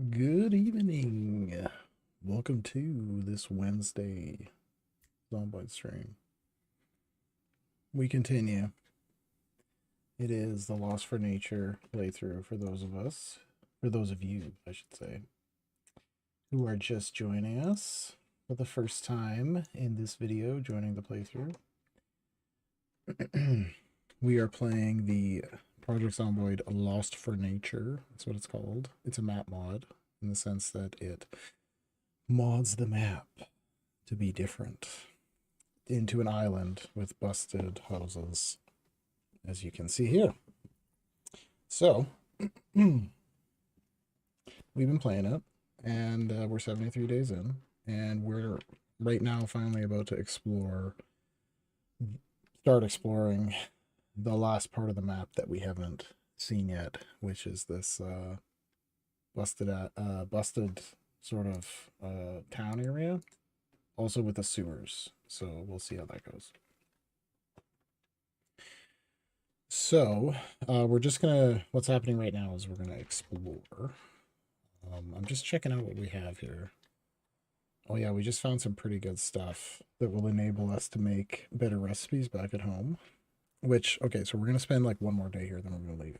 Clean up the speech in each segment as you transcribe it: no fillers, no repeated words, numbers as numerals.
Good evening. Welcome to this Wednesday Zomboid stream. We continue. It is the Lost for Nature playthrough for those of you, I should say, who are just joining us for the first time in this video, joining the playthrough. We are playing the Project Zomboid Lost for Nature. That's what it's called. It's a map mod in the sense that it mods the map to be different into an island with busted houses, as you can see here. So, we've been playing it, and we're 73 days in, and we're right now finally about to start exploring the last part of the map that we haven't seen yet, which is this busted sort of town area, also with the sewers. So we'll see how that goes. So we're just gonna, what's happening right now is we're gonna explore. I'm just checking out what we have here. Oh yeah, we just found some pretty good stuff that will enable us to make better recipes back at home. Which, okay, so we're gonna spend like one more day here, then we're gonna leave.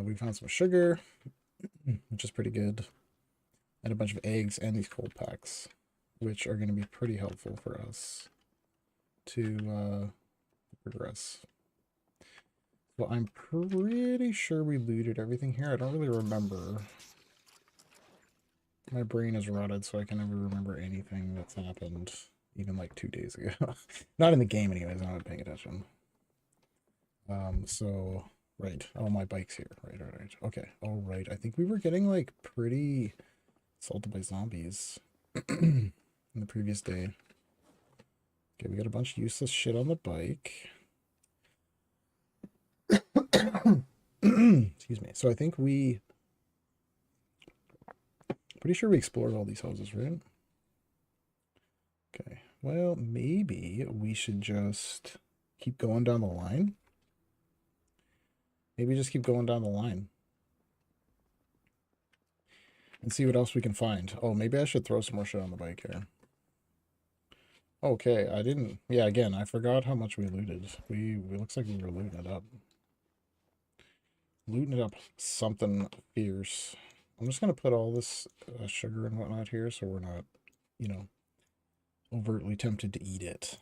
We found some sugar, which is pretty good, and a bunch of eggs and these cold packs, which are going to be pretty helpful for us to progress. Well, I'm pretty sure we looted everything here. I don't really remember. My brain is rotted, so I can never remember anything that's happened, even like 2 days ago. Not in the game anyways, I'm not paying attention. So, right. Oh, my bike's here. Right. Okay, all right. I think we were getting like pretty assaulted by zombies in the previous day. Okay, we got a bunch of useless shit on the bike. Excuse me. So I think pretty sure we explored all these houses, right? Okay. Well, maybe we should just keep going down the line. Maybe just keep going down the line. And see what else we can find. Oh, maybe I should throw some more shit on the bike here. Okay, I didn't. Yeah, again, I forgot how much we looted. We looks like we were looting it up. Looting it up something fierce. I'm just gonna put all this sugar and whatnot here, so we're not, you know, overtly tempted to eat it,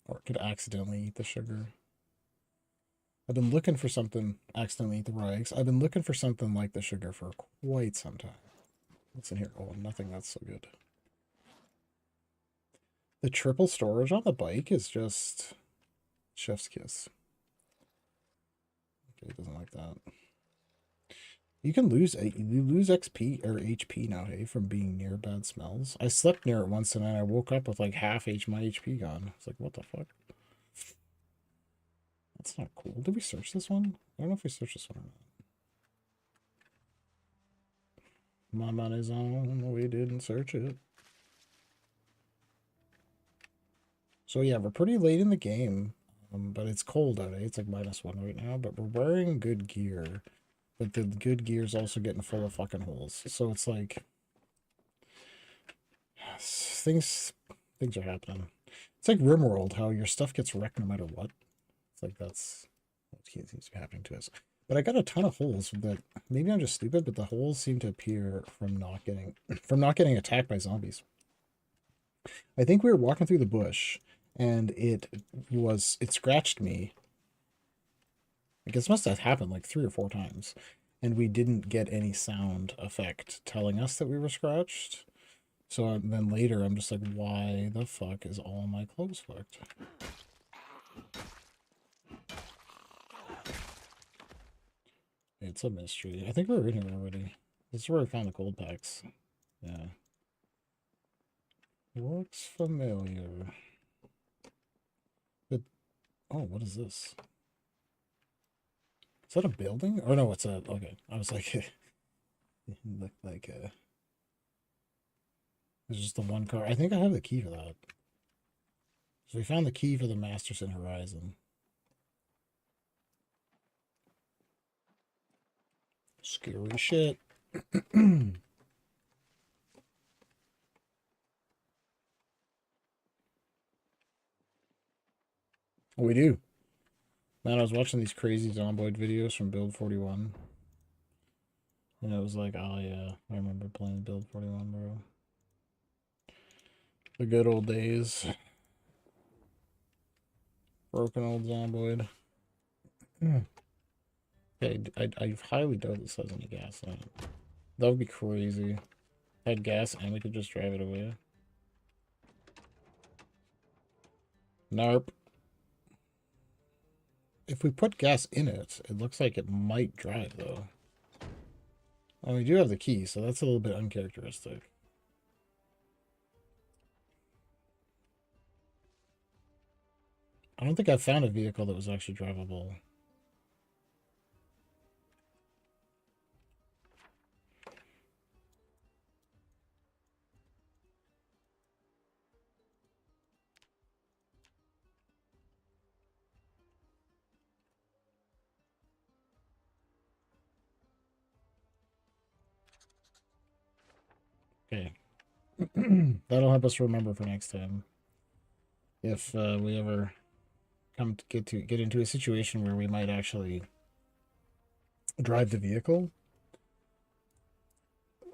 or could accidentally eat the sugar. I've been looking for something. Accidentally eat the raw eggs. I've been looking for something like the sugar for quite some time. What's in here? Oh, nothing. That's so good. The triple storage on the bike is just chef's kiss. Okay, it doesn't like that. You lose XP or HP now, hey, from being near bad smells. I slept near it once and then I woke up with like half my HP gone. It's like, what the fuck? That's not cool. Did we search this one? I don't know if we searched this one or not. My money's on. We didn't search it. So yeah, we're pretty late in the game, but it's cold out. It's like -1 right now, but we're wearing good gear. But the good gear's also getting full of fucking holes. So it's like things are happening. It's like RimWorld, how your stuff gets wrecked no matter what. It's like that's what seems to be happening to us. But I got a ton of holes that maybe I'm just stupid, but the holes seem to appear from not getting attacked by zombies. I think we were walking through the bush and it scratched me. I guess it must have happened like 3 or 4 times. And we didn't get any sound effect telling us that we were scratched. So then later I'm just like, why the fuck is all my clothes fucked? It's a mystery. I think we were in here already. This is where we found the cold packs. Yeah. Looks familiar. But, oh, what is this? Is that a building? Or no, it's a, okay. I was like, it looked like a, there's just the one car. I think I have the key for that. So we found the key for the Masterson Horizon. Scary shit. We do. Man, I was watching these crazy Zomboid videos from Build 41. And it was like, oh yeah, I remember playing Build 41, bro. The good old days. Broken old Zomboid. Okay, I highly doubt this has any gas in it. That would be crazy. Had gas and we could just drive it away. Nope. If we put gas in it, it looks like it might drive, though. Well, we do have the key, so that's a little bit uncharacteristic. I don't think I've found a vehicle that was actually drivable. Okay. That'll help us remember for next time. If we ever come to get into a situation where we might actually drive the vehicle.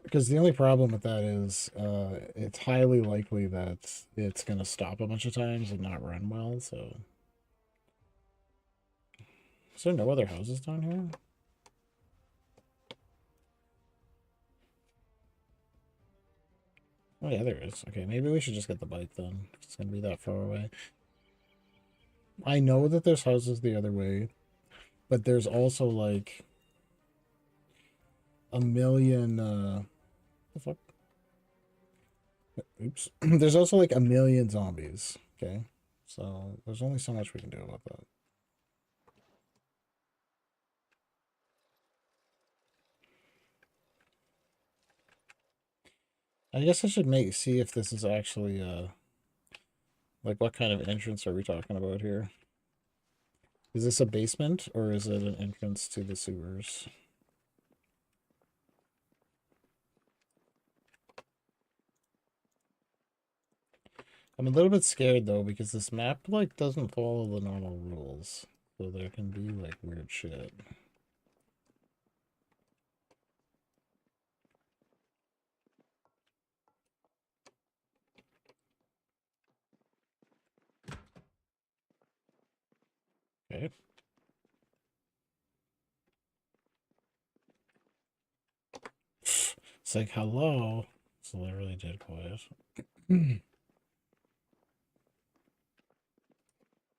Because the only problem with that is it's highly likely that it's going to stop a bunch of times and not run well, so... Is there no other houses down here? Oh yeah, there is. Okay, maybe we should just get the bike then. It's going to be that far away. I know that there's houses the other way, but there's also like a million the fuck? Oops. There's also like a million zombies, okay? So there's only so much we can do about that. I guess I should see if this is actually like what kind of entrance are we talking about here? Is this a basement or is it an entrance to the sewers? I'm a little bit scared though because this map like doesn't follow the normal rules. So there can be like weird shit. Okay. It's like hello. So they really did quiet.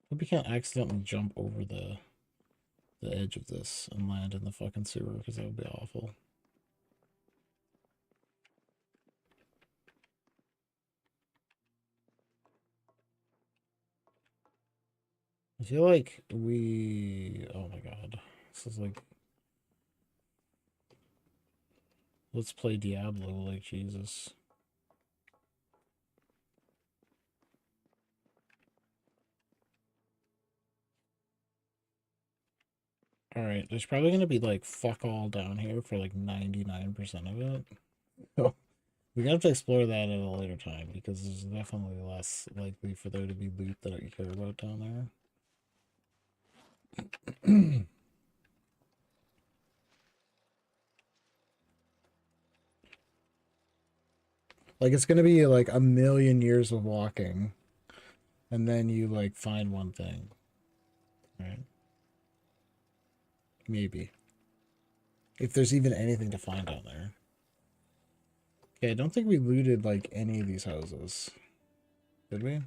Hope you can't accidentally jump over the edge of this and land in the fucking sewer because that would be awful. I feel like we... Oh my god. This is like... Let's play Diablo like Jesus. Alright, there's probably going to be like fuck all down here for like 99% of it. So we're going to have to explore that at a later time because there's definitely less likely for there to be loot that you care about down there. Like it's going to be like a million years of walking and then you like find one thing. Right? Maybe. If there's even anything to find out there. Okay, I don't think we looted like any of these houses. Did we?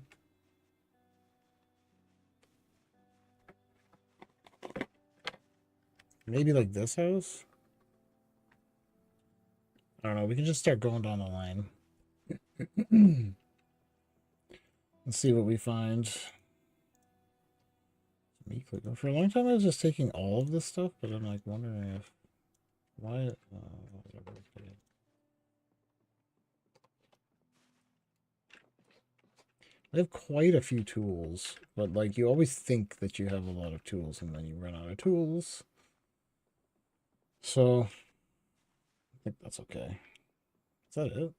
Maybe like this house? I don't know. We can just start going down the line. Let's see what we find. For a long time, I was just taking all of this stuff, but I'm like wondering if why. I have quite a few tools, but like you always think that you have a lot of tools, and then you run out of tools. So I think that's okay. Is that it?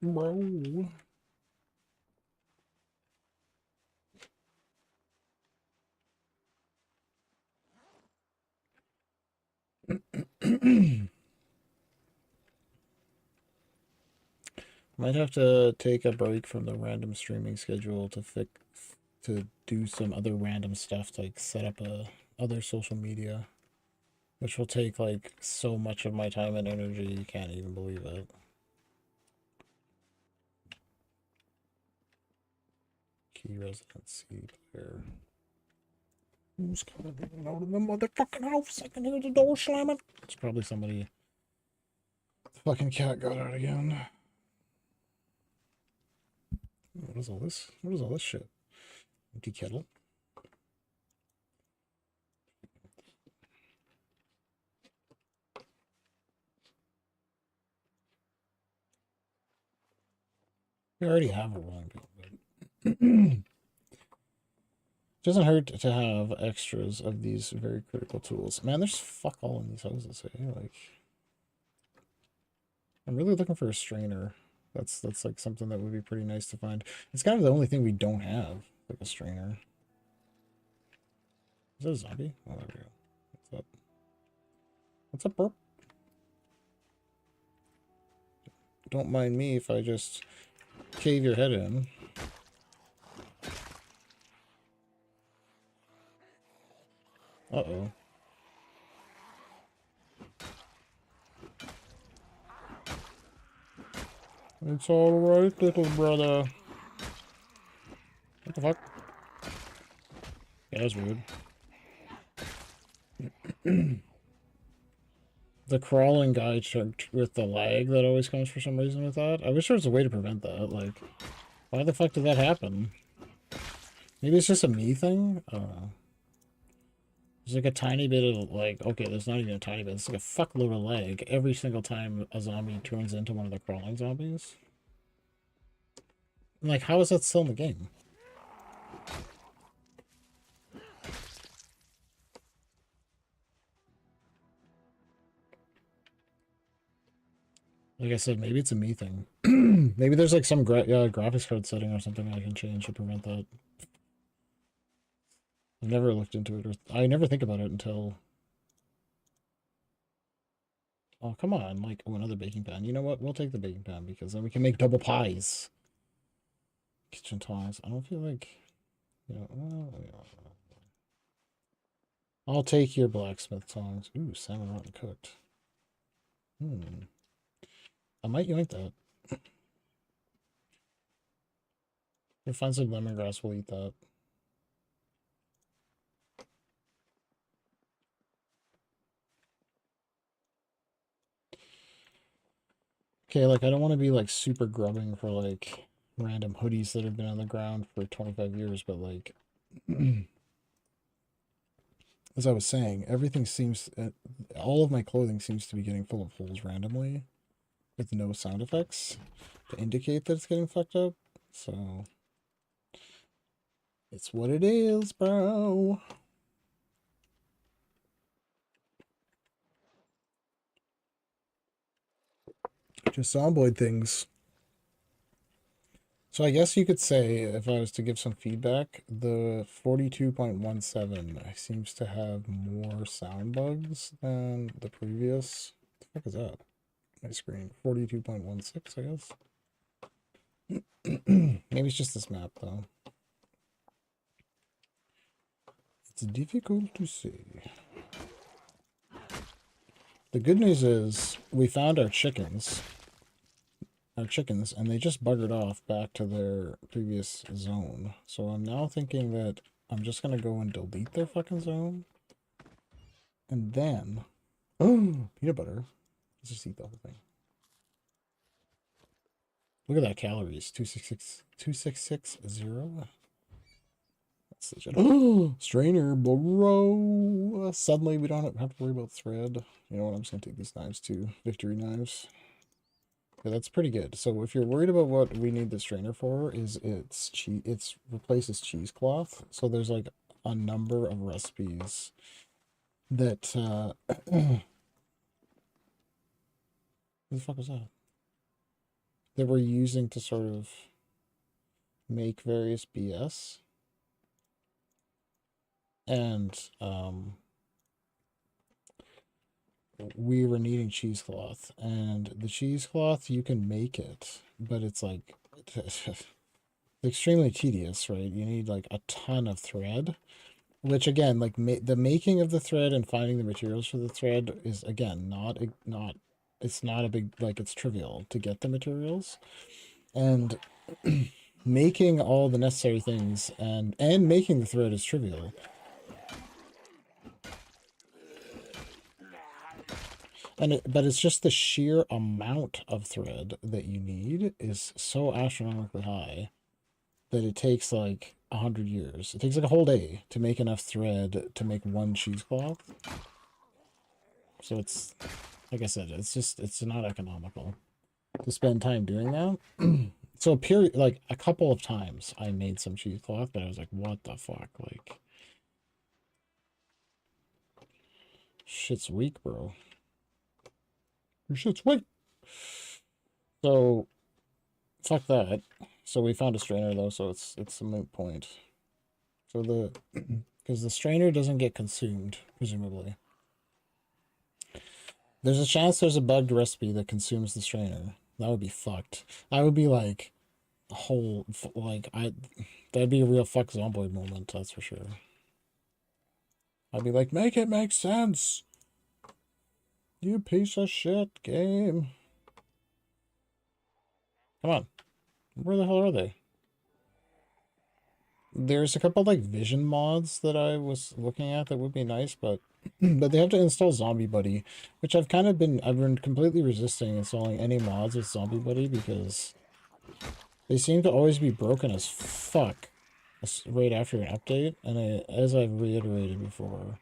Bro. Might have to take a break from the random streaming schedule to do some other random stuff, like set up other social media, which will take like so much of my time and energy, you can't even believe it. Key residency player. Who's coming out of the motherfucking house? I can hear the door slamming. It's probably somebody. The fucking cat got out again. What is all this? What is all this shit? Empty kettle. We already have a rolling pin. Doesn't hurt to have extras of these very critical tools. Man, there's fuck all in these houses, eh? Like, I'm really looking for a strainer. That's like something that would be pretty nice to find. It's kind of the only thing we don't have, like a strainer. Is that a zombie? Oh, there we go. What's up? What's up, bro? Don't mind me if I just cave your head in. Uh-oh. It's alright, little brother. What the fuck? Yeah, that's weird. The crawling guy checked with the lag that always comes for some reason with that. I wish there was a way to prevent that. Like, why the fuck did that happen? Maybe it's just a me thing? I don't know. There's like a tiny bit of, like, okay, there's not even a tiny bit. It's like a fuckload of lag every single time a zombie turns into one of the crawling zombies. I'm like, how is that still in the game? Like I said, maybe it's a me thing. Maybe there's like some graphics card setting or something I can change to prevent that. I've never looked into it, or I never think about it until... Oh, come on, like, oh, another baking pan. You know what? We'll take the baking pan, because then we can make double pies. Kitchen tongs. I don't feel like, you know, well, I'll take your blacksmith tongs. Ooh, salmon rotten cooked. I might yoink that. If I find some lemongrass, we'll eat that. Okay, like, I don't want to be, like, super grubbing for, like, random hoodies that have been on the ground for 25 years, but, like, as I was saying, everything seems, all of my clothing seems to be getting full of holes randomly with no sound effects to indicate that it's getting fucked up, so it's what it is, bro. Just Zomboid things. So I guess you could say, if I was to give some feedback, the 42.17 seems to have more sound bugs than the previous. What the fuck is that? My screen. 42.16, I guess. Maybe it's just this map, though. It's difficult to see. The good news is we found our chickens, and they just buggered off back to their previous zone. So I'm now thinking that I'm just going to go and delete their fucking zone. And then... Oh, peanut butter. Let's just eat the whole thing. Look at that calories. 2660. That's legit. Oh, strainer, bro. Suddenly we don't have to worry about thread. You know what? I'm just going to take these knives too. Victory knives. Okay, that's pretty good. So if you're worried about what we need the strainer for, is it's replaces cheesecloth. So there's like a number of recipes that What the fuck was that? That we're using to sort of make various BS. And we were needing cheesecloth, and the cheesecloth, you can make it, but it's like extremely tedious, right? You need like a ton of thread, which again, like the making of the thread and finding the materials for the thread is again not it's not a big, like, it's trivial to get the materials, and making all the necessary things and making the thread is trivial. But it's just the sheer amount of thread that you need is so astronomically high that it takes like 100 years. It takes like a whole day to make enough thread to make one cheesecloth. So it's, like I said, it's not economical to spend time doing that. So like a couple of times I made some cheesecloth, but I was like, what the fuck? Like, shit's weak, bro. Your shit's weak. So, fuck that. So we found a strainer though, so it's a moot point. So because the strainer doesn't get consumed, presumably. There's a chance there's a bugged recipe that consumes the strainer. That would be fucked. I would be like a whole, like, that'd be a real fuck Zomboid moment, that's for sure. I'd be like, make it make sense, you piece of shit game. Come on. Where the hell are they? There's a couple like vision mods that I was looking at that would be nice, but but they have to install Zombie Buddy, which I've been completely resisting installing any mods with Zombie Buddy because they seem to always be broken as fuck right after an update. And as I've reiterated before,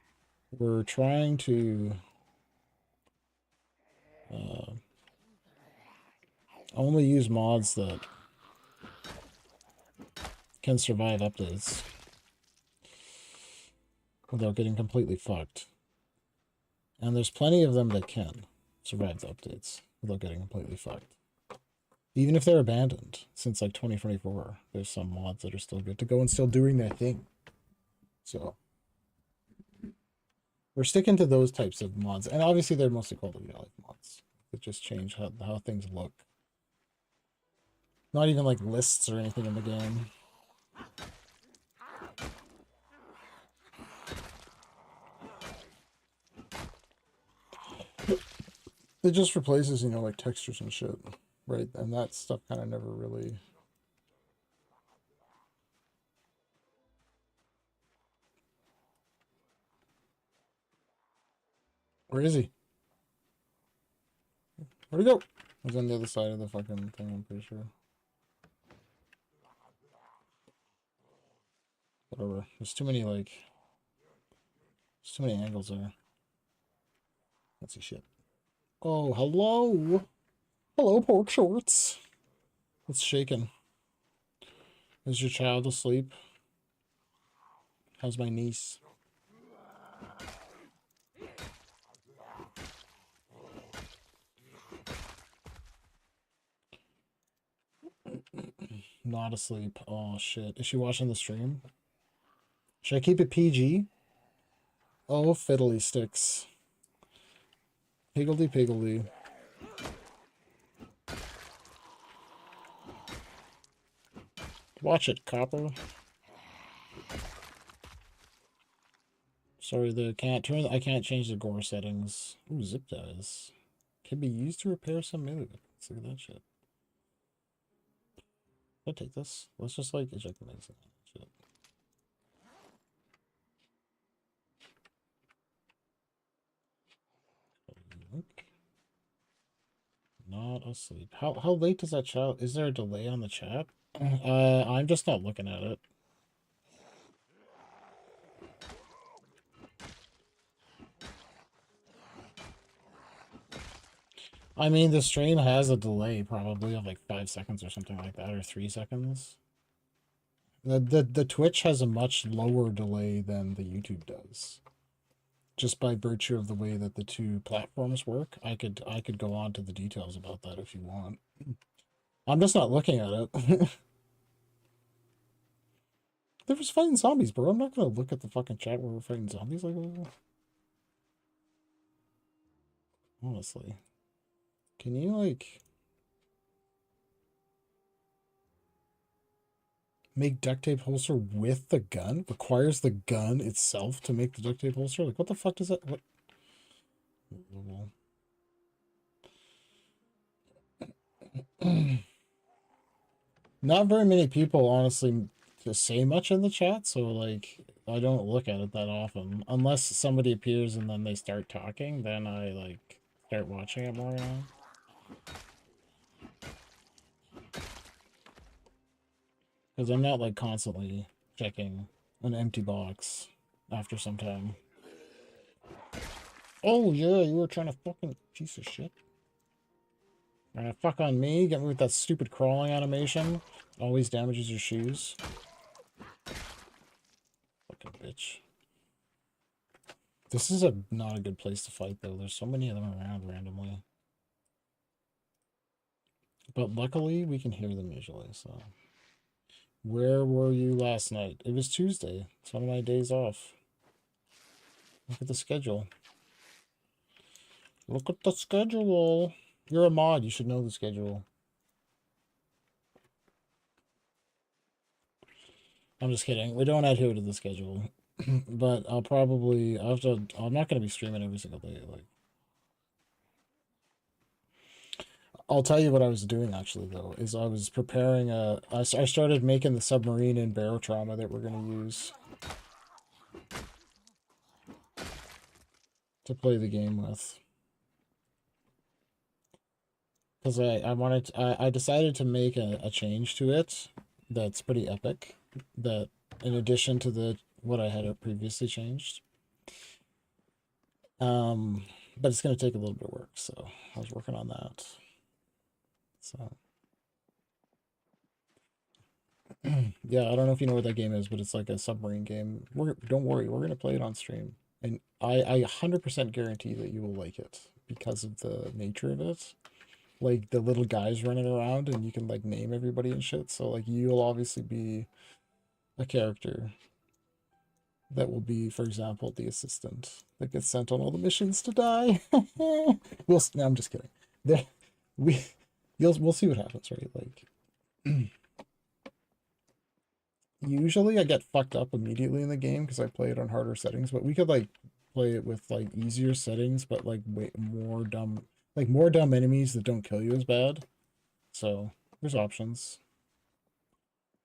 we're trying to only use mods that can survive updates without getting completely fucked. And there's plenty of them that can survive the updates without getting completely fucked. Even if they're abandoned since like 2024, there's some mods that are still good to go and still doing their thing. So we're sticking to those types of mods. And obviously they're mostly quality of life mods that just change how things look. Not even like lists or anything in the game. It just replaces, you know, like textures and shit, right? And that stuff kind of never really... Where is he? Where'd he go? He's on the other side of the fucking thing, I'm pretty sure. Whatever. There's too many, like... There's too many angles there. Let's see shit. Oh, hello! Hello, pork shorts! It's shaking. Is your child asleep? How's my niece? Not asleep. Oh, shit. Is she watching the stream? Should I keep it PG? Oh, fiddly sticks. Higgledy piggledy. Watch it, copper. Sorry, I can't change the gore settings. Ooh, zip ties. Can be used to repair some move. Let's look at that shit. I'll take this. Let's just like eject the magazine. Shit. Not asleep. How late does that child? Is there a delay on the chat? I'm just not looking at it. I mean, the stream has a delay probably of like 5 seconds or something like that, or 3 seconds. The Twitch has a much lower delay than the YouTube does. just by virtue of the way that the two platforms work. I could go on to the details about that if you want. I'm just not looking at it. They're just fighting zombies, bro. I'm not gonna look at the fucking chat where we're fighting zombies like that. Honestly. Can you, like, make duct tape holster with the gun? Requires the gun itself to make the duct tape holster? Like, what the fuck does that... What? Not very many people, honestly, say much in the chat, so, like, I don't look at it that often. Unless somebody appears and then they start talking, then I, like, start watching it more now. Because I'm not, like, constantly checking an empty box after some time. Oh, yeah, you were trying to fucking... Piece of shit. Trying to fuck on me? Get me with that stupid crawling animation? Always damages your shoes. Fucking bitch. This is not a good place to fight, though. There's so many of them around randomly. But luckily, we can hear them usually, so... Where were you last night? It was Tuesday. It's one of my days off. Look at the schedule. Look at the schedule. You're a mod. You should know the schedule. I'm just kidding. We don't adhere to the schedule. But I'm not going to be streaming every single day. Like, I'll tell you what I was doing, actually, though, is I was preparing I started making the submarine and barotrauma that we're going to use to play the game with. Because I decided to make a change to it that's pretty epic, that in addition to what I had previously changed. But it's going to take a little bit of work, so I was working on that. So, yeah, I don't know if you know what that game is, but it's like a submarine game. Don't worry, we're going to play it on stream. And I 100% guarantee that you will like it because of the nature of it. Like, the little guys running around and you can, like, name everybody and shit. So, like, you'll obviously be a character that will be, for example, the assistant that gets sent on all the missions to die. No, I'm just kidding. We'll see what happens, right? Like, usually I get fucked up immediately in the game because I play it on harder settings, but we could, like, play it with, like, easier settings, but, like, way more dumb enemies that don't kill you as bad. So there's options.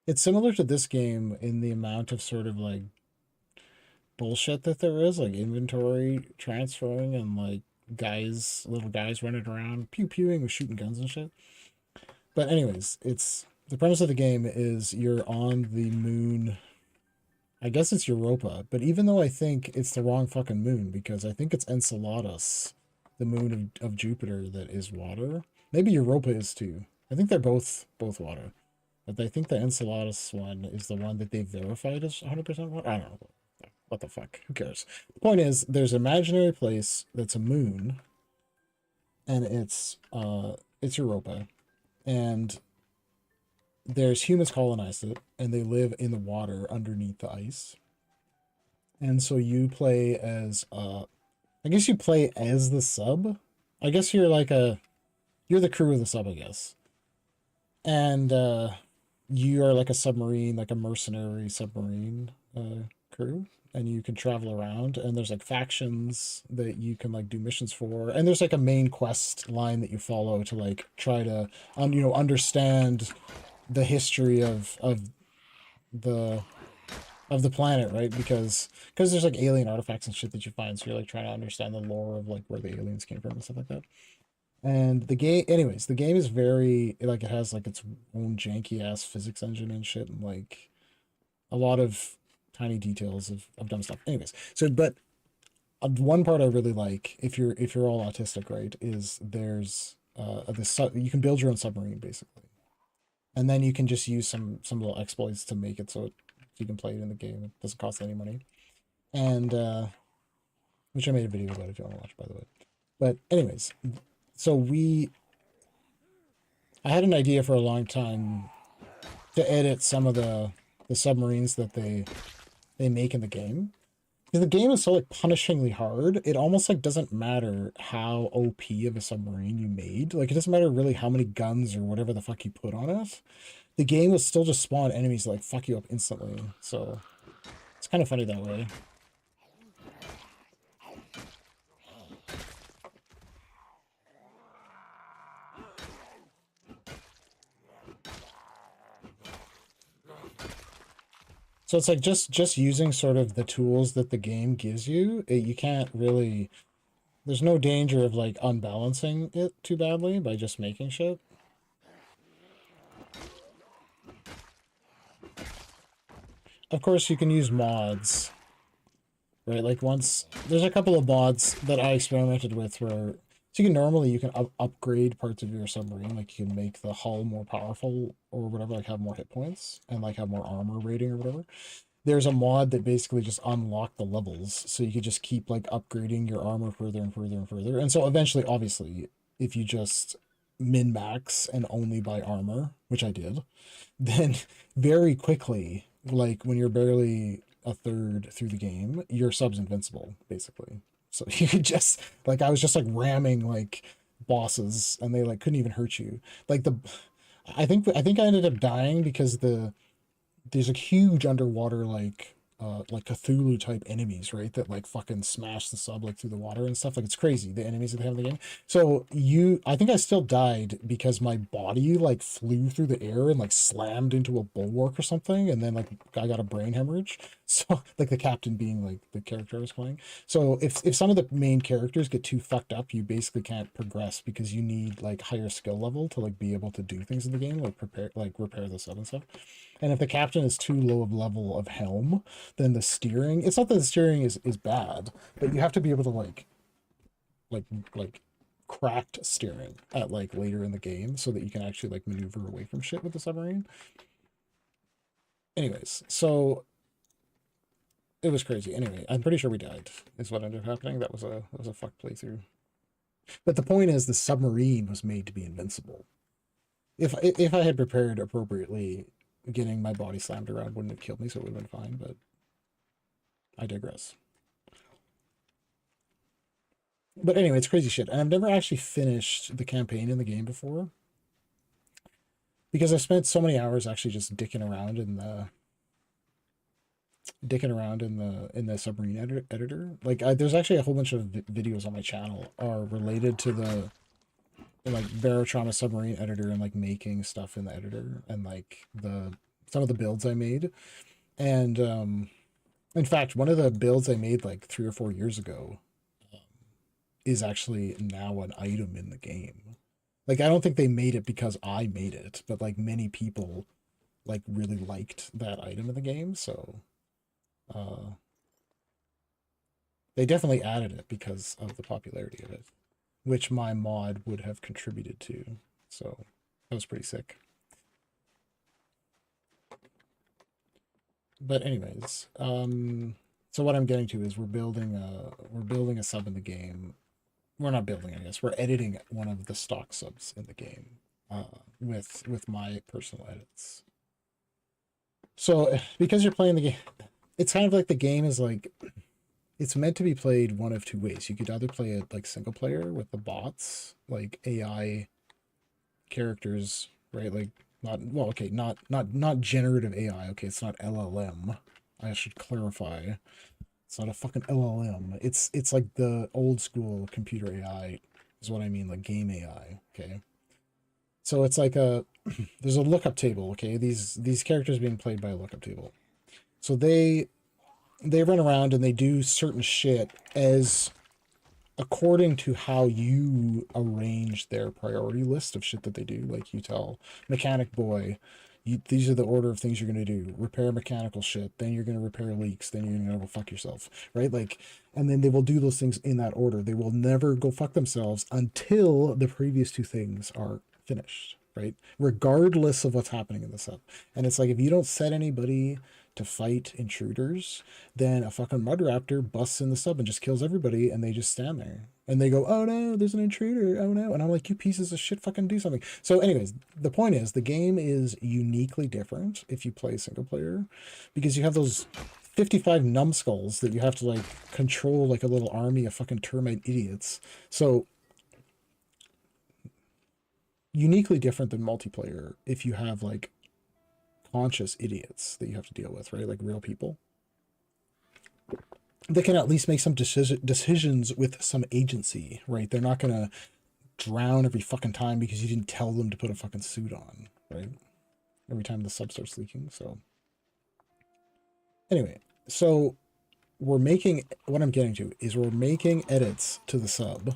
It's similar to this game in the amount of sort of, like, bullshit that there is, like inventory transferring and, like, little guys running around pew-pewing with shooting guns and shit. But anyways, the premise of the game is you're on the moon. I guess it's Europa, but even though I think it's the wrong fucking moon, because I think it's Enceladus, the moon of Jupiter, that is water. Maybe Europa is too. I think they're both water. But I think the Enceladus one is the one that they verified as 100% water. I don't know. What the fuck? Who cares? The point is, there's an imaginary place that's a moon, and it's Europa, and there's humans colonized it, and they live in the water underneath the ice. And so you play as I guess you play as the sub. I guess you're the crew of the sub, I guess. And you are like a submarine, like a mercenary submarine crew, and you can travel around, and there's, like, factions that you can, like, do missions for, and there's, like, a main quest line that you follow to, like, try to understand the history of the planet, right? Because there's, like, alien artifacts and shit that you find, so you're, like, trying to understand the lore of, like, where the aliens came from and stuff like that. And the game is very, like, it has, like, its own janky ass physics engine and shit, and, like, a lot of tiny details of dumb stuff. Anyways, so, but one part I really like, if you're all autistic, right, is there's you can build your own submarine, basically, and then you can just use some little exploits to make it so you can play it in the game. It doesn't cost any money, and which I made a video about if you want to watch, by the way. But anyways, so I had an idea for a long time to edit some of the submarines that they make in the game. Because the game is so like punishingly hard, it almost like doesn't matter how OP of a submarine you made. Like it doesn't matter really how many guns or whatever the fuck you put on it. The game will still just spawn enemies that like fuck you up instantly. So it's kind of funny that way. So it's like just using sort of the tools that the game gives you. You can't really. There's no danger of like unbalancing it too badly by just making shit. Of course, you can use mods, right? Like once there's a couple of mods that I experimented with where so you can upgrade parts of your submarine, like you can make the hull more powerful or whatever, like have more hit points and like have more armor rating or whatever. There's a mod that basically just unlocked the levels, so you could just keep like upgrading your armor further and further and further. And so eventually, obviously, if you just min max and only buy armor, which I did, then very quickly, like when you're barely a third through the game, your sub's invincible, basically. So you could just like I was just like ramming like bosses and they like couldn't even hurt you. Like I think I ended up dying because there's a huge underwater like Cthulhu type enemies, right? That like fucking smash the sub like through the water and stuff. Like it's crazy, the enemies that they have in the game. So I think I still died because my body like flew through the air and like slammed into a bulwark or something, and then like I got a brain hemorrhage. So like the captain being like the character I was playing. So if some of the main characters get too fucked up, you basically can't progress because you need like higher skill level to like be able to do things in the game, like repair the sub and stuff. And if the captain is too low of level of helm, then the steering, it's not that the steering is bad, but you have to be able to like like cracked steering at like later in the game so that you can actually like maneuver away from shit with the submarine. Anyways, so it was crazy. Anyway, I'm pretty sure we died is what ended up happening. That was a fuck playthrough. But the point is the submarine was made to be invincible. If I had prepared appropriately, getting my body slammed around wouldn't have killed me, so it would have been fine, but I digress. But anyway, it's crazy shit. And I've never actually finished the campaign in the game before. Because I spent so many hours actually just dicking around in the submarine editor. Like there's actually a whole bunch of videos on my channel are related to the like Barotrauma submarine editor and like making stuff in the editor and like some of the builds I made. And in fact, one of the builds I made like 3 or 4 years ago is actually now an item in the game. Like I don't think they made it because I made it, but like many people like really liked that item in the game, so uh they definitely added it because of the popularity of it, which my mod would have contributed to. So that was pretty sick. But anyways, so what I'm getting to is we're building a sub in the game. We're not building, I guess. We're editing one of the stock subs in the game with my personal edits. So because you're playing the game, it's kind of like the game is like it's meant to be played one of two ways. You could either play it like single player with the bots, like AI characters, right? Like not generative AI. Okay, it's not LLM. I should clarify. It's not a fucking LLM. It's like the old school computer AI is what I mean, like game AI. Okay. So it's like there's a lookup table. Okay, these characters being played by a lookup table. So they run around and they do certain shit as according to how you arrange their priority list of shit that they do. Like you tell mechanic boy, these are the order of things you're going to do. Repair mechanical shit, then you're going to repair leaks, then you're going to go fuck yourself, right? Like, and then they will do those things in that order. They will never go fuck themselves until the previous two things are finished, right? Regardless of what's happening in the sub. And it's like, if you don't set anybody to fight intruders, then a fucking mud raptor busts in the sub and just kills everybody, and they just stand there. And they go, oh no, there's an intruder, oh no. And I'm like, you pieces of shit, fucking do something. So anyways, the point is, the game is uniquely different if you play single player, because you have those 55 numbskulls that you have to like control like a little army of fucking termite idiots. So uniquely different than multiplayer if you have like conscious idiots that you have to deal with, right? Like real people that can at least make some decisions with some agency, right? They're not gonna drown every fucking time because you didn't tell them to put a fucking suit on, right? Every time the sub starts leaking. So anyway, so we're making, what I'm getting to is we're making edits to the sub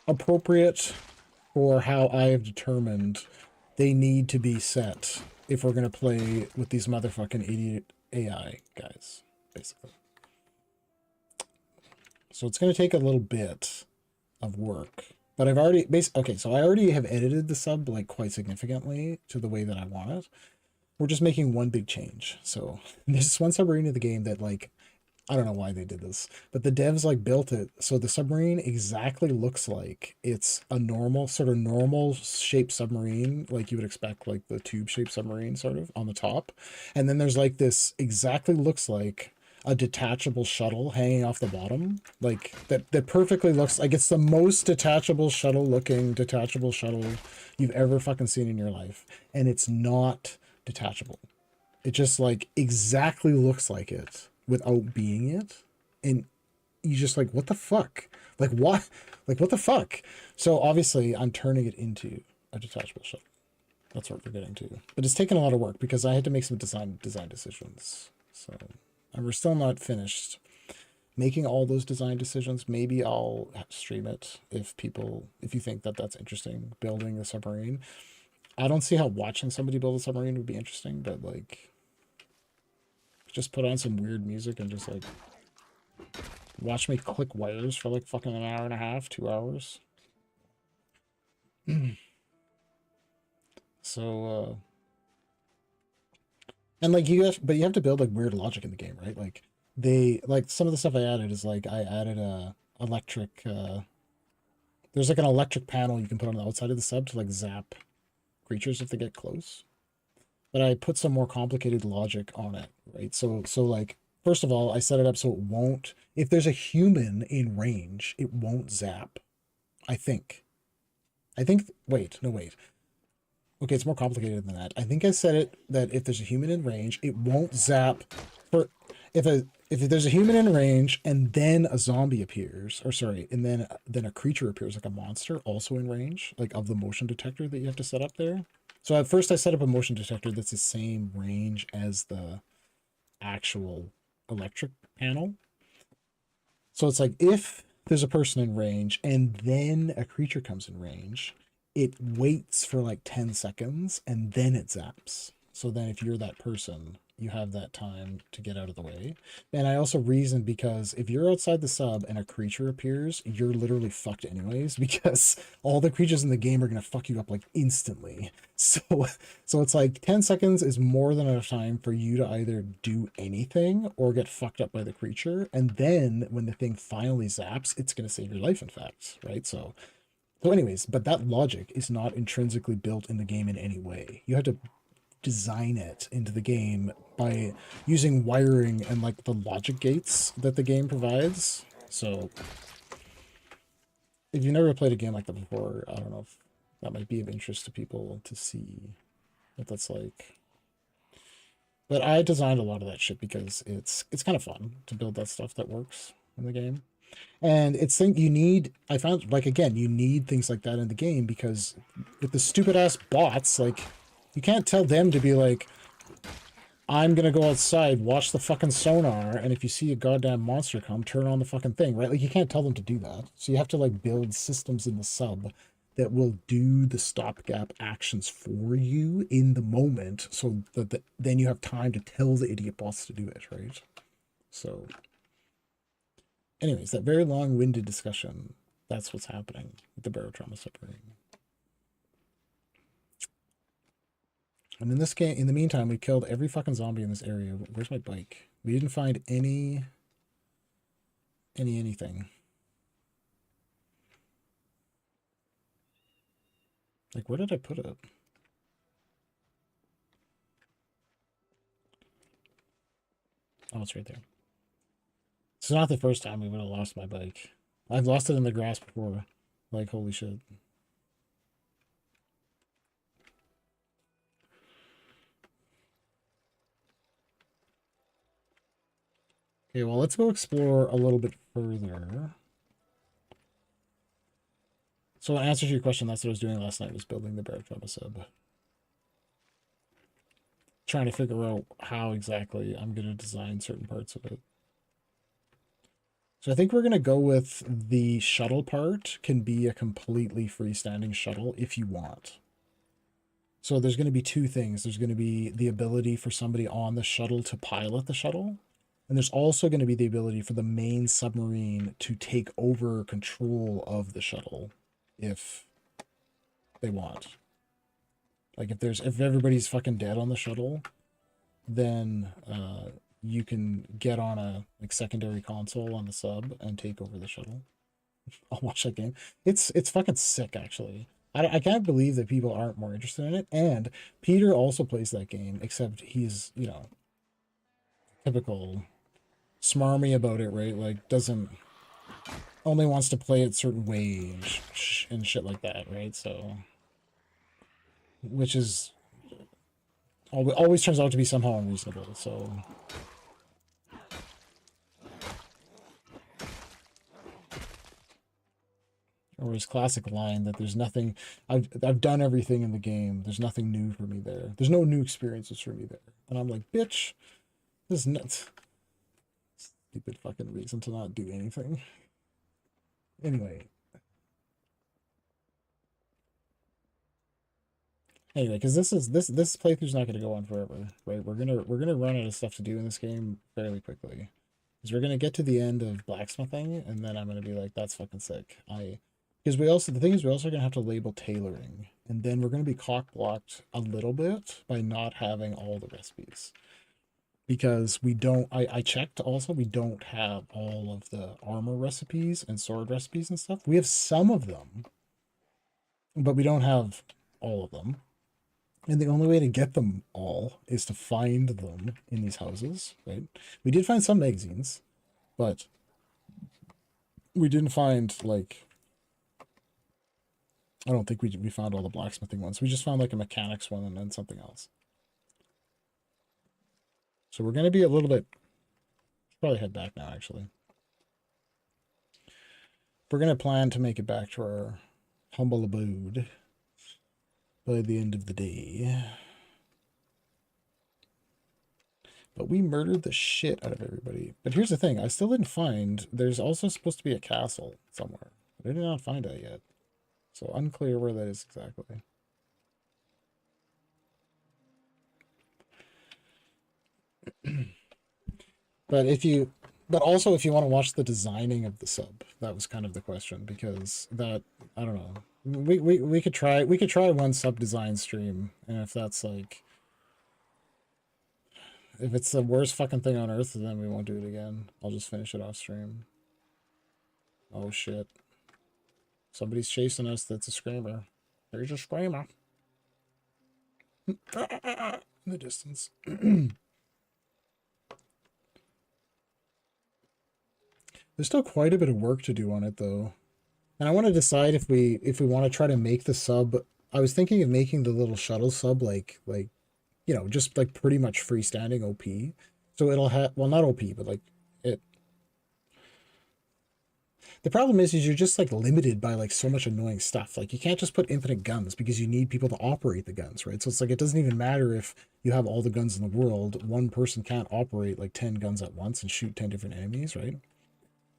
appropriate for how I have determined they need to be set if we're going to play with these motherfucking idiot AI guys, basically. So it's going to take a little bit of work, but I've already, okay, so I already have edited the sub like quite significantly to the way that I want it. We're just making one big change. So there's one submarine in the game that like, I don't know why they did this, but the devs like built it so the submarine exactly looks like it's a normal shaped submarine, like you would expect, like the tube shaped submarine sort of on the top. And then there's like this exactly looks like a detachable shuttle hanging off the bottom, like that perfectly looks like it's the most detachable shuttle you've ever fucking seen in your life. And it's not detachable. It just like exactly looks like it without being it, and you just like, what the fuck, like what, like what the fuck. So obviously I'm turning it into a detachable shuttle. That's what we're getting to, but it's taken a lot of work because I had to make some design decisions. So, and we're still not finished making all those design decisions. Maybe I'll stream it if you think that that's interesting, building the submarine. I don't see how watching somebody build a submarine would be interesting, but like, just put on some weird music and just like watch me click wires for like fucking an hour and a half, 2 hours. So and like you have to build like weird logic in the game, right? Like like some of the stuff I added is like I added a electric there's like an electric panel you can put on the outside of the sub to like zap creatures if they get close. But I put some more complicated logic on it, right? So like, first of all, I set it up so it won't, if there's a human in range, it won't zap. I think, wait, no, wait. Okay, it's more complicated than that. I think I said it that if there's a human in range, it won't zap for, if there's a human in range and then a zombie appears, or sorry, and then a creature appears, like a monster also in range, like of the motion detector that you have to set up there. So at first I set up a motion detector that's the same range as the actual electric panel. So it's like if there's a person in range and then a creature comes in range, it waits for like 10 seconds and then it zaps. So then if you're that person, you have that time to get out of the way. And I also reasoned because if you're outside the sub and a creature appears, you're literally fucked anyways, because all the creatures in the game are going to fuck you up like instantly. So it's like 10 seconds is more than enough time for you to either do anything or get fucked up by the creature. And then when the thing finally zaps, it's going to save your life, in fact, right? So anyways, but that logic is not intrinsically built in the game in any way. You have to design it into the game by using wiring and like the logic gates that the game provides. So if you've never played a game like that before, I don't know if that might be of interest to people to see what that's like. But I designed a lot of that shit because it's kind of fun to build that stuff that works in the game. And it's thing you need, I found, like, again, you need things like that in the game because with the stupid ass bots, like, you can't tell them to be like, I'm gonna go outside, watch the fucking sonar, and if you see a goddamn monster come, turn on the fucking thing, right? Like, you can't tell them to do that. So you have to, like, build systems in the sub that will do the stopgap actions for you in the moment so that then you have time to tell the idiot bots to do it, right? So anyways, that very long-winded discussion, that's what's happening with the barotrauma submarine. And in this game, in the meantime, we killed every fucking zombie in this area. Where's my bike? We didn't find anything. Like, where did I put it? Oh, it's right there. It's not the first time we would have lost my bike. I've lost it in the grass before. Like, holy shit. Okay, well, let's go explore a little bit further. So in answer to your question, that's what I was doing last night, was building the Barrack Drama sub. Trying to figure out how exactly I'm going to design certain parts of it. So I think we're going to go with the shuttle part can be a completely freestanding shuttle if you want. So there's going to be two things. There's going to be the ability for somebody on the shuttle to pilot the shuttle. And there's also going to be the ability for the main submarine to take over control of the shuttle if they want. Like if everybody's fucking dead on the shuttle, then you can get on a like secondary console on the sub and take over the shuttle. I'll watch that game. It's fucking sick, actually. I can't believe that people aren't more interested in it. And Peter also plays that game, except he's, you know, typical smarmy about it, right? Like, only wants to play it certain way and shit like that, right? So, which is always turns out to be somehow unreasonable, so. Or his classic line that there's nothing, I've done everything in the game. There's nothing new for me there. There's no new experiences for me there. And I'm like, bitch, this is nuts. Stupid fucking reason to not do anything. Anyway, because this playthrough's not going to go on forever, right? We're gonna run out of stuff to do in this game fairly quickly, because we're gonna get to the end of blacksmithing, and then I'm gonna be like, that's fucking sick. Because the thing is, we also gonna have to label tailoring, and then we're gonna be cock blocked a little bit by not having all the recipes, because we don't. I checked also, we don't have all of the armor recipes and sword recipes and stuff. We have some of them, but we don't have all of them. And the only way to get them all is to find them in these houses, right? We did find some magazines, but we didn't find, like, I don't think we found all the blacksmithing ones. We just found, like, a mechanics one and then something else. So we're going to be a little bit, probably head back now, actually. We're going to plan to make it back to our humble abode by the end of the day. But we murdered the shit out of everybody. But here's the thing, I still didn't find, there's also supposed to be a castle somewhere. I did not find that yet. So unclear where that is exactly. But also if you want to watch the designing of the sub, that was kind of the question, because that, I don't know. We could try one sub design stream, and if that's like, if it's the worst fucking thing on earth, then we won't do it again. I'll just finish it off stream. Oh shit. Somebody's chasing us. That's a screamer. There's a screamer. In the distance. There's still quite a bit of work to do on it, though. And I want to decide if we want to try to make the sub. I was thinking of making the little shuttle sub like you know, just like pretty much freestanding OP. So it'll have, well, not OP, but like it. The problem is you're just like limited by like so much annoying stuff. Like you can't just put infinite guns because you need people to operate the guns, right? So it's like it doesn't even matter if you have all the guns in the world. One person can't operate like 10 guns at once and shoot 10 different enemies, right?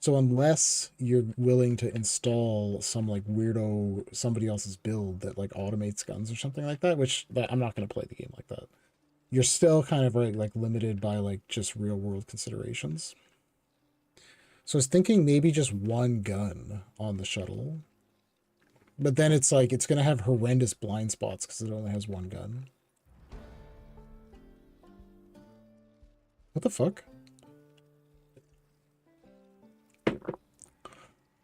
So unless you're willing to install some like weirdo somebody else's build that like automates guns or something like that, which I'm not going to play the game like that. You're still kind of like limited by like just real world considerations. So I was thinking maybe just one gun on the shuttle. But then it's like it's going to have horrendous blind spots because it only has one gun. What the fuck?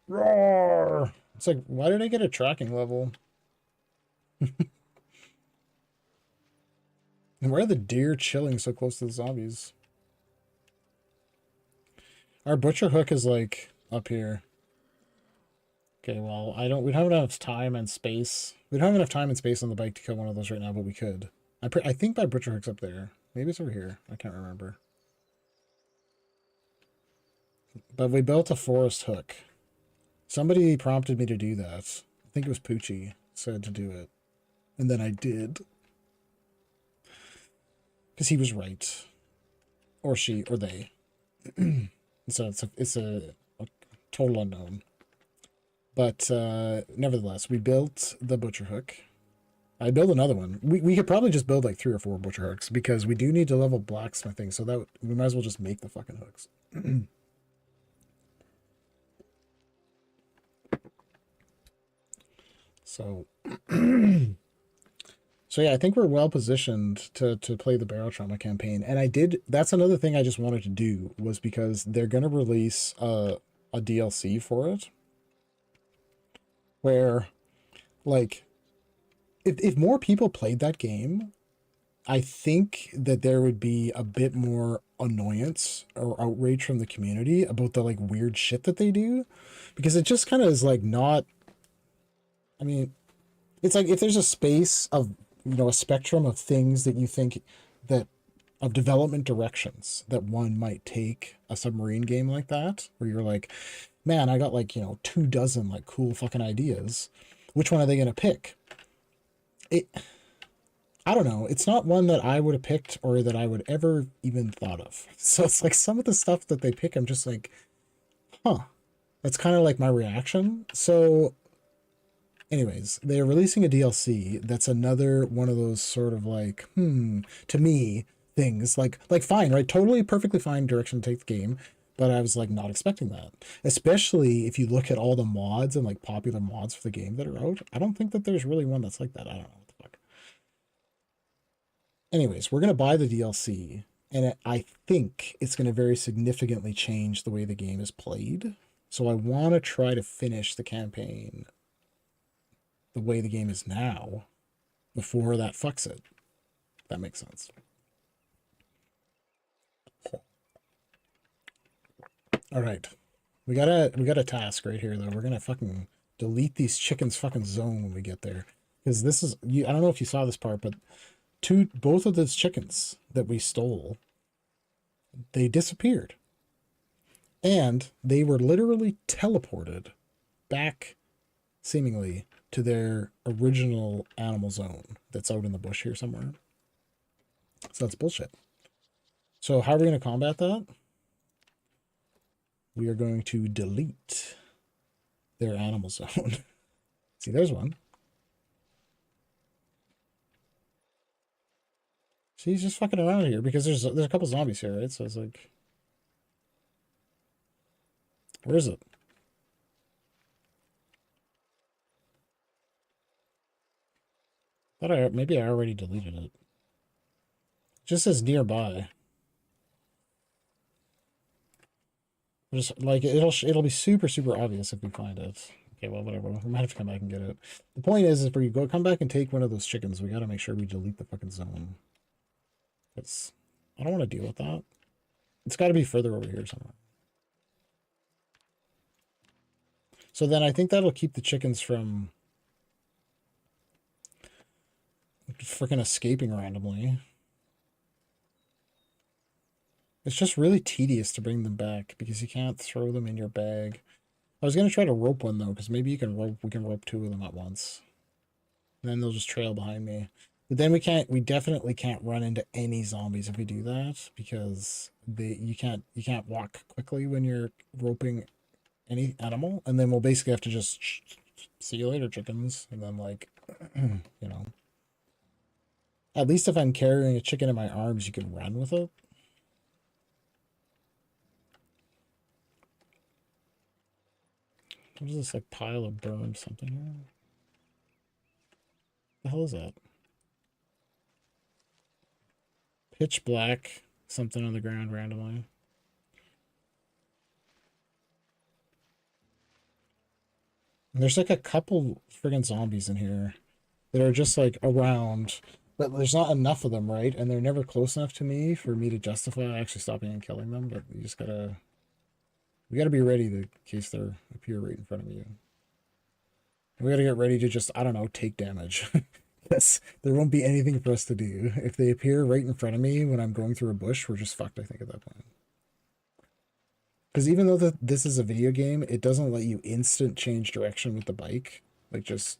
Roar! It's like, why did I get a tracking level? And why are the deer chilling so close to the zombies? Our butcher hook is like up here. Okay, well, we don't have enough time and space. We don't have enough time and space on the bike to kill one of those right now, but we could. I think my butcher hook's up there. Maybe it's over here. I can't remember. But we built a forest hook. Somebody prompted me to do that. I think it was Poochie said to do it. And then I did. Because he was right. Or she, or they. So it's a total unknown. But nevertheless, we built the butcher hook. I build another one. We could probably just build like 3 or 4 butcher hooks because we do need to level blacksmithing. So that we might as well just make the fucking hooks. So, so yeah, I think we're well positioned to play the Barrel Trauma campaign. And that's another thing I just wanted to do was because they're going to release a DLC for it. Where, like, if more people played that game, I think that there would be a bit more annoyance or outrage from the community about the, like, weird shit that they do. Because it just kind of is, like, not... I mean, it's like if there's a space of, a spectrum of things that you think that... of development directions that one might take a submarine game like that, where you're like, man, I got like, 24 like cool fucking ideas. Which one are they going to pick? I don't know. It's not one that I would have picked or that I would ever even thought of. So it's like some of the stuff that they pick, I'm just like, huh. That's kind of like my reaction. So anyways, they're releasing a DLC that's another one of those sort of like, to me, things like fine, right? Totally perfectly fine direction to take the game. But I was like not expecting that. Especially if you look at all the mods and like popular mods for the game that are out. I don't think that there's really one that's like that. I don't know what the fuck. Anyways, we're going to buy the DLC. And I think it's going to very significantly change the way the game is played. So I want to try to finish the campaign the way the game is now before that fucks it. That makes sense. All right. We got a task right here though. We're going to fucking delete these chickens fucking zone when we get there. Because this is I don't know if you saw this part, but both of those chickens that we stole, they disappeared. And they were literally teleported back seemingly to their original animal zone that's out in the bush here somewhere. So that's bullshit. So how are we going to combat that? We are going to delete their animal zone. See, there's one. See, he's just fucking around here because there's a couple zombies here, right? So it's like, where is it? Maybe I already deleted it. It just says nearby. Just like it'll be super obvious if we find it. Okay, well whatever. We might have to come back and get it. The point is, if we come back and take one of those chickens, we got to make sure we delete the fucking zone. I don't want to deal with that. It's got to be further over here somewhere. So then I think that'll keep the chickens from freaking escaping randomly. It's just really tedious to bring them back because you can't throw them in your bag. I was gonna try to rope one though, because maybe we can rope 2 of them at once. And then they'll just trail behind me. But then we definitely can't run into any zombies if we do that, because you can't walk quickly when you're roping any animal, and then we'll basically have to just see you later, chickens, and then like at least if I'm carrying a chicken in my arms, you can run with it. What is this, like, pile of burned something here? The hell is that? Pitch black something on the ground randomly. And there's like a couple friggin' zombies in here that are just like around, but there's not enough of them, right? And they're never close enough to me for me to justify actually stopping and killing them. But you just gotta, we gotta be ready in case they appear right in front of you. And we gotta get ready to just, I don't know, take damage. Yes, there won't be anything for us to do. If they appear right in front of me when I'm going through a bush, we're just fucked, I think, at that point. Because even though this is a video game, it doesn't let you instant change direction with the bike. Like, just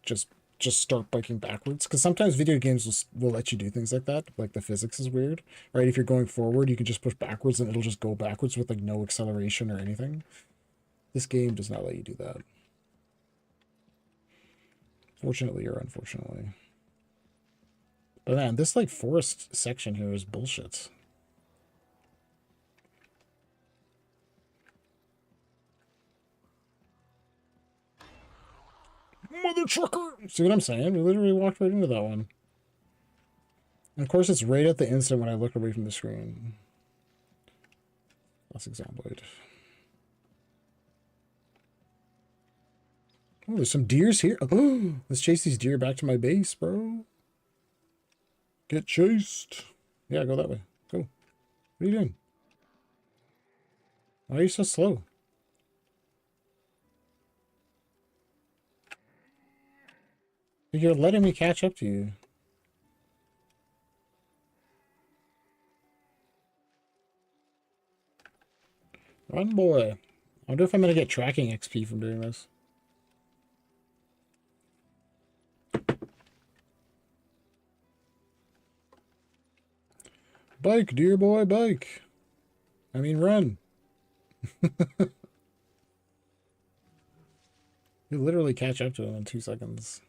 start biking backwards. Because sometimes video games will let you do things like that. Like, the physics is weird, right? If you're going forward, you can just push backwards and it'll just go backwards with, like, no acceleration or anything. This game does not let you do that. Fortunately or unfortunately. But man, this, like, forest section here is bullshit. Mother trucker! See what I'm saying? We literally walked right into that one. And of course, it's right at the instant when I look away from the screen. Classic Zomboid. Oh, there's some deers here. Oh, let's chase these deer back to my base, bro. Get chased. Yeah, go that way. Go. What are you doing? Why are you so slow? You're letting me catch up to you. Run, boy. I wonder if I'm going to get tracking XP from doing this. Bike, dear boy, bike. I mean, run. You literally catch up to him in 2 seconds.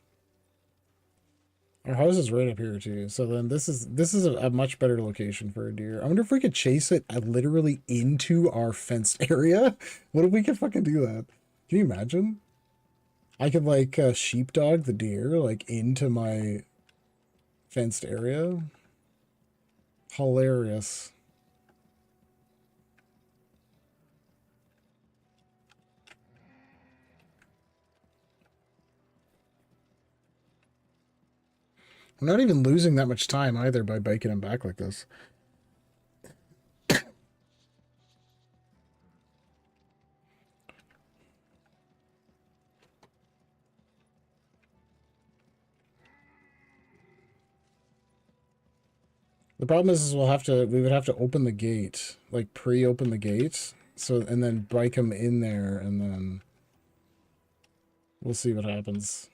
Our house is right up here too, so then this is a much better location for a deer. I wonder if we could chase it literally into our fenced area. What if we could fucking do that? Can you imagine? I could like sheepdog the deer like into my fenced area. Hilarious. I'm not even losing that much time either by biking him back like this. The problem is we would have to open the gate, like pre-open the gate, so and then bike him in there, and then we'll see what happens.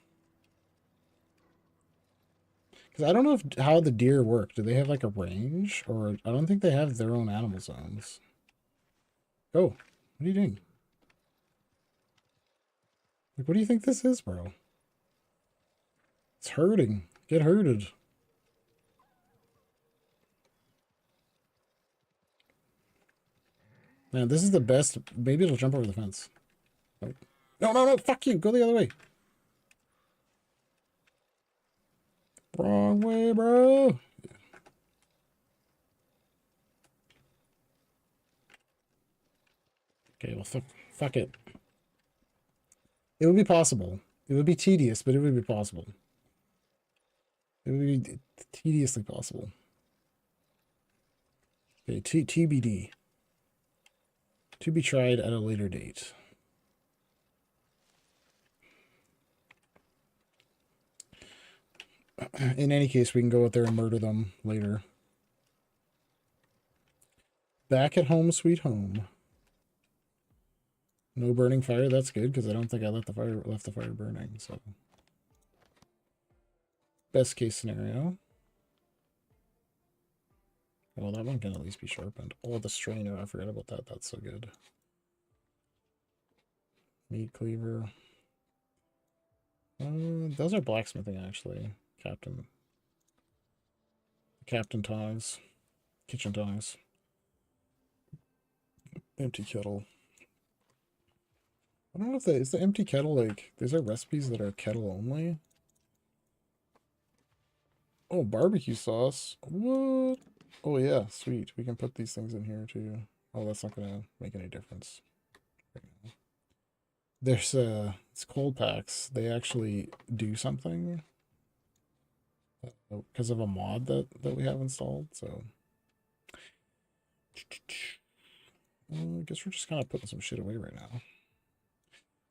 Because I don't know how the deer work. Do they have like a range, or I don't think they have their own animal zones. Oh, what are you doing? Like, what do you think this is, bro? It's hurting. Get herded. Man, this is the best. Maybe it'll jump over the fence. Oh. No, no, no, fuck you. Go the other way. Wrong way, bro. Okay, well, fuck it. It would be possible. It would be tedious, but it would be possible. It would be tediously possible. Okay, TBD. To be tried at a later date. In any case, we can go out there and murder them later. Back at home, sweet home. No burning fire. That's good because I don't think I left the fire burning. So, best case scenario. Well, that one can at least be sharpened. Oh, the strainer. I forgot about that. That's so good. Meat cleaver. Those are blacksmithing actually. Captain tongs. Kitchen tongs. Empty kettle. I don't know if is the empty kettle like, these are recipes that are kettle only. Oh, barbecue sauce. What? Oh yeah, sweet. We can put these things in here too. Oh, that's not gonna make any difference right now. There's it's cold packs. They actually do something because of a mod that we have installed. So I guess we're just kind of putting some shit away right now.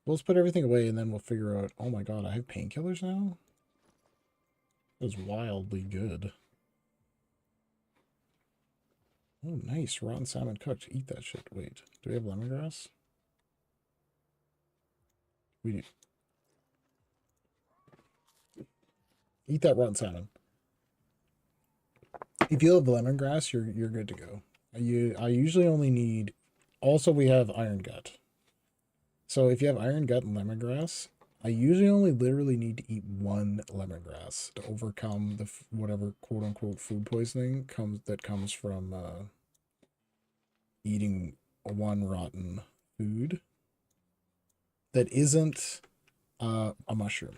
Let's put everything away and then we'll figure out. Oh my god, I have painkillers now? That was wildly good. Oh, nice. Rotten salmon cooked. Eat that shit. Wait, do we have lemongrass? We do. Eat that rotten salmon. If you have lemongrass, you're good to go. I usually only need. Also, we have iron gut. So if you have iron gut and lemongrass, I usually only literally need to eat one lemongrass to overcome the whatever quote unquote food poisoning comes from eating one rotten food that isn't a mushroom.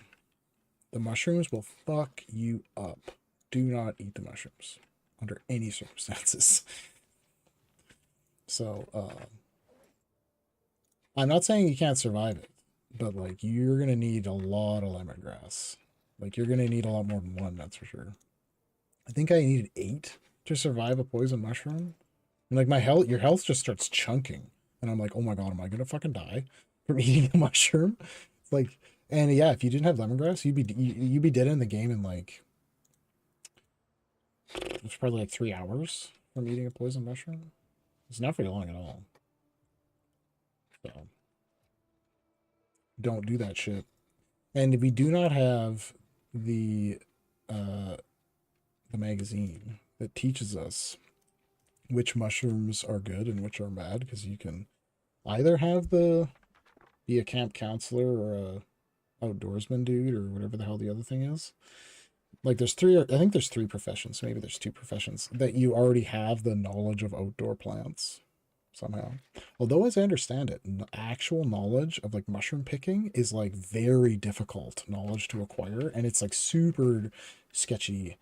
The mushrooms will fuck you up. Do not eat the mushrooms under any circumstances. So I'm not saying you can't survive it, but like you're gonna need a lot of lemongrass. Like you're gonna need a lot more than one, that's for sure. I think I needed 8 to survive a poison mushroom. And like your health just starts chunking. And I'm like, oh my god, am I gonna fucking die from eating a mushroom? It's like, and yeah, if you didn't have lemongrass, you'd be dead in the game in like it's probably like 3 hours from eating a poison mushroom. It's not very long at all. So don't do that shit. And if we do not have the uh the magazine that teaches us which mushrooms are good and which are bad, because you can either have be a camp counselor or a outdoorsman dude or whatever the hell the other thing is. Like there's three, I think there's 3 professions, maybe there's 2 professions that you already have the knowledge of outdoor plants somehow. Although as I understand it, actual knowledge of like mushroom picking is like very difficult knowledge to acquire, and it's like super sketchy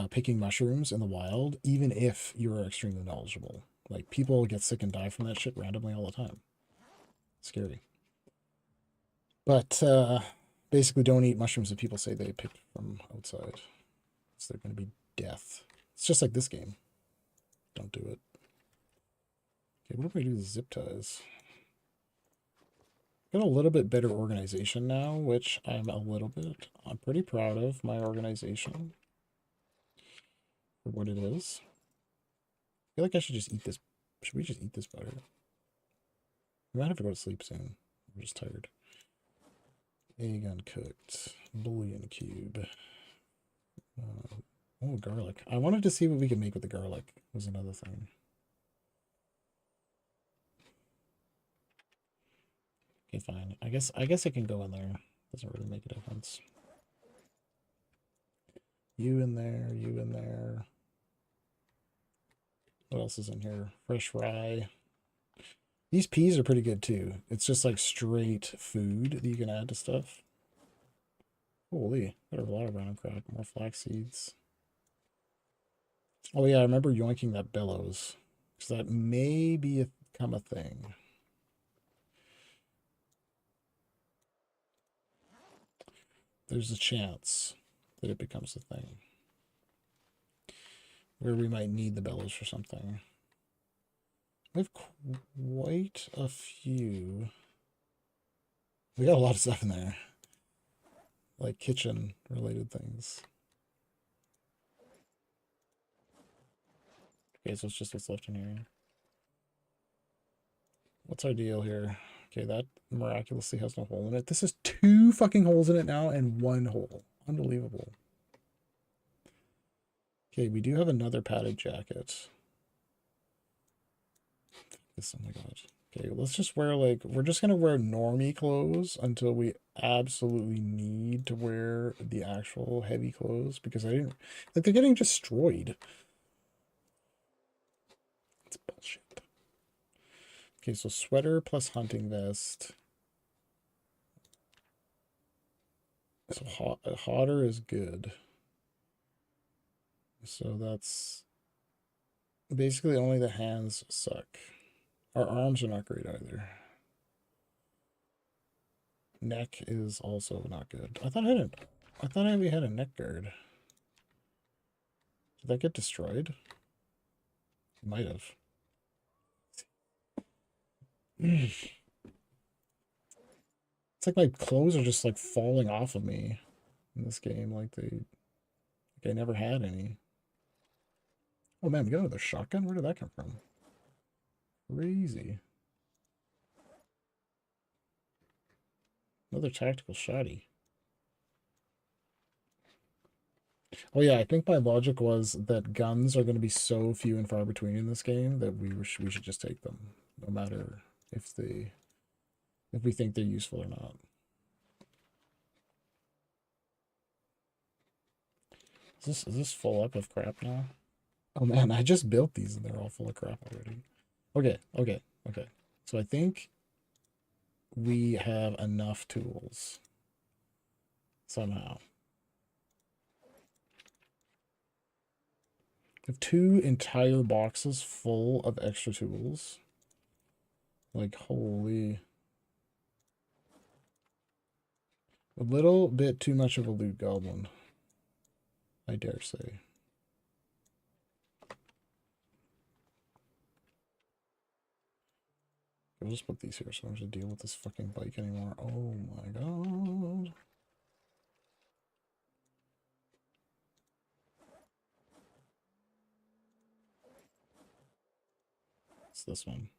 picking mushrooms in the wild, even if you're extremely knowledgeable. Like people get sick and die from that shit randomly all the time. Scary. But basically, don't eat mushrooms that people say they picked from outside. So they're going to be death. It's just like this game. Don't do it. Okay, what do we do with zip ties? Got a little bit better organization now, which I'm pretty proud of my organization for what it is. I feel like I should just eat this. Should we just eat this butter? We might have to go to sleep soon. I'm just tired. Egg uncooked. Bouillon cube. Oh, garlic. I wanted to see what we could make with the garlic. Was another thing. Okay, fine. I guess it can go in there. Doesn't really make a difference. You in there, you in there. What else is in here? Fresh rye. These peas are pretty good too. It's just like straight food that you can add to stuff. Holy, there's a lot of brown crack. More flax seeds. Oh yeah, I remember yoinking that bellows. Because that may become a thing. There's a chance that it becomes a thing. Where we might need the bellows for something. We have quite a few. We got a lot of stuff in there. Like kitchen related things. Okay, so it's just what's left in here. What's our deal here? Okay, that miraculously has no hole in it. This is 2 fucking holes in it now and 1 hole. Unbelievable. Okay, we do have another padded jacket. Oh my god. Okay, let's just wear like, we're just gonna wear normie clothes until we absolutely need to wear the actual heavy clothes, because I didn't, like, they're getting destroyed. It's bullshit. Okay, so sweater plus hunting vest. So hotter is good. So that's Basically, only the hands suck. Our arms are not great either. Neck is also not good. I thought we had a neck guard. Did that get destroyed? It might have. It's like my clothes are just like falling off of me in this game. Like I never had any. Oh man, we got another shotgun? Where did that come from? Crazy. Another tactical shotty. Oh yeah, I think my logic was that guns are going to be so few and far between in this game that we should just take them, no matter if we think they're useful or not. Is this full up of crap now? Oh man, I just built these and they're all full of crap already. Okay. So I think we have enough tools somehow. I have 2 entire boxes full of extra tools. Like, holy. A little bit too much of a loot goblin, I dare say. I'll just put these here so I don't have to deal with this fucking bike anymore. Oh my god. It's this one.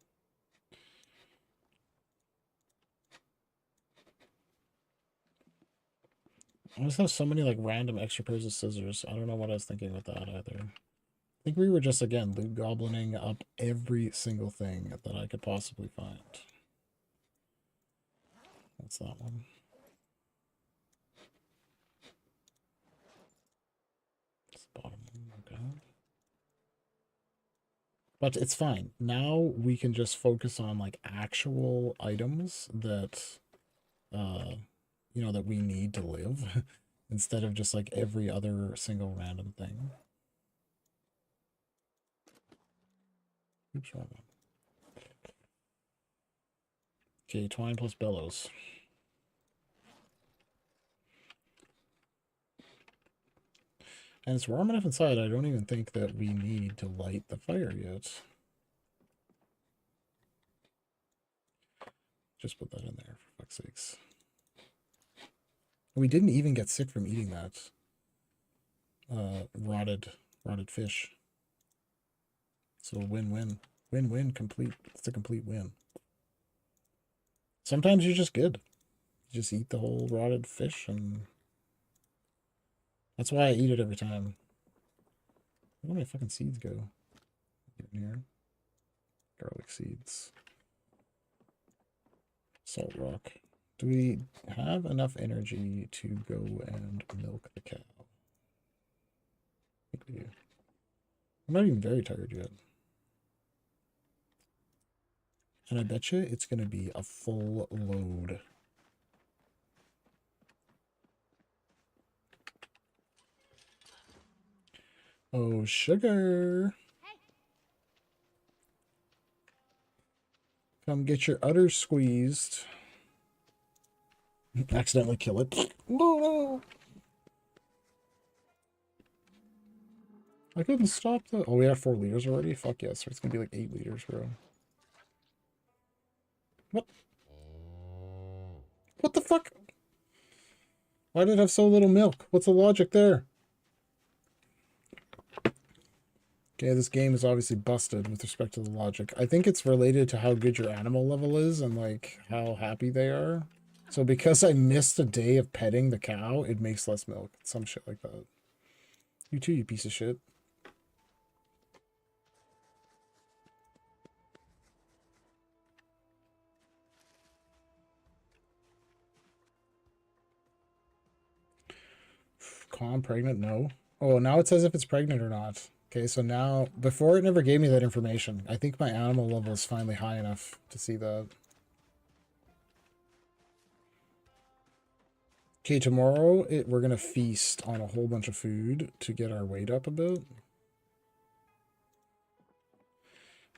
I just have so many like random extra pairs of scissors. I don't know what I was thinking with that either. I think we were just, again, loot goblining up every single thing that I could possibly find. What's that one? It's the bottom one, okay. But it's fine. Now we can just focus on like actual items that you know, that we need to live instead of just like every other single random thing. Oops, wrong one. Okay, twine plus bellows. And it's warm enough inside, I don't even think that we need to light the fire yet. Just put that in there, for fuck's sakes. We didn't even get sick from eating that rotted fish. So win-win. Win-win complete. It's a complete win. Sometimes you're just good. You just eat the whole rotted fish, and that's why I eat it every time. Where do my fucking seeds go? Get in here. Garlic seeds. Salt rock. Do we have enough energy to go and milk the cow? I think we do. I'm not even very tired yet. And I bet you it's going to be a full load. Oh, sugar. Come get your udders squeezed. Accidentally kill it. No. I couldn't stop the... Oh, we have 4 liters already? Fuck yes. So it's going to be like 8 liters, bro. What? What the fuck? Why did it have so little milk? What's the logic there? Okay, this game is obviously busted with respect to the logic. I think it's related to how good your animal level is and, like, how happy they are. So because I missed a day of petting the cow, it makes less milk. Some shit like that. You too, you piece of shit. Calm, pregnant? No. Oh, now it says if it's pregnant or not. Okay, so now, before it never gave me that information. I think my animal level is finally high enough to see that. Okay, tomorrow we're going to feast on a whole bunch of food to get our weight up a bit.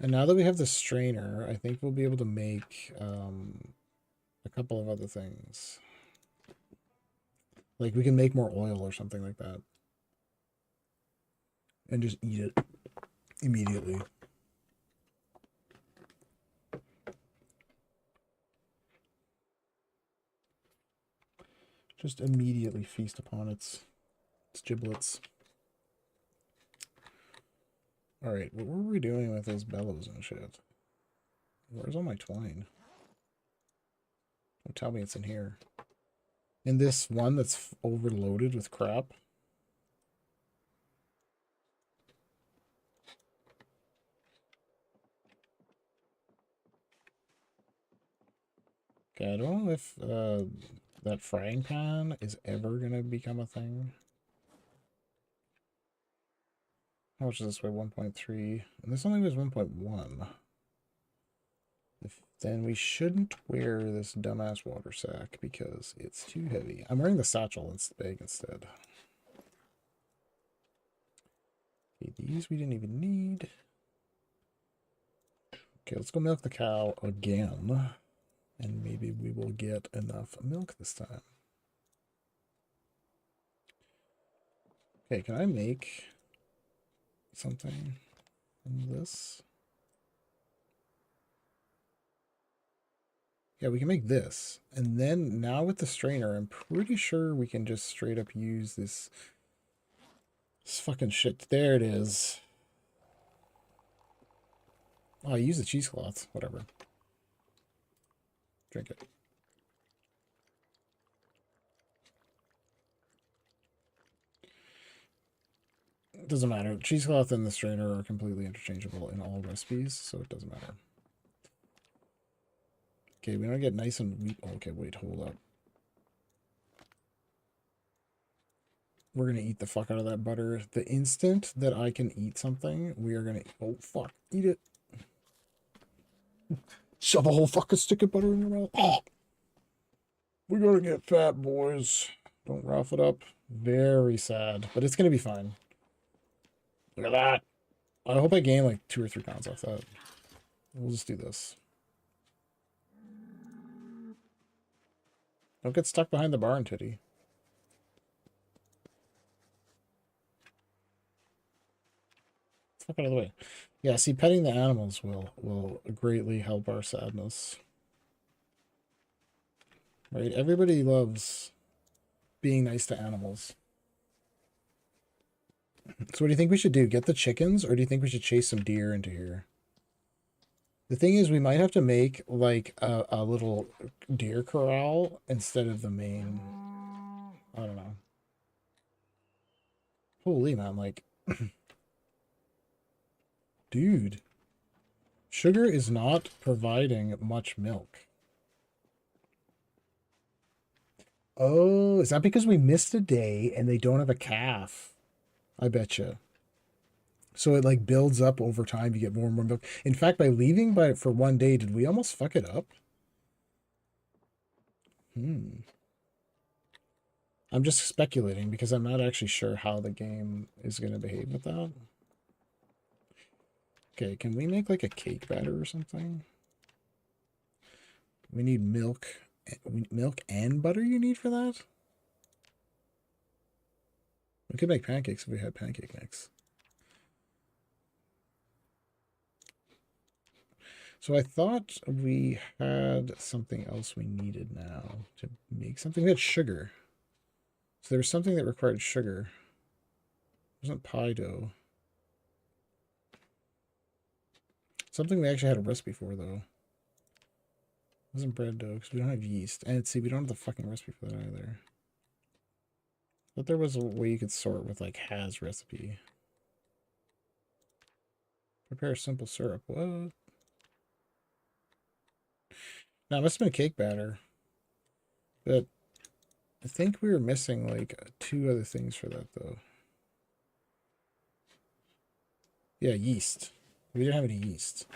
And now that we have the strainer, I think we'll be able to make a couple of other things. Like we can make more oil or something like that. And just eat it immediately. Just immediately feast upon its giblets. Alright, what were we doing with those bellows and shit? Where's all my twine? Don't tell me it's in here. In this one that's overloaded with crap. Okay, I don't know if that frying pan is ever going to become a thing. How much does this weigh? 1.3. And this only weighs 1.1. Then we shouldn't wear this dumbass water sack because it's too heavy. I'm wearing the satchel bag instead. Okay, these we didn't even need. Okay, let's go milk the cow again. And maybe we will get enough milk this time. Okay, can I make something from this? Yeah, we can make this. And then now with the strainer, I'm pretty sure we can just straight up use this fucking shit. There it is. Oh, I use the cheesecloth. Whatever. Drink it. It doesn't matter. Cheesecloth and the strainer are completely interchangeable in all recipes, so it doesn't matter. Okay, we don't get nice and weak. Oh, okay, wait, hold up. We're going to eat the fuck out of that butter. The instant that I can eat something, we are going to... Oh, fuck. Eat it. Shove a whole fucking stick of butter in your mouth. Oh. We're going to get fat, boys. Don't rough it up. Very sad. But it's going to be fine. Look at that. I hope I gain like 2 or 3 pounds off that. We'll just do this. Don't get stuck behind the barn, Titty. Fuck out of the way. Yeah, see, petting the animals will greatly help our sadness. Right? Everybody loves being nice to animals. So what do you think we should do? Get the chickens, or do you think we should chase some deer into here? The thing is, we might have to make, like, a little deer corral instead of the main... I don't know. Holy man, like... Dude. Sugar is not providing much milk. Oh, is that because we missed a day and they don't have a calf? I betcha. So it like builds up over time. You get more and more milk. In fact, by leaving for 1 day, did we almost fuck it up? I'm just speculating because I'm not actually sure how the game is going to behave with that. Okay, can we make like a cake batter or something? We need milk. Milk and butter you need for that? We could make pancakes if we had pancake mix. So I thought we had something else we needed now to make something. We had sugar. So there was something that required sugar. It wasn't pie dough. Something we actually had a recipe for, though. It wasn't bread dough, because we don't have yeast. And see, we don't have the fucking recipe for that either. But there was a way you could sort with, like, has recipe. Prepare simple syrup. What? No, it must have been cake batter. But I think we were missing, like, 2 other things for that, though. Yeah, yeast. We didn't have any yeast.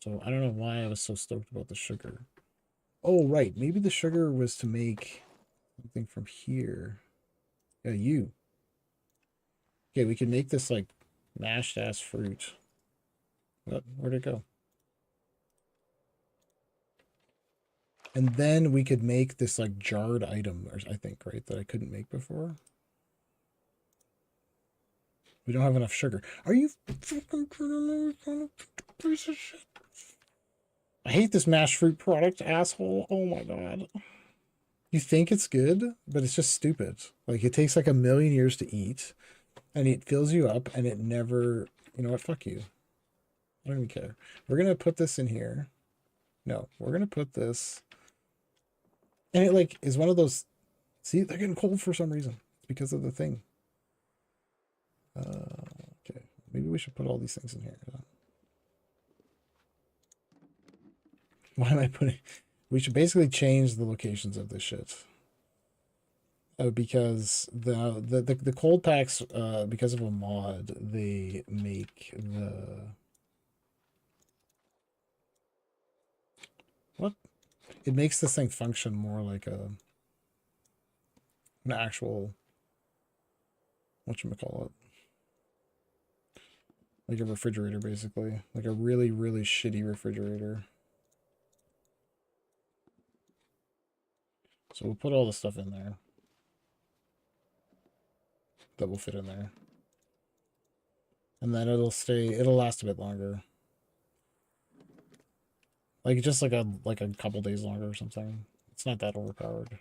So I don't know why I was so stoked about the sugar. Oh, right. Maybe the sugar was to make something from here. Yeah, you. Okay, we can make this, like, mashed-ass fruit. Where'd it go? And then we could make this like jarred item, or I think, right, that I couldn't make before. We don't have enough sugar. Are you fucking kidding me? Piece of shit. I hate this mashed fruit product, asshole. Oh my god. You think it's good, but it's just stupid. Like, it takes like 1,000,000 years to eat, and it fills you up, and it never... You know what? Fuck you. I don't even care. We're going to put this in here. No, we're going to put this... And it, like, is one of those... See, they're getting cold for some reason. It's because of the thing. Okay. Maybe we should put all these things in here. Why am I putting... We should basically change the locations of this shit. Because the cold packs, because of a mod, they make the... What? It makes this thing function more like an actual... Whatchamacallit? Like a refrigerator, basically. Like a really, really shitty refrigerator. So we'll put all the stuff in there that will fit in there. And then it'll last a bit longer. Like just like a couple days longer or something. It's not that overpowered.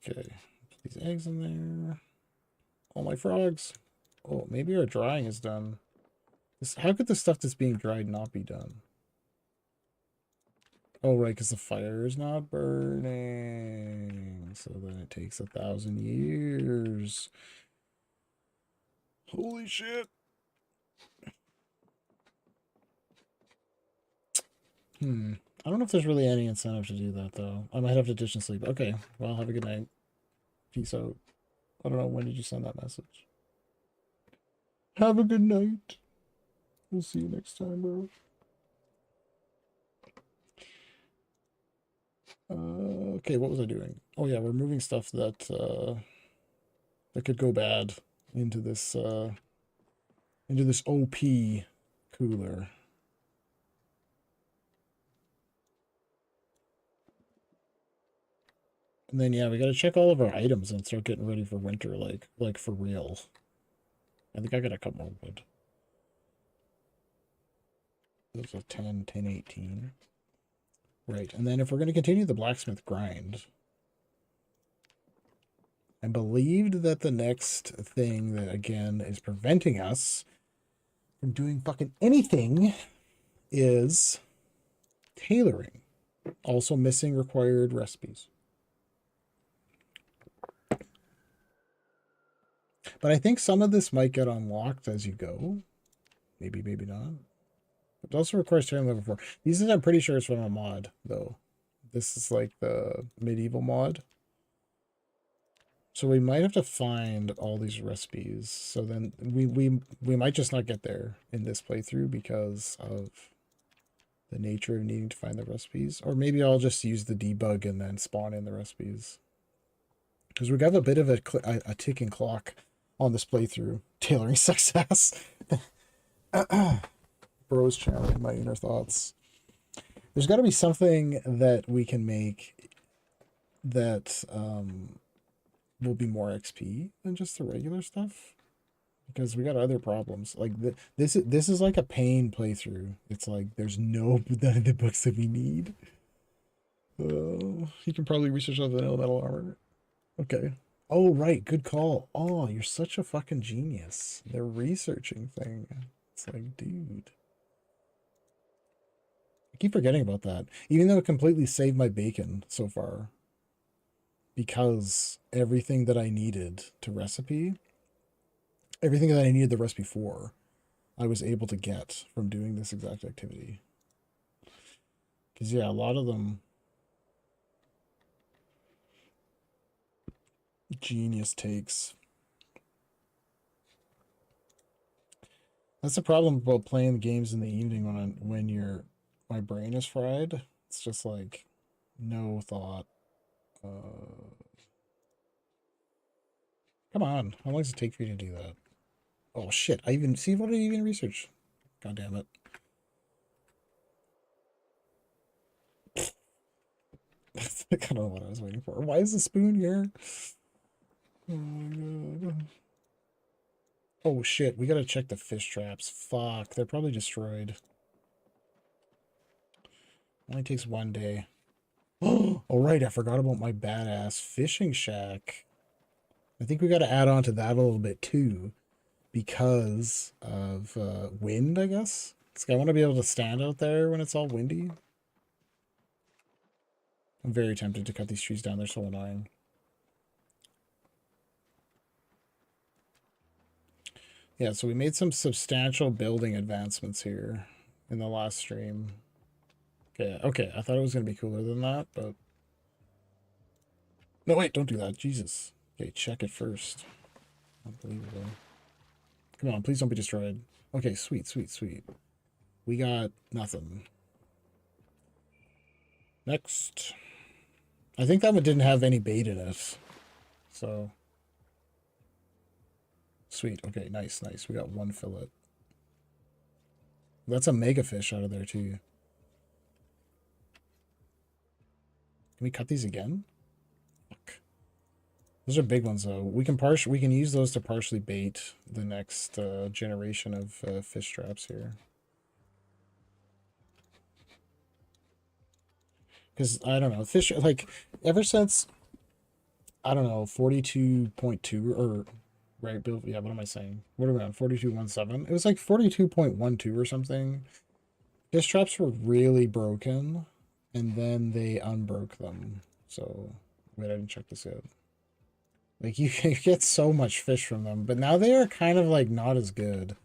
Okay. Put these eggs in there. All my frogs. Oh, maybe our drying is done. How could the stuff that's being dried not be done? Oh, right, because the fire is not burning. So then it takes 1,000 years. Holy shit. I don't know if there's really any incentive to do that, though. I might have to ditch and sleep. Okay, well, have a good night. Peace out. I don't know, when did you send that message? Have a good night. We'll see you next time, bro. Okay, what was I doing? Oh yeah, we're moving stuff that that could go bad into this OP cooler. And then yeah, we gotta check all of our items and start getting ready for winter, like for real. I think I got a couple more wood. Those are 10, 10, 18. Right, and then if we're gonna continue the blacksmith grind, I believed that the next thing that, again, is preventing us from doing fucking anything is tailoring. Also missing required recipes. But I think some of this might get unlocked as you go. Maybe, maybe not. It also requires tailoring level 4. These I'm pretty sure it's from a mod, though. This is like the medieval mod. So we might have to find all these recipes. So then we might just not get there in this playthrough because of the nature of needing to find the recipes. Or maybe I'll just use the debug and then spawn in the recipes. Because we got a bit of a ticking clock on this playthrough. Tailoring success. Bros channeling my inner thoughts. There's got to be something that we can make that will be more XP than just the regular stuff, because we got other problems. Like this is like a pain playthrough. It's like there's none of the books that we need. You can probably research on vanilla metal armor. Okay. Oh right, good call. Oh, you're such a fucking genius. The researching thing. It's like, dude. I keep forgetting about that. Even though it completely saved my bacon so far. Because everything that I needed to recipe, everything that I needed the recipe for, I was able to get from doing this exact activity. Because, yeah, a lot of them... Genius takes. That's the problem about playing games in the evening when my brain is fried. It's just like no thought. Come on, how long does it take for you to do that? Oh shit! I even see what I even researched. God damn it. I don't know what I was waiting for. Why is the spoon here? Oh my god. Oh shit, we gotta check the fish traps. Fuck, they're probably destroyed. Only takes 1 day. Oh, right, I forgot about my badass fishing shack. I think we gotta add on to that a little bit too, because of wind, I guess. I want to be able to stand out there when it's all windy. I'm very tempted to cut these trees down. They're so annoying. Yeah, so we made some substantial building advancements here in the last stream. Okay, okay. I thought it was going to be cooler than that, but... No, wait, don't do that. Jesus. Okay, check it first. Unbelievable. Come on, please don't be destroyed. Okay, sweet, sweet, sweet. We got nothing. Next. I think that one didn't have any bait in it. So... Sweet. Okay, nice, nice. We got one fillet. That's a mega fish out of there, too. Can we cut these again? Fuck. Those are big ones, though. We can use those to partially bait the next generation of fish traps here. Because, I don't know, fish, like, ever since, I don't know, 42.2, or, right, Bill, yeah, what am I saying? What are we on, 42.17? It was like 42.12 or something. Fish traps were really broken, and then they unbroke them. So, wait, I didn't check this out. Like, you get so much fish from them, but now they are kind of, like, not as good.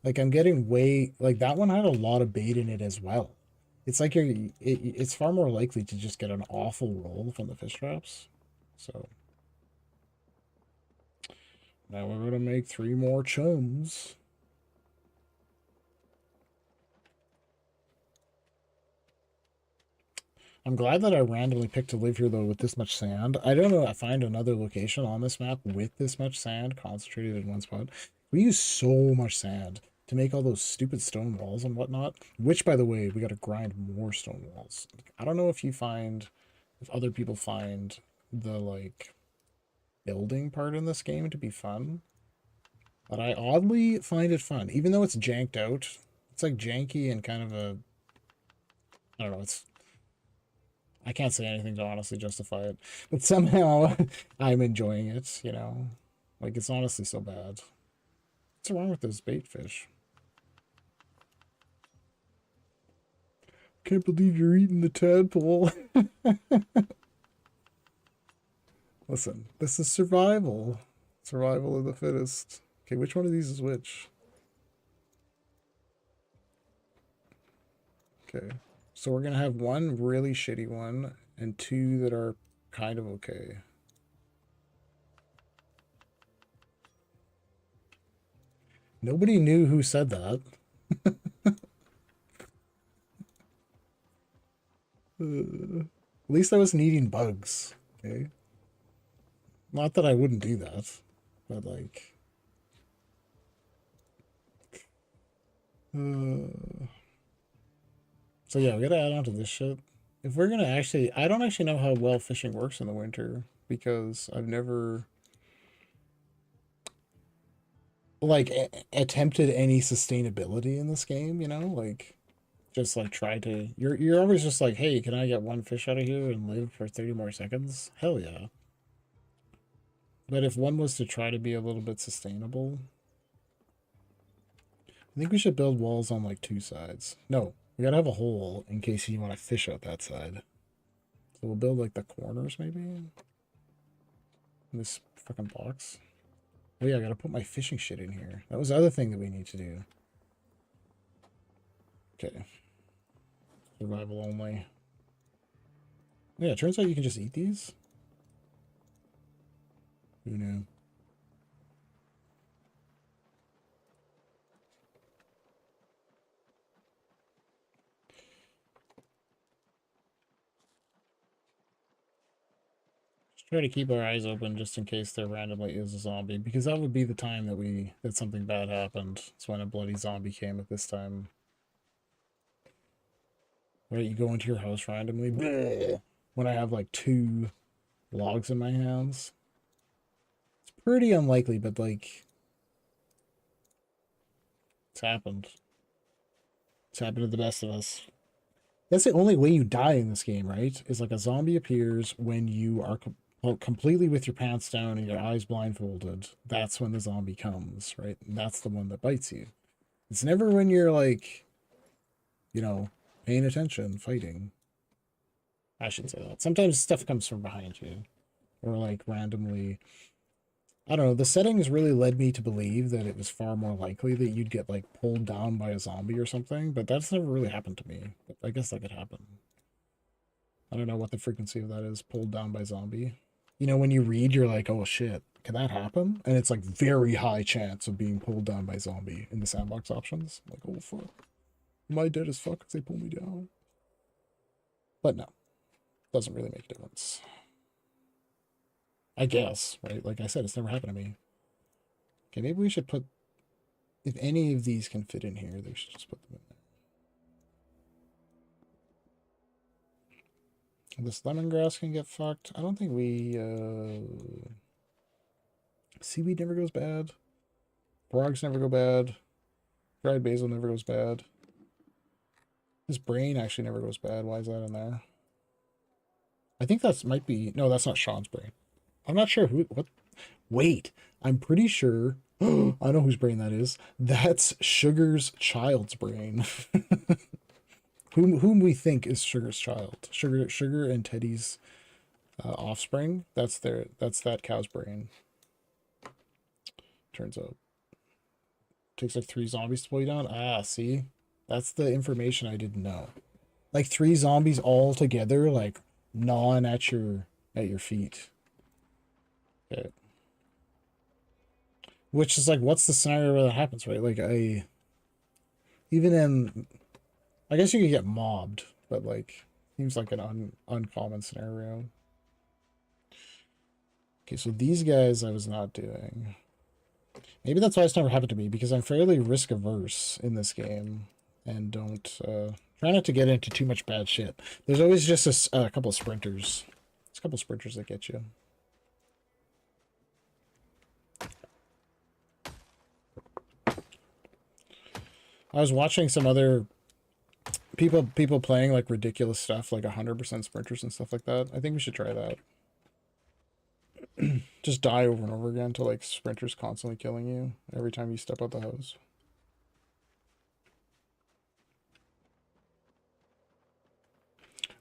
Like, I'm getting way... Like, that one had a lot of bait in it as well. It's like it's far more likely to just get an awful roll from the fish traps. So... Now we're going to make 3 more chums. I'm glad that I randomly picked to live here, though, with this much sand. I don't know if I find another location on this map with this much sand concentrated in one spot. We use so much sand to make all those stupid stone walls and whatnot, which, by the way, we got to grind more stone walls. I don't know if you find, if other people find the, like, building part in this game to be fun, but I oddly find it fun, even though it's janked out. It's, like, janky and kind of a, I don't know, it's... I can't say anything to honestly justify it, but somehow I'm enjoying it, you know? Like, it's honestly so bad. What's wrong with this bait fish? Can't believe you're eating the tadpole. Listen, this is survival. Survival of the fittest. Okay, which one of these is which? Okay. So we're going to have one really shitty one and 2 that are kind of okay. Nobody knew who said that. At least I wasn't eating bugs, okay? Not that I wouldn't do that, but like... So yeah, we gotta add on to this shit. If we're gonna actually... I don't actually know how well fishing works in the winter, because I've never... like, attempted any sustainability in this game, you know? Like... just like try to you're always just like, hey, can I get one fish out of here and live for 30 more seconds? Hell yeah. But if one was to try to be a little bit sustainable, I think we should build walls on like 2 sides. No, we gotta have a hole in case you want to fish out that side. So we'll build like the corners maybe in this fucking box. Oh yeah, I gotta put my fishing shit in here. That was the other thing that we need to do. Okay. Survival only. Yeah, it turns out you can just eat these. Who knew? Try to keep our eyes open just in case there randomly is a zombie, because that would be the time that something bad happened. It's when a bloody zombie came at this time. Right, you go into your house randomly. Bleh, when I have like 2 logs in my hands. It's pretty unlikely, but like it's happened. It's happened to the best of us. That's the only way you die in this game, right? Is like a zombie appears when you are completely with your pants down and your eyes blindfolded. That's when the zombie comes, right? And that's the one that bites you. It's never when you're like, you know, paying attention, fighting. I should say that. Sometimes stuff comes from behind you, or like randomly. I don't know. The settings really led me to believe that it was far more likely that you'd get like pulled down by a zombie or something, but that's never really happened to me. But I guess that could happen. I don't know what the frequency of that is, pulled down by zombie. You know, when you read, you're like, oh shit, can that happen? And it's like very high chance of being pulled down by zombie in the sandbox options. I'm like, oh fuck. Am I dead as fuck if they pull me down? But no, doesn't really make a difference. I guess, right? Like I said, it's never happened to me. Okay, maybe we should put, if any of these can fit in here, they should just put them in there. This lemongrass can get fucked. I don't think we, seaweed never goes bad. Frogs never go bad. Dried basil never goes bad. This brain actually never goes bad. Why is that in there? I think that might be, no, that's not Sean's brain. I'm not sure what, wait, I'm pretty sure, I know whose brain that is. That's Sugar's child's brain. whom we think is Sugar's child. Sugar and Teddy's offspring. That's that cow's brain. Turns out. Takes like 3 zombies to pull you down. Ah, see? That's the information I didn't know. Like 3 zombies all together, like gnawing at your feet. Okay. Which is like, what's the scenario where that happens, right? Like even in, I guess you could get mobbed, but like, seems like an uncommon scenario. Okay, so these guys I was not doing. Maybe that's why it's never happened to me, because I'm fairly risk averse in this game and don't try not to get into too much bad shit. There's always just a couple of sprinters. There's a couple of sprinters that get you. I was watching some other people playing like ridiculous stuff, like 100% sprinters and stuff like that. I think we should try that. Just die over and over again till like sprinters constantly killing you every time you step out the house.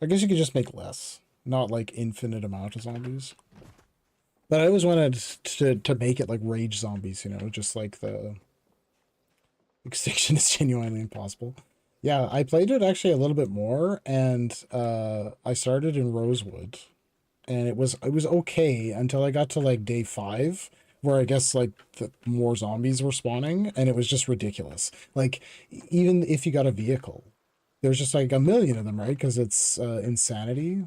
I guess you could just make less, not like infinite amount of zombies. But I always wanted to make it like rage zombies, you know, just like the extinction is genuinely impossible. Yeah, I played it actually a little bit more, and I started in Rosewood, and it was okay until I got to like day 5, where I guess like the more zombies were spawning, and it was just ridiculous. Like even if you got a vehicle, there's just like a million of them, right? Because it's insanity,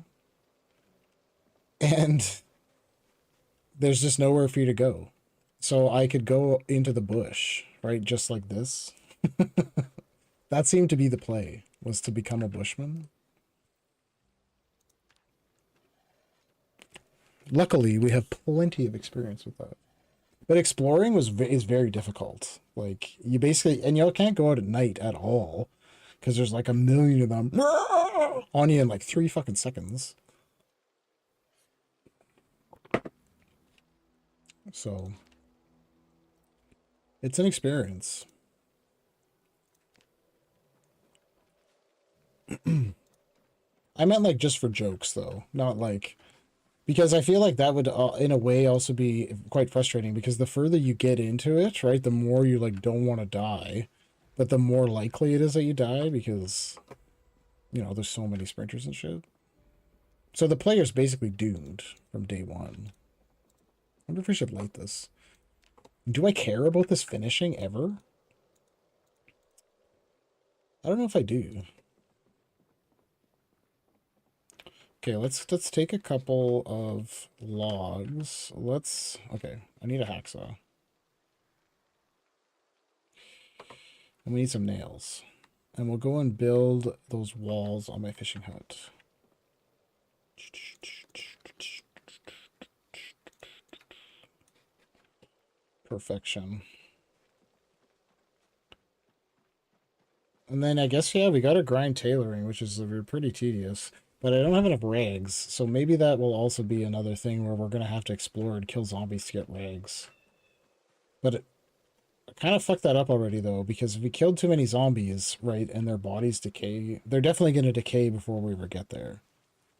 and there's just nowhere for you to go. So I could go into the bush, right? Just like this. That seemed to be the play, was to become a bushman. Luckily, we have plenty of experience with that. But exploring is very difficult. Like, you basically, and you can't go out at night at all, because there's like a million of them on you in like 3 fucking seconds. So, it's an experience. I meant like just for jokes though, not like, because I feel like that would in a way also be quite frustrating, because the further you get into it, right, the more you like don't want to die, but the more likely it is that you die, because you know there's so many sprinters and shit. So the player's basically doomed from day 1. I wonder if we should light this. Do I care about this finishing ever? I don't know if I do. Okay, let's take a couple of logs. Okay, I need a hacksaw. And we need some nails. And we'll go and build those walls on my fishing hut. Perfection. And then I guess, yeah, we got to grind tailoring, which is pretty tedious. But I don't have enough rags, so maybe that will also be another thing where we're going to have to explore and kill zombies to get rags. But I kind of fucked that up already, though, because if we killed too many zombies, right, and their bodies decay, they're definitely going to decay before we ever get there.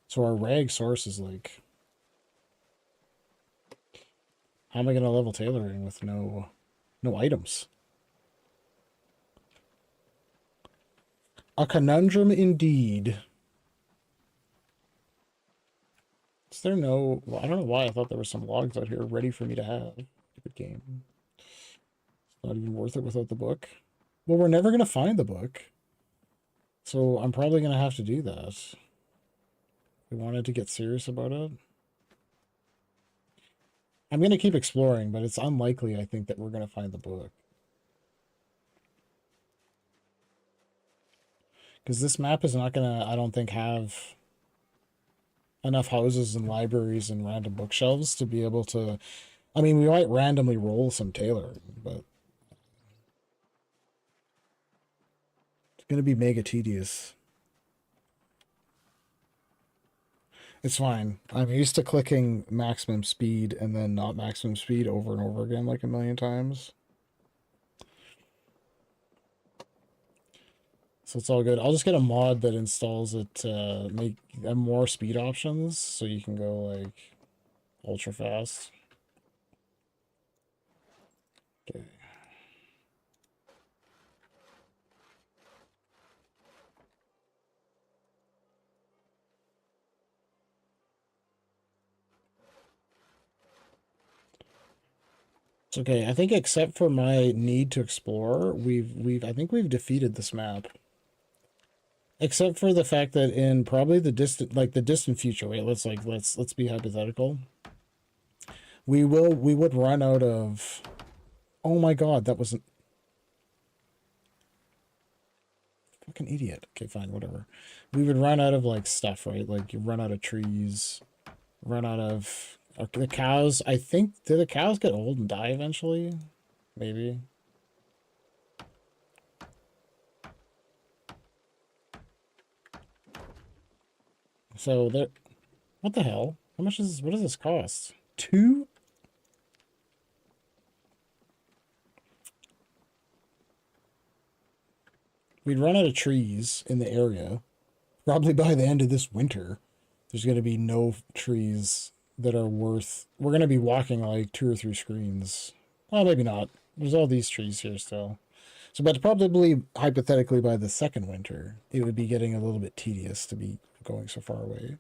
So our rag source is like... How am I going to level tailoring with no items? A conundrum indeed. Is there no... Well, I don't know why I thought there were some logs out here ready for me to have. Stupid game. It's not even worth it without the book. Well, we're never going to find the book. So I'm probably going to have to do that. We wanted to get serious about it. I'm going to keep exploring, but it's unlikely, I think, that we're going to find the book. Because this map is not going to, I don't think, have enough houses and libraries and random bookshelves to be able to... I mean, we might randomly roll some tailoring, but... It's going to be mega tedious. It's fine. I'm used to clicking maximum speed and then not maximum speed over and over again like a million times. So it's all good. I'll just get a mod that installs it to make more speed options so you can go like ultra fast. Okay. It's okay. I think except for my need to explore, I think we've defeated this map. Except for the fact that in probably the distant future, right? Let's be hypothetical. We would run out of... Oh my god, that wasn't... Fucking idiot. Okay, fine, whatever. We would run out of, like, stuff, right? Like, you run out of trees, run out of... the cows, I think... Do the cows get old and die eventually? Maybe. So, there... What the hell? How much is... What does this cost? 2? We'd run out of trees in the area. Probably by the end of this winter, there's going to be no trees that are worth... We're going to be walking like 2 or 3 screens. Well, maybe not. There's all these trees here still. So, but probably, hypothetically, by the second winter, it would be getting a little bit tedious to be going so far away.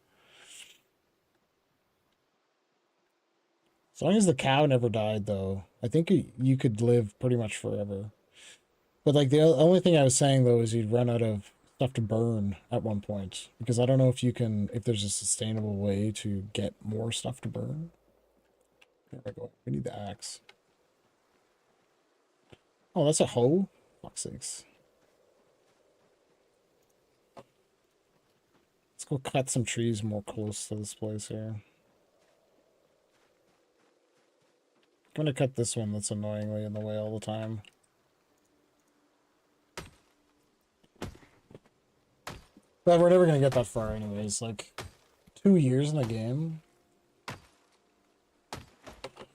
As long as the cow never died, though, I think you could live pretty much forever. But, like, the only thing I was saying, though, is you'd run out of stuff to burn at one point. Because I don't know if there's a sustainable way to get more stuff to burn. There we go. We need the axe. Oh, that's a hoe? Fuck's sakes. Let's go cut some trees more close to this place here. I'm gonna cut this one that's annoyingly in the way all the time. But we're never gonna get that far anyways. Like, 2 years in the game.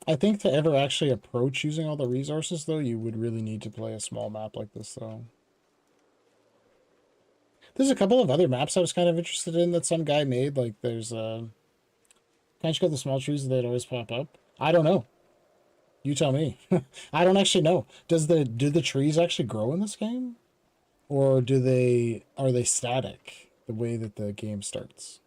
I think to ever actually approach using all the resources, though, you would really need to play a small map like this, though. There's a couple of other maps I was kind of interested in that some guy made. Like, there's can't you cut the small trees that always pop up? I don't know. You tell me. I don't actually know. Do the trees actually grow in this game? Or are they static the way that the game starts?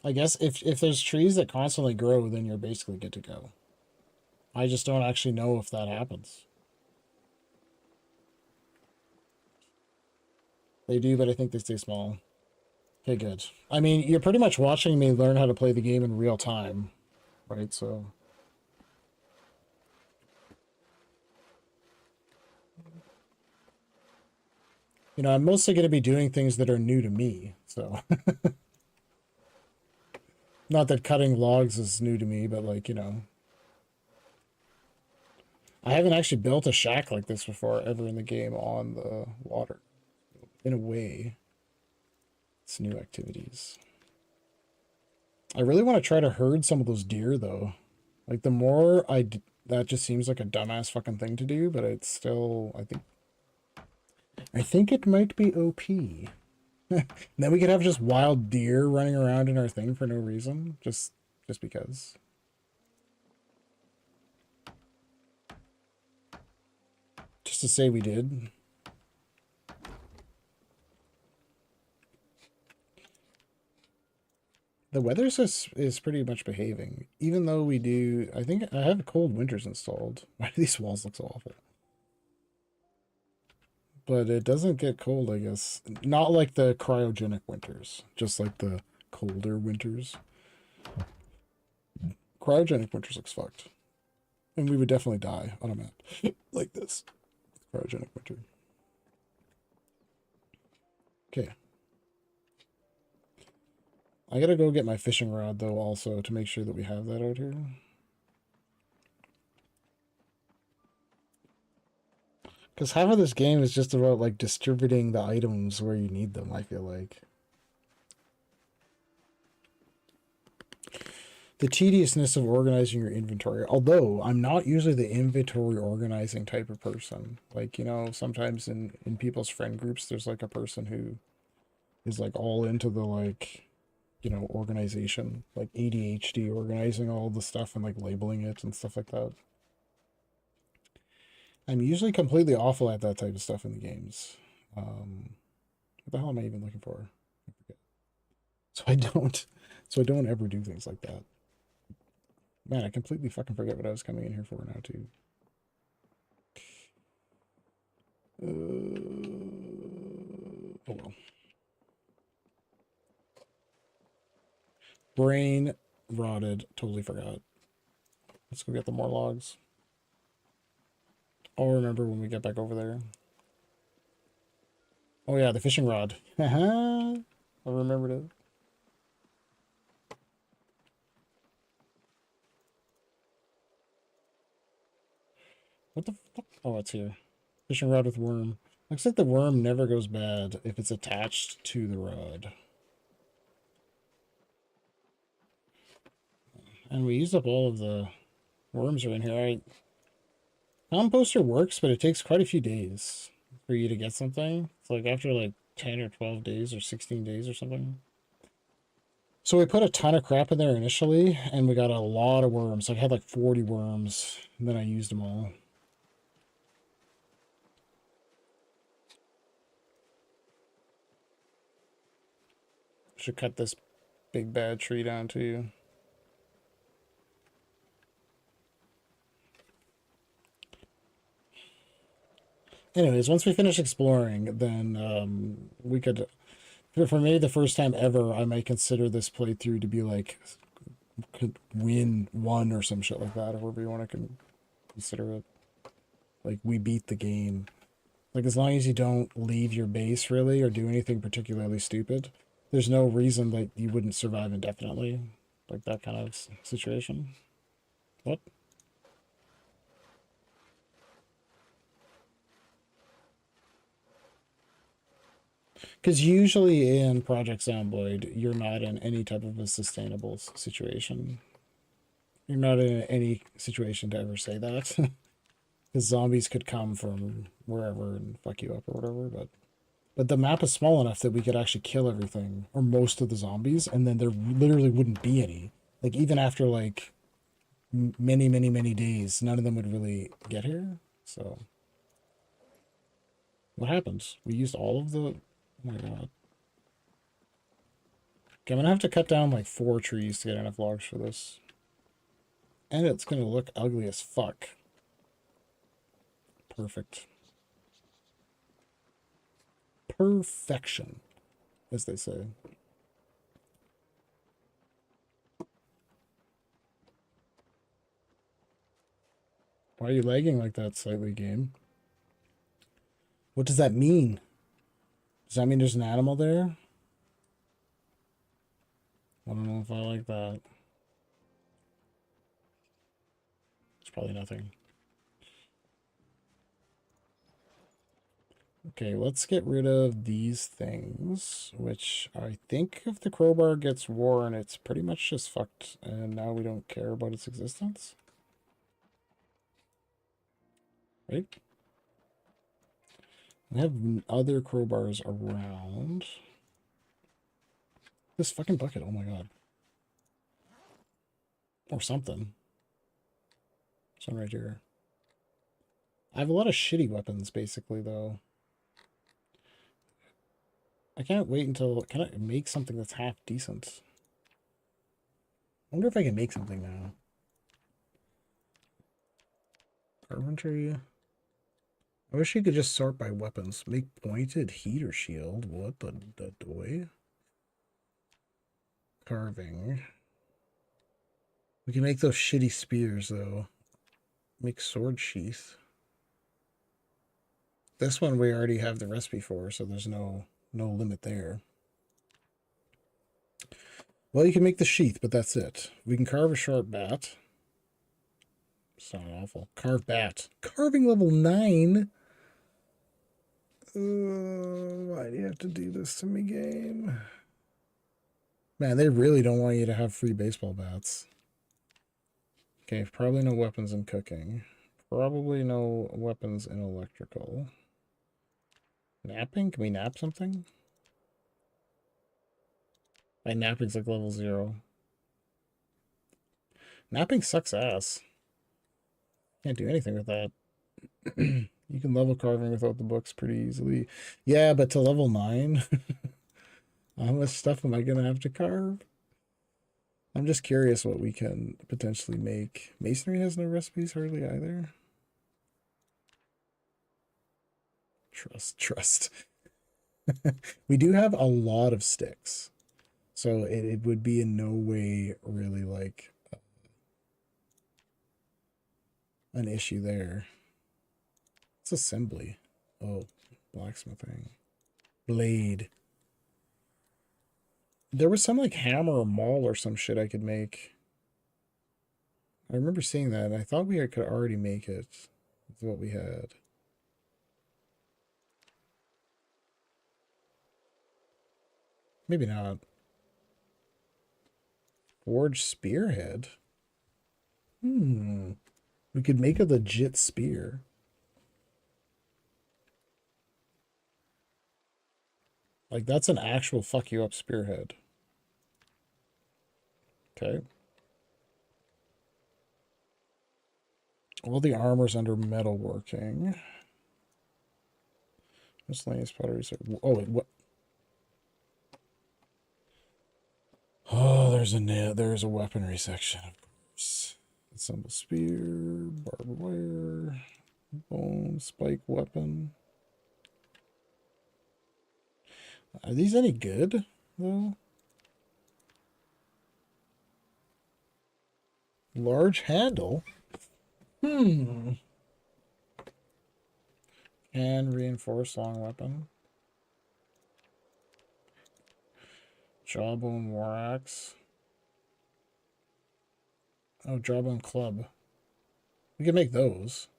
I guess if there's trees that constantly grow, then you're basically good to go. I just don't actually know if that happens. They do, but I think they stay small. Okay, good. I mean, you're pretty much watching me learn how to play the game in real time, right? So, you know, I'm mostly going to be doing things that are new to me. So, not that cutting logs is new to me, but like, you know, I haven't actually built a shack like this before ever in the game on the water. In a way, it's new activities. I really want to try to herd some of those deer, though. Like, the more that just seems like a dumbass fucking thing to do, but it's still, I think it might be OP. Then we could have just wild deer running around in our thing for no reason, just because. Just to say we did. The weather is pretty much behaving, even though we do. I think I have cold winters installed. Why do these walls look so awful? But it doesn't get cold, I guess. Not like the cryogenic winters, just like the colder winters. Cryogenic winters looks fucked. And we would definitely die on a map like this. Cryogenic winter. Okay. I gotta go get my fishing rod, though, also, to make sure that we have that out here. Because half of this game is just about, like, distributing the items where you need them, I feel like. The tediousness of organizing your inventory. Although, I'm not usually the inventory organizing type of person. Like, you know, sometimes in people's friend groups, there's, like, a person who is, like, all into the, like, you know, organization. Like, ADHD, organizing all the stuff and, like, labeling it and stuff like that. I'm usually completely awful at that type of stuff in the games. What the hell am I even looking for? I forget. So I don't ever do things like that. Man, I completely fucking forget what I was coming in here for now, too. Oh well. Brain rotted. Totally forgot. Let's go get the more logs. I'll remember when we get back over there. Oh yeah, the fishing rod. I remembered it. What the fuck? Oh, it's here. Fishing rod with worm. Looks like the worm never goes bad if it's attached to the rod. And we used up all of the worms are in here. Composter works, but it takes quite a few days for you to get something. It's like after like 10 or 12 days or 16 days or something. So we put a ton of crap in there initially, and we got a lot of worms. Like I had like 40 worms, and then I used them all. Should cut this big bad tree down too. Anyways, once we finish exploring, then we could... For me, the first time ever, I might consider this playthrough to be like... could win one or some shit like that, or whatever you want to consider it. Like, we beat the game. Like, as long as you don't leave your base, really, or do anything particularly stupid, there's no reason that you wouldn't survive indefinitely. Like, that kind of situation. What? Because usually in Project Zomboid, you're not in any type of a sustainable situation. You're not in any situation to ever say that. Because zombies could come from wherever and fuck you up or whatever, but the map is small enough that we could actually kill everything, or most of the zombies, and then there literally wouldn't be any. Like, even after, like, many, many, many days, none of them would really get here, so... What happens? We used all of the... Oh my god. Okay, I'm gonna have to cut down, like, 4 trees to get enough logs for this. And it's gonna look ugly as fuck. Perfect. perfection, as they say. Why are you lagging like that slightly, game? What does that mean? Does that mean there's an animal there? I don't know if I like that. It's probably nothing. Okay, let's get rid of these things, which I think if the crowbar gets worn, it's pretty much just fucked, and now we don't care about its existence. Right? We have other crowbars around. This fucking bucket, oh my god. Or something. Something right here. I have a lot of shitty weapons, basically, though. I can't wait until... Can I make something that's half decent? I wonder if I can make something now. Carpentry. I wish you could just sort by weapons. Make pointed heater shield. What the doy? Carving. We can make those shitty spears, though. Make sword sheath. This one we already have the recipe for, so there's no limit there. Well, you can make the sheath, but that's it. We can carve a short bat. It's not awful. Carve bat. Carving level 9? Why do you have to do this to me, game? Man, they really don't want you to have free baseball bats. Okay, probably no weapons in cooking. Probably no weapons in electrical. Napping? Can we nap something? My napping's like level 0. Napping sucks ass. Can't do anything with that. You can level carving without the books pretty easily. Yeah, but to level 9, how much stuff am I going to have to carve? I'm just curious what we can potentially make. Masonry has no recipes hardly either. Trust. We do have a lot of sticks. So it would be in no way really like an issue there. It's assembly. Oh, blacksmithing. Blade. There was some like hammer or maul or some shit I could make. I remember seeing that, and I thought we could already make it with what we had. Maybe not. Forged spearhead. We could make a legit spear. Like, that's an actual fuck you up spearhead. Okay. All the armor's under metalworking. Miscellaneous pottery. Oh, wait, what? Oh, there's a weaponry section, of course. Assemble spear, barbed wire, bone, spike weapon. Are these any good, though? Large handle? Can reinforce long weapon. Jawbone war axe. Oh, jawbone club. We can make those.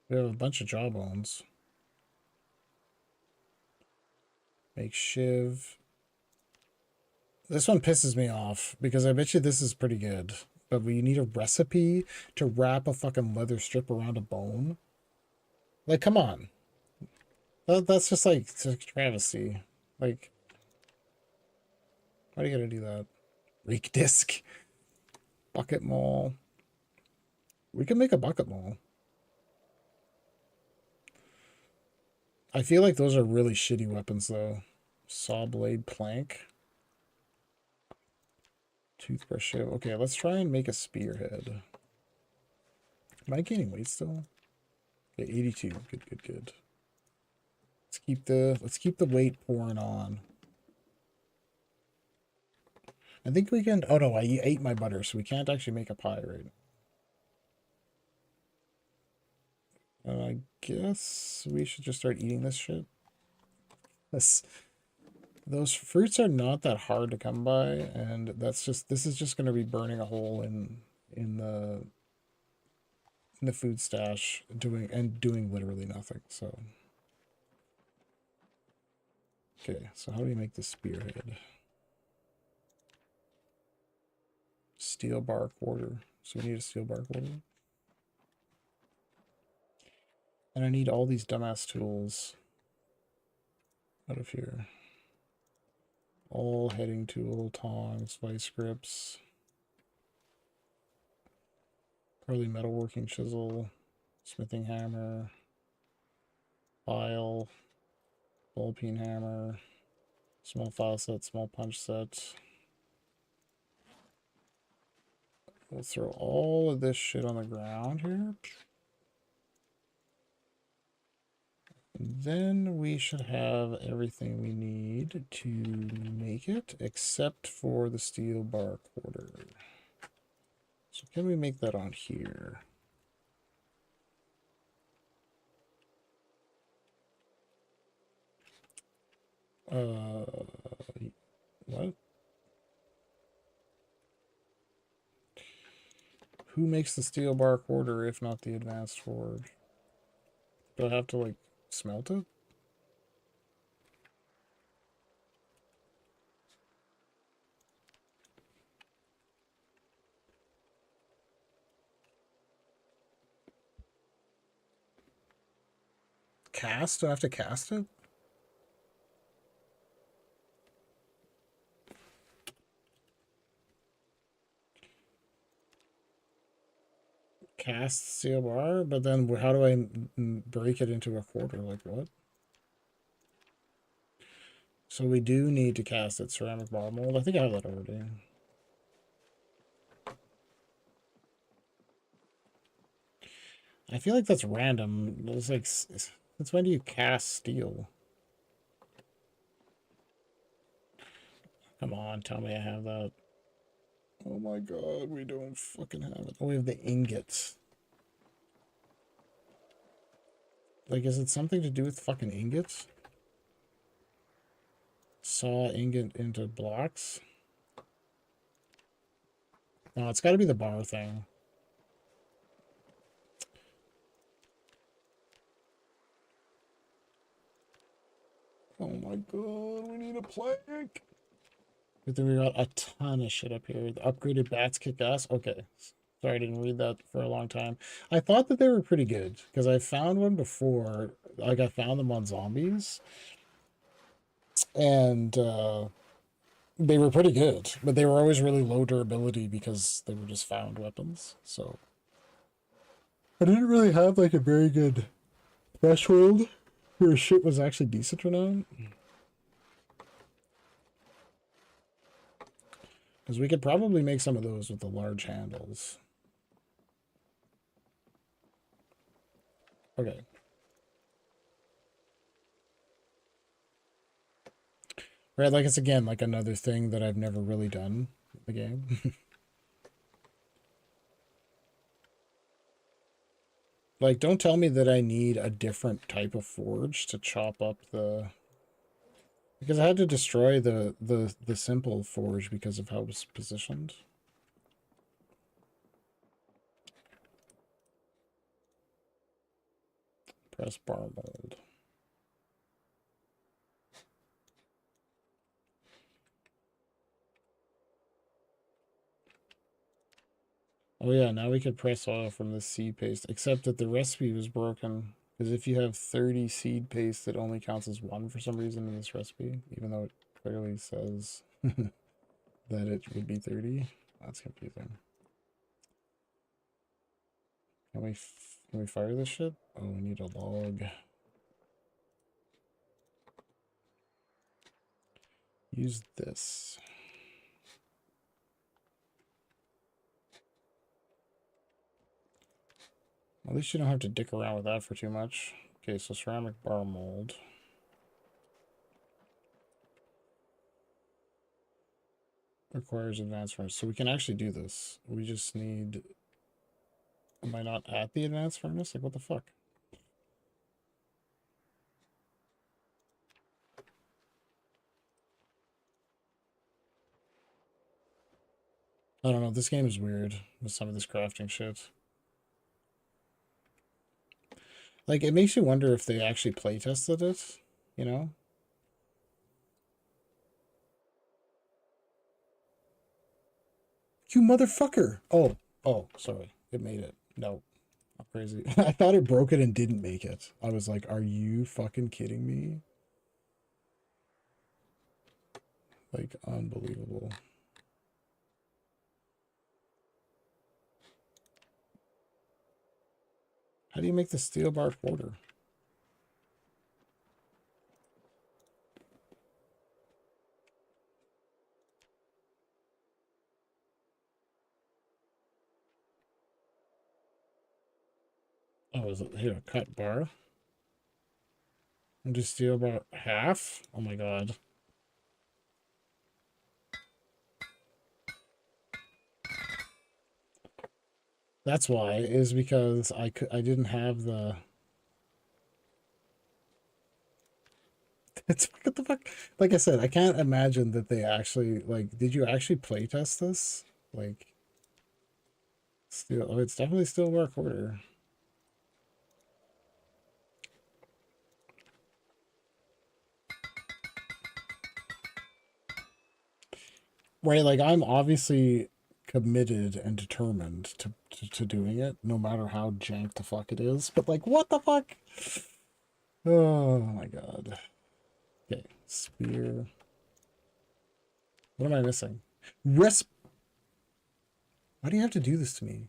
We have a bunch of jawbones. Make shiv. This one pisses me off because I bet you this is pretty good. But we need a recipe to wrap a fucking leather strip around a bone. Like, come on. That's just like travesty. Like, why do you gotta do that? Reek disc. Bucket maul. We can make a bucket maul. I feel like those are really shitty weapons, though. Saw blade plank. Toothbrush shiv. Okay, let's try and make a spearhead. Am I gaining weight still? Okay, 82. Good. let's keep the weight pouring on. I think we can. Oh no, I ate my butter, so we can't actually make a pie right now. I guess we should just start eating this shit. Those fruits are not that hard to come by, and this is just going to be burning a hole in the food stash, doing literally nothing. So, okay, so how do we make the spearhead? Steel bar quarter. So we need a steel bar quarter. And I need all these dumbass tools out of here. All heading tool, tongs, vice grips, probably metalworking chisel, smithing hammer, file, ball peen hammer, small file set, small punch set. We'll throw all of this shit on the ground here. Then we should have everything we need to make it, except for the steel bar quarter. So can we make that on here? What? Who makes the steel bar quarter if not the advanced forge? Do I have to, like, smelt it? Cast? Do I have to cast it? Cast steel bar? But then how do I break it into a quarter? Like, what? So we do need to cast it. Ceramic bar mold. I think I have that already. I feel like that's random. It's like, since when do you cast steel? Come on, tell me I have that. Oh my god, we don't fucking have it. Oh, we have the ingots. Like, is it something to do with fucking ingots? Saw ingot into blocks? No, it's gotta be the bar thing. Oh my god, we need a plank. But then we got a ton of shit up here. The upgraded bats kick ass. Okay. Sorry, I didn't read that for a long time. I thought that they were pretty good because I found one before. Like, I found them on zombies. And they were pretty good. But they were always really low durability because they were just found weapons. So I didn't really have like a very good threshold where shit was actually decent or not. Because we could probably make some of those with the large handles. Okay. Right, like it's again like another thing that I've never really done in the game. Like, don't tell me that I need a different type of forge to chop up the... Because I had to destroy the simple forge because of how it was positioned. Press bar mold. Oh yeah, now we could press oil from the seed paste, except that the recipe was broken. Because if you have 30 seed paste, it only counts as 1 for some reason in this recipe, even though it clearly says that it would be 30. That's confusing. Can we fire this shit? Oh, we need a log. Use this. At least you don't have to dick around with that for too much. Okay, so ceramic bar mold. requires advanced furnace. So we can actually do this. We just need... Am I not at the advanced furnace? Like, what the fuck? I don't know. This game is weird with some of this crafting shit. Like, it makes you wonder if they actually play tested it, you know? You motherfucker! Oh, sorry. It made it. No. I'm crazy. I thought it broke it and didn't make it. I was like, are you fucking kidding me? Like, unbelievable. How do you make the steel bar quarter? Oh, is it here? Cut bar? And just steel bar half? Oh my god. That's why, is because I didn't have the... It's what the fuck? Like I said, I can't imagine that they actually, like, did you actually play test this? Like, still, oh, it's definitely still work order. Right, like, I'm obviously committed and determined to doing it, no matter how jank the fuck it is. But, like, what the fuck? Oh my god. Okay, spear. What am I missing? Why do you have to do this to me?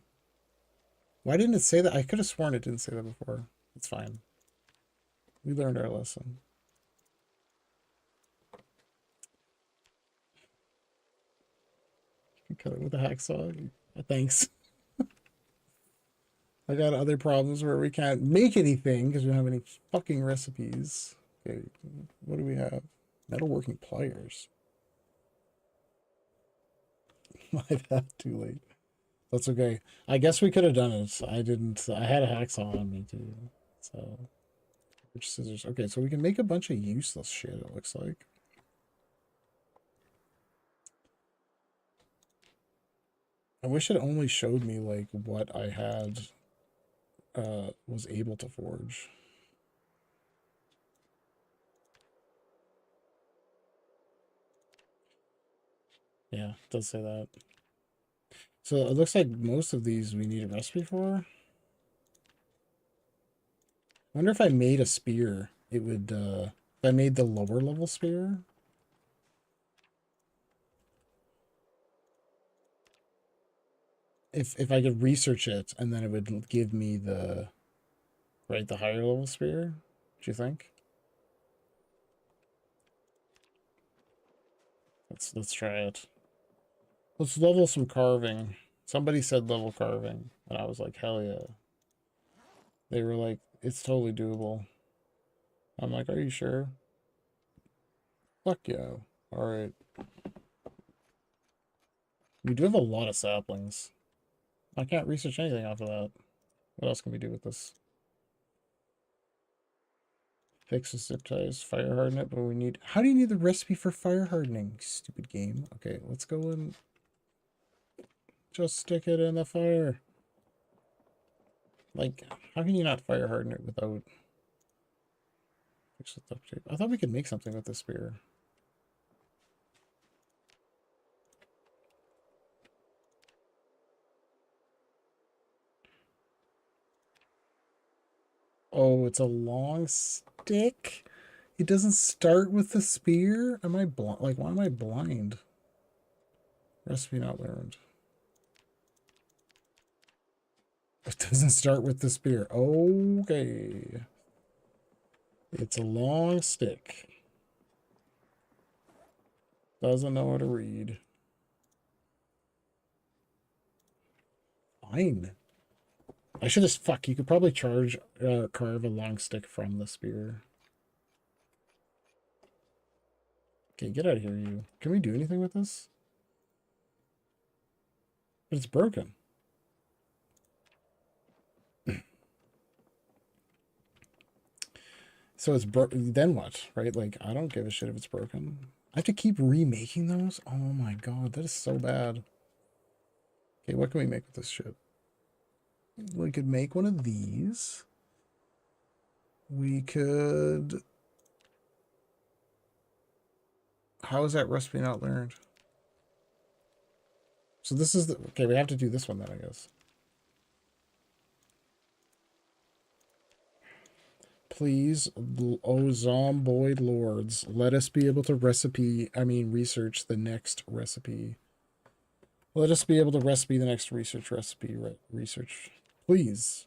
Why didn't it say that? I could have sworn it didn't say that before. It's fine. We learned our lesson. You can cut it with a hacksaw. Thanks. I got other problems where we can't make anything because we don't have any fucking recipes. Okay, what do we have? Metalworking pliers. My bad, too late. That's okay. I guess we could have done it. I didn't. I had a hacksaw on me too. So, which scissors? Okay, so we can make a bunch of useless shit. It looks like. I wish it only showed me like what I had was able to forge. Yeah, it does say that. So it looks like most of these we need a recipe for. I wonder if I made a spear, it would, if I made the lower level spear. If I could research it and then it would give me the, right, the higher level spear, do you think? Let's try it. Let's level some carving. Somebody said level carving, and I was like, hell yeah. They were like, it's totally doable. I'm like, are you sure? Fuck yeah. Alright. We do have a lot of saplings. I can't research anything off of that. What else can we do with this? Fix the zip ties, fire harden it, but we need... How do you need the recipe for fire hardening? Stupid game. Okay, let's go and just stick it in the fire. Like, how can you not fire harden it without... Fix the duct tape. I thought we could make something with the spear. Oh, it's a long stick? It doesn't start with the spear? Am I blind? Like, why am I blind? Recipe not learned. It doesn't start with the spear. Okay. It's a long stick. Doesn't know how to read. Fine. I should just... Fuck, you could probably carve a long stick from the spear. Okay, get out of here, you. Can we do anything with this? But it's broken. So it's then what, right? Like, I don't give a shit if it's broken. I have to keep remaking those? Oh my god, that is so bad. Okay, what can we make with this shit? We could make one of these. We could... How is that recipe not learned? So this is the... Okay, we have to do this one then, I guess. Please, oh Zomboid lords, let us be able to research the next recipe. Let us be able to recipe the next recipe. Research. Please.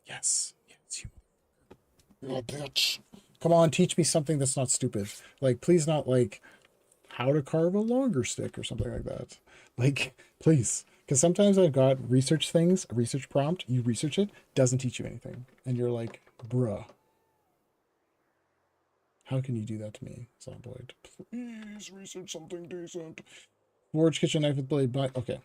Yes. Yes, you. Oh, bitch. Come on, teach me something that's not stupid. Like, please not, like, how to carve a longer stick or something like that. Like, please. Because sometimes I've got research things, a research prompt, you research it, doesn't teach you anything. And you're like, bruh. How can you do that to me, Zomboid? Please research something decent. Forge kitchen knife with blade. Okay.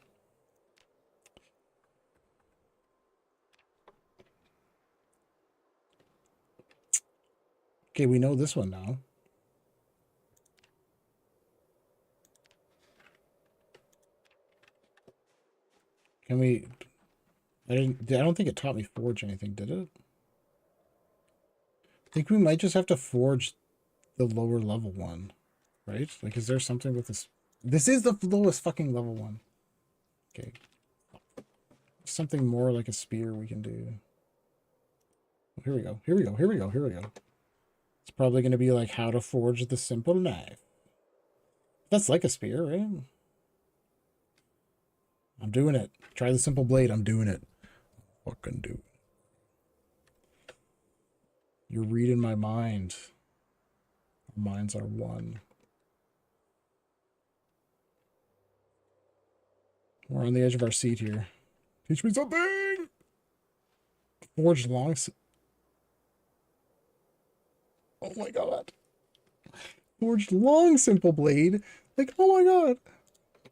Okay, we know this one now. Can we... I don't think it taught me forge anything, did it? I think we might just have to forge the lower level one, right? Like, is there something with this? This is the lowest fucking level one. Okay. Something more like a spear we can do. Here we go. Here we go. Here we go. Here we go. It's probably going to be like how to forge the simple knife. That's like a spear, right? I'm doing it. Try the simple blade. I'm doing it. Fucking do it. You're reading my mind. Our minds are one. We're on the edge of our seat here. Teach me something! Forged long... Oh my god. Forged long simple blade? Like, oh my god.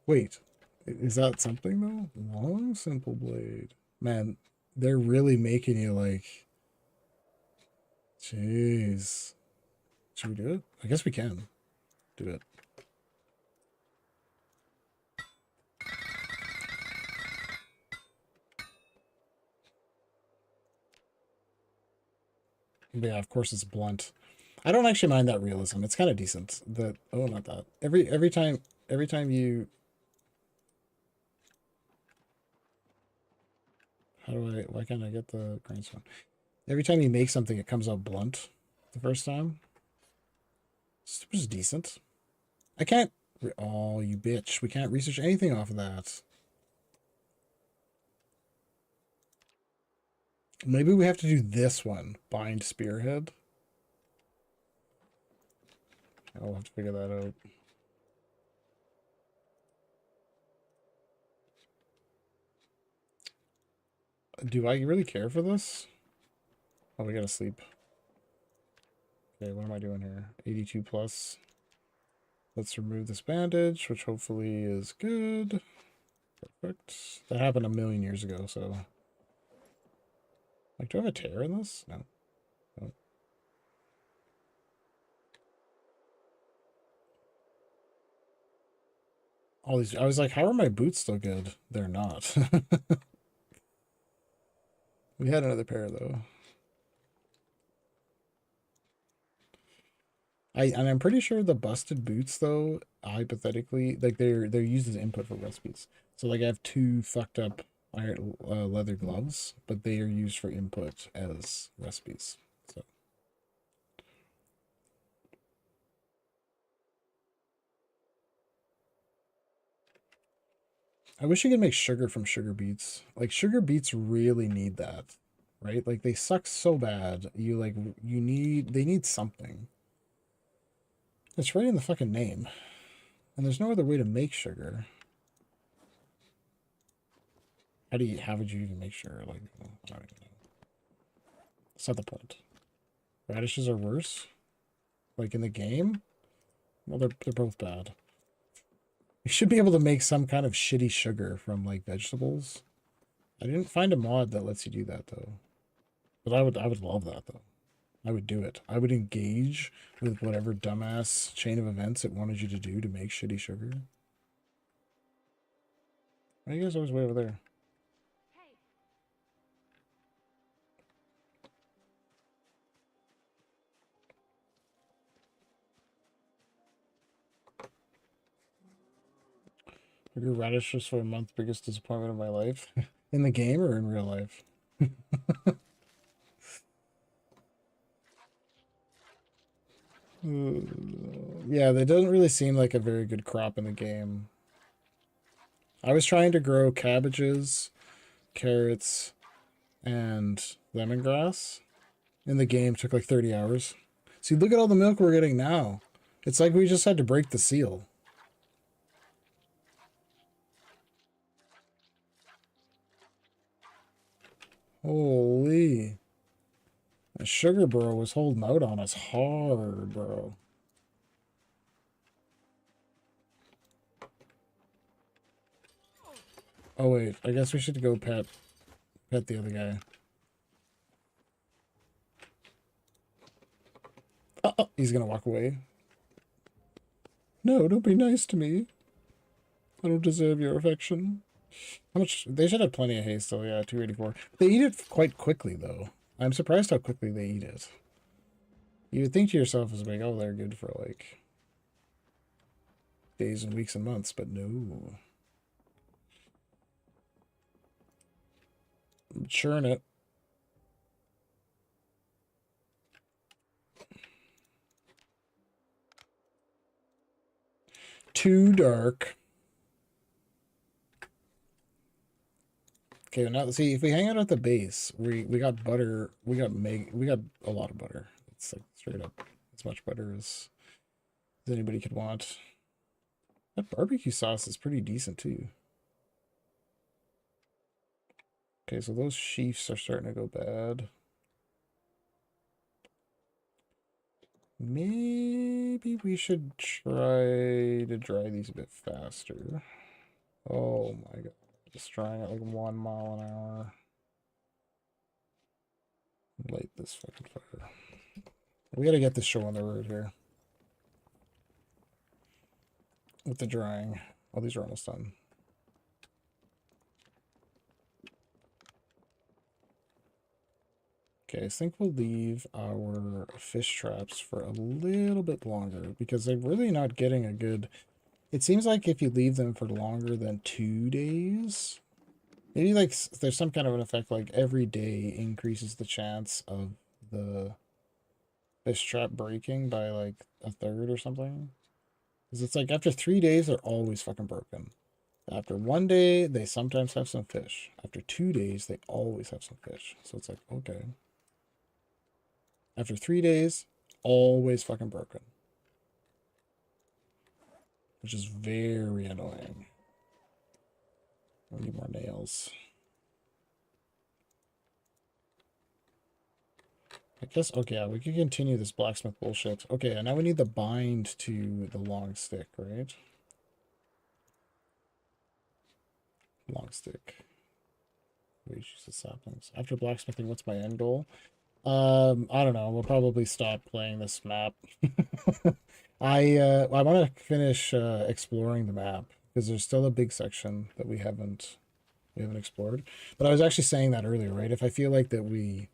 Wait. Is that something, though? Long simple blade. Man, they're really making you, like... Jeez. Should we do it? I guess we can. Do it. But yeah, of course it's blunt. I don't actually mind that realism. It's kind of decent. That oh, not that. Every time you. How do I? Why can't I get the grindstone? Every time you make something, it comes out blunt. The first time. It's just decent. I can't. Oh, you bitch! We can't research anything off of that. Maybe we have to do this one. Bind spearhead. I'll have to figure that out. Do I really care for this? Oh, we gotta sleep. Okay, what am I doing here? 82 plus. Let's remove this bandage, which hopefully is good. Perfect. That happened a million years ago, so... Like, do I have a tear in this? No. No. All these... I was like, how are my boots still good? They're not. We had another pair, though. And I'm pretty sure the busted boots, though, hypothetically, like they're used as input for recipes. So like I have two fucked up iron leather gloves, but they are used for input as recipes. So I wish you could make sugar from sugar beets. Like sugar beets really need that, right? Like they suck so bad. They need something. It's right in the fucking name. And there's no other way to make sugar. How would you even make sugar? Like, I don't even know. That's not the point. Radishes are worse? Like in the game? Well, they're both bad. You should be able to make some kind of shitty sugar from like vegetables. I didn't find a mod that lets you do that though. But I would love that though. I would do it. I would engage with whatever dumbass chain of events it wanted you to do to make shitty sugar. Why are you guys always way over there? I grew radishes for a month, biggest disappointment of my life. In the game or in real life? Yeah, that doesn't really seem like a very good crop in the game. I was trying to grow cabbages, carrots, and lemongrass. In the game, it took like 30 hours. See, look at all the milk we're getting now. It's like we just had to break the seal. Holy. The sugar bro was holding out on us hard, bro. Oh wait, I guess we should go pet the other guy. Oh, he's gonna walk away. No, don't be nice to me. I don't deserve your affection. How much? They should have plenty of hay still. Yeah, 284. They eat it quite quickly, though. I'm surprised how quickly they eat it. You would think to yourself as like, oh, they're good for like days and weeks and months, but no. Churn it. Too dark. Okay, now see if we hang out at the base, we got butter, we got a lot of butter. It's like straight up as much butter as anybody could want. That barbecue sauce is pretty decent too. Okay, so those sheafs are starting to go bad. Maybe we should try to dry these a bit faster. Oh my god. Just drying at like 1 mile an hour. Light this fucking fire. We gotta get this show on the road here. With the drying. Oh, these are almost done. Okay, I think we'll leave our fish traps for a little bit longer because they're really not getting a good... It seems like if you leave them for longer than 2 days, maybe like there's some kind of an effect like every day increases the chance of the fish trap breaking by like a third or something. Because it's like after 3 days, they're always fucking broken. After 1 day, they sometimes have some fish. After 2 days, they always have some fish. So it's like, okay. After 3 days, always fucking broken. Which is very annoying. I need more nails. I guess, okay, yeah, we can continue this blacksmith bullshit. Okay, and now we need the bind to the long stick, right? Long stick. We use the saplings. After blacksmithing, what's my end goal? I don't know. We'll probably stop playing this map. I want to finish exploring the map because there's still a big section that we haven't explored. But I was actually saying that earlier, right? If I feel like that we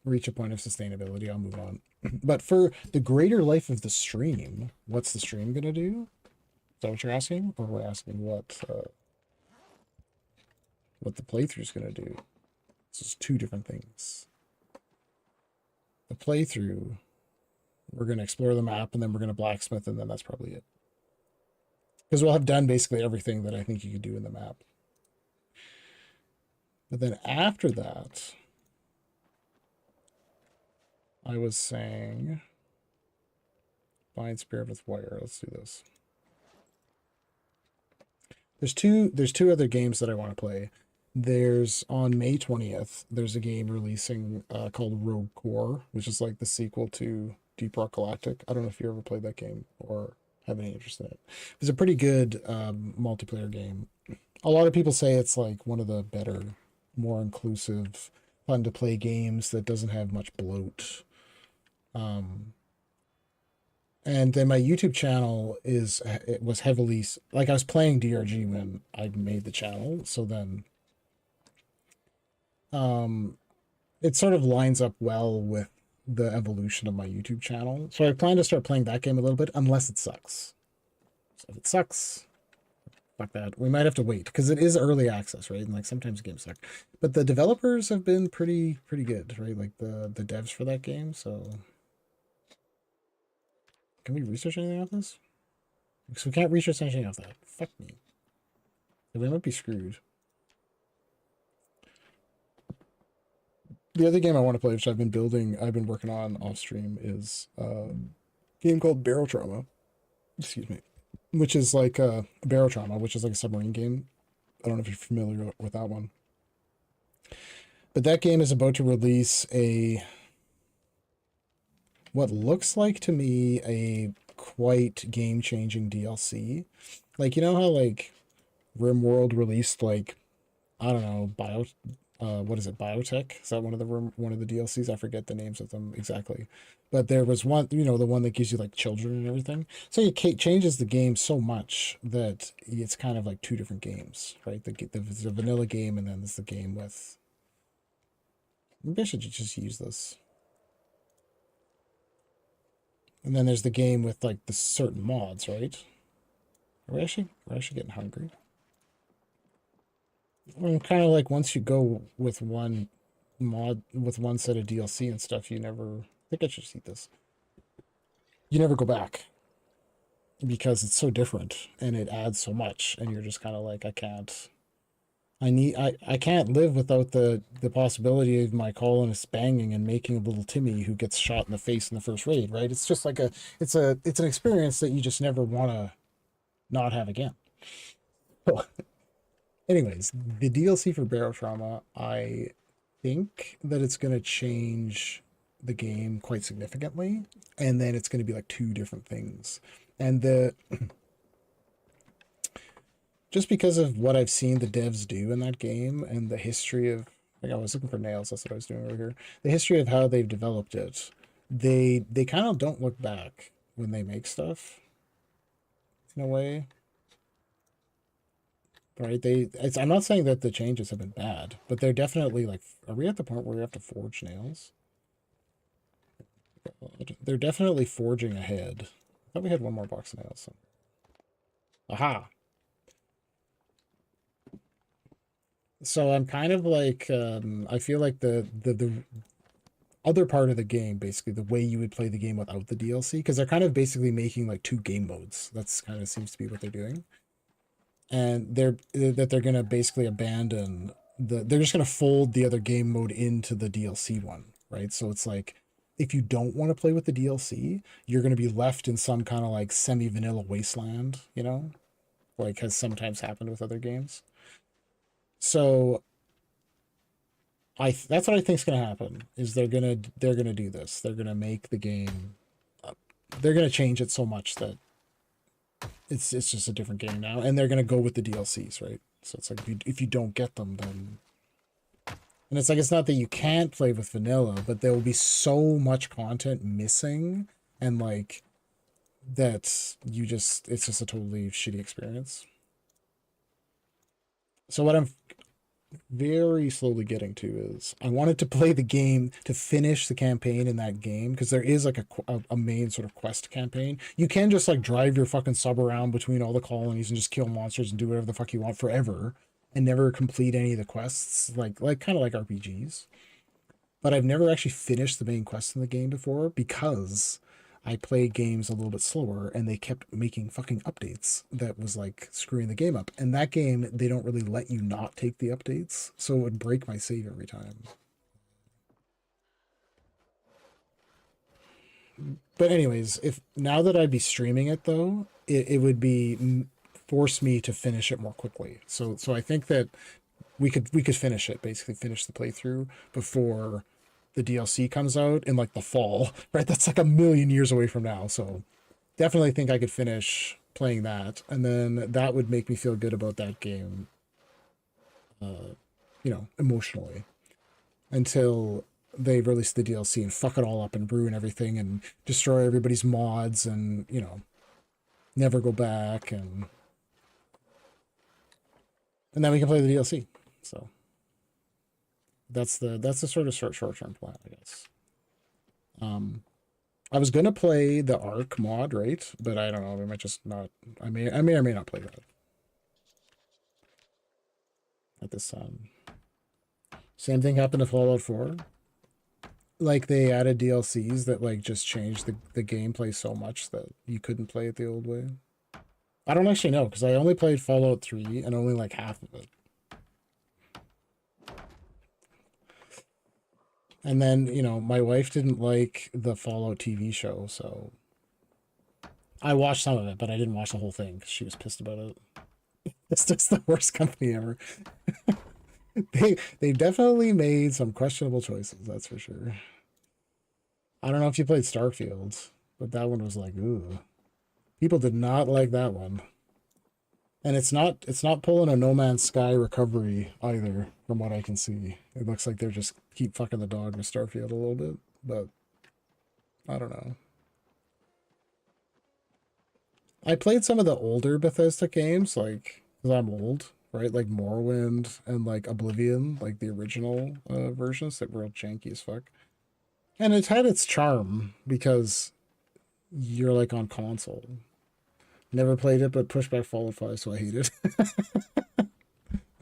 reach a point of sustainability, I'll move on. But for the greater life of the stream, what's the stream gonna do? Is that what you're asking, or we're asking what the playthrough's gonna do? This is two different things. The playthrough, we're going to explore the map, and then we're going to blacksmith, and then that's probably it. Because we'll have done basically everything that I think you could do in the map. But then after that, I was saying, bind spirit with wire. Let's do this. There's two other games that I want to play. There's on May 20th, there's a game releasing called Rogue Core, which is like the sequel to Deep Rock Galactic. I don't know if you ever played that game or have any interest in it. It's a pretty good multiplayer game. A lot of people say it's like one of the better, more inclusive, fun to play games that doesn't have much bloat. Um, and then my YouTube channel it was heavily like I was playing DRG when I made the channel, so then um, it sort of lines up well with the evolution of my YouTube channel. So I plan to start playing that game a little bit, unless it sucks. So if it sucks, fuck that. We might have to wait because it is early access, right? And like sometimes games suck, but the developers have been pretty good, right? Like the devs for that game. So can we research anything off this? Because we can't research anything off that. Fuck me. We might be screwed. The other game I want to play, which I've been working on off stream, is a game called Barrel Trauma. Excuse me. Which is like Barrel Trauma, which is like a submarine game. I don't know if you're familiar with that one. But that game is about to release what looks like to me a quite game-changing DLC. Like, you know how like RimWorld released like, I don't know, what is it, Biotech? Is that one of the DLCs? I forget the names of them exactly. But there was one, the one that gives you like children and everything. So it changes the game so much that it's kind of like two different games, right? There's a vanilla game and then there's the game with... Maybe I should just use this. And then there's the game with like the certain mods, right? We're actually getting hungry. Well, kind of like once you go with one mod, with one set of DLC and stuff, you never... I think I should just eat this. You never go back. Because it's so different, and it adds so much, and you're just kind of like, I can't live without the possibility of my colonist banging and making a little Timmy who gets shot in the face in the first raid, right? It's just like it's an experience that you just never want to not have again. So, anyways, the DLC for Barrel Trauma, I think that it's going to change the game quite significantly, and then it's going to be like two different things. And just because of what I've seen the devs do in that game and the history of, like, I was looking for nails, that's what I was doing over here. The history of how they've developed it, they kind of don't look back when they make stuff, in a way. Right? I'm not saying that the changes have been bad, but they're definitely like, are we at the point where we have to forge nails? They're definitely forging ahead. I thought we had one more box of nails. Aha! So I'm kind of like, I feel like the other part of the game, basically the way you would play the game without the DLC, because they're kind of basically making like two game modes. That's kind of seems to be what they're doing. And they're going to basically abandon they're just going to fold the other game mode into the DLC one, right? So it's like, if you don't want to play with the DLC, you're going to be left in some kind of like semi-vanilla wasteland, like has sometimes happened with other games. So that's what I think is going to happen, is they're going to do this. They're going to make the game, they're going to change it so much that it's just a different game now, and they're going to go with the DLCs, right? So it's like, if you don't get them, then... And it's like, it's not that you can't play with vanilla, but there will be so much content missing, and like, that it's just a totally shitty experience. So what I'm very slowly getting to is, I wanted to play the game to finish the campaign in that game, because there is like a main sort of quest campaign. You can just like drive your fucking sub around between all the colonies and just kill monsters and do whatever the fuck you want forever and never complete any of the quests, like kind of like RPGs. But I've never actually finished the main quest in the game before, because I play games a little bit slower, and they kept making fucking updates that was like screwing the game up. And that game, they don't really let you not take the updates, so it would break my save every time. But anyways, if now that I'd be streaming it though, it would be force me to finish it more quickly. So I think that we could finish it, basically finish the playthrough before the DLC comes out in like the fall, right? That's like a million years away from now. So definitely think I could finish playing that, and then that would make me feel good about that game, you know, emotionally, until they release the DLC and fuck it all up and ruin everything and destroy everybody's mods and, you know, never go back, and then we can play the DLC. So that's the sort of short-term plan, I guess. I was gonna play the Arc mod, right? But I don't know. We might just not. I may or may not play that at this time. Same thing happened to Fallout 4. Like they added DLCs that like just changed the gameplay so much that you couldn't play it the old way. I don't actually know because I only played Fallout 3 and only like half of it. And then, you know, my wife didn't like the Fallout TV show, so I watched some of it, but I didn't watch the whole thing because she was pissed about it. It's just the worst company ever. They definitely made some questionable choices, that's for sure. I don't know if you played Starfield, but that one was like, ooh. People did not like that one. And it's not pulling a No Man's Sky recovery either, from what I can see. It looks like they're just keep fucking the dog with Starfield a little bit, but I don't know. I played some of the older Bethesda games, like, because I'm old, right? Like Morrowind and like Oblivion, like the original versions that were all janky as fuck. And it had its charm because you're like on console. Never played it, but pushed back Fallout 5, so I hate it.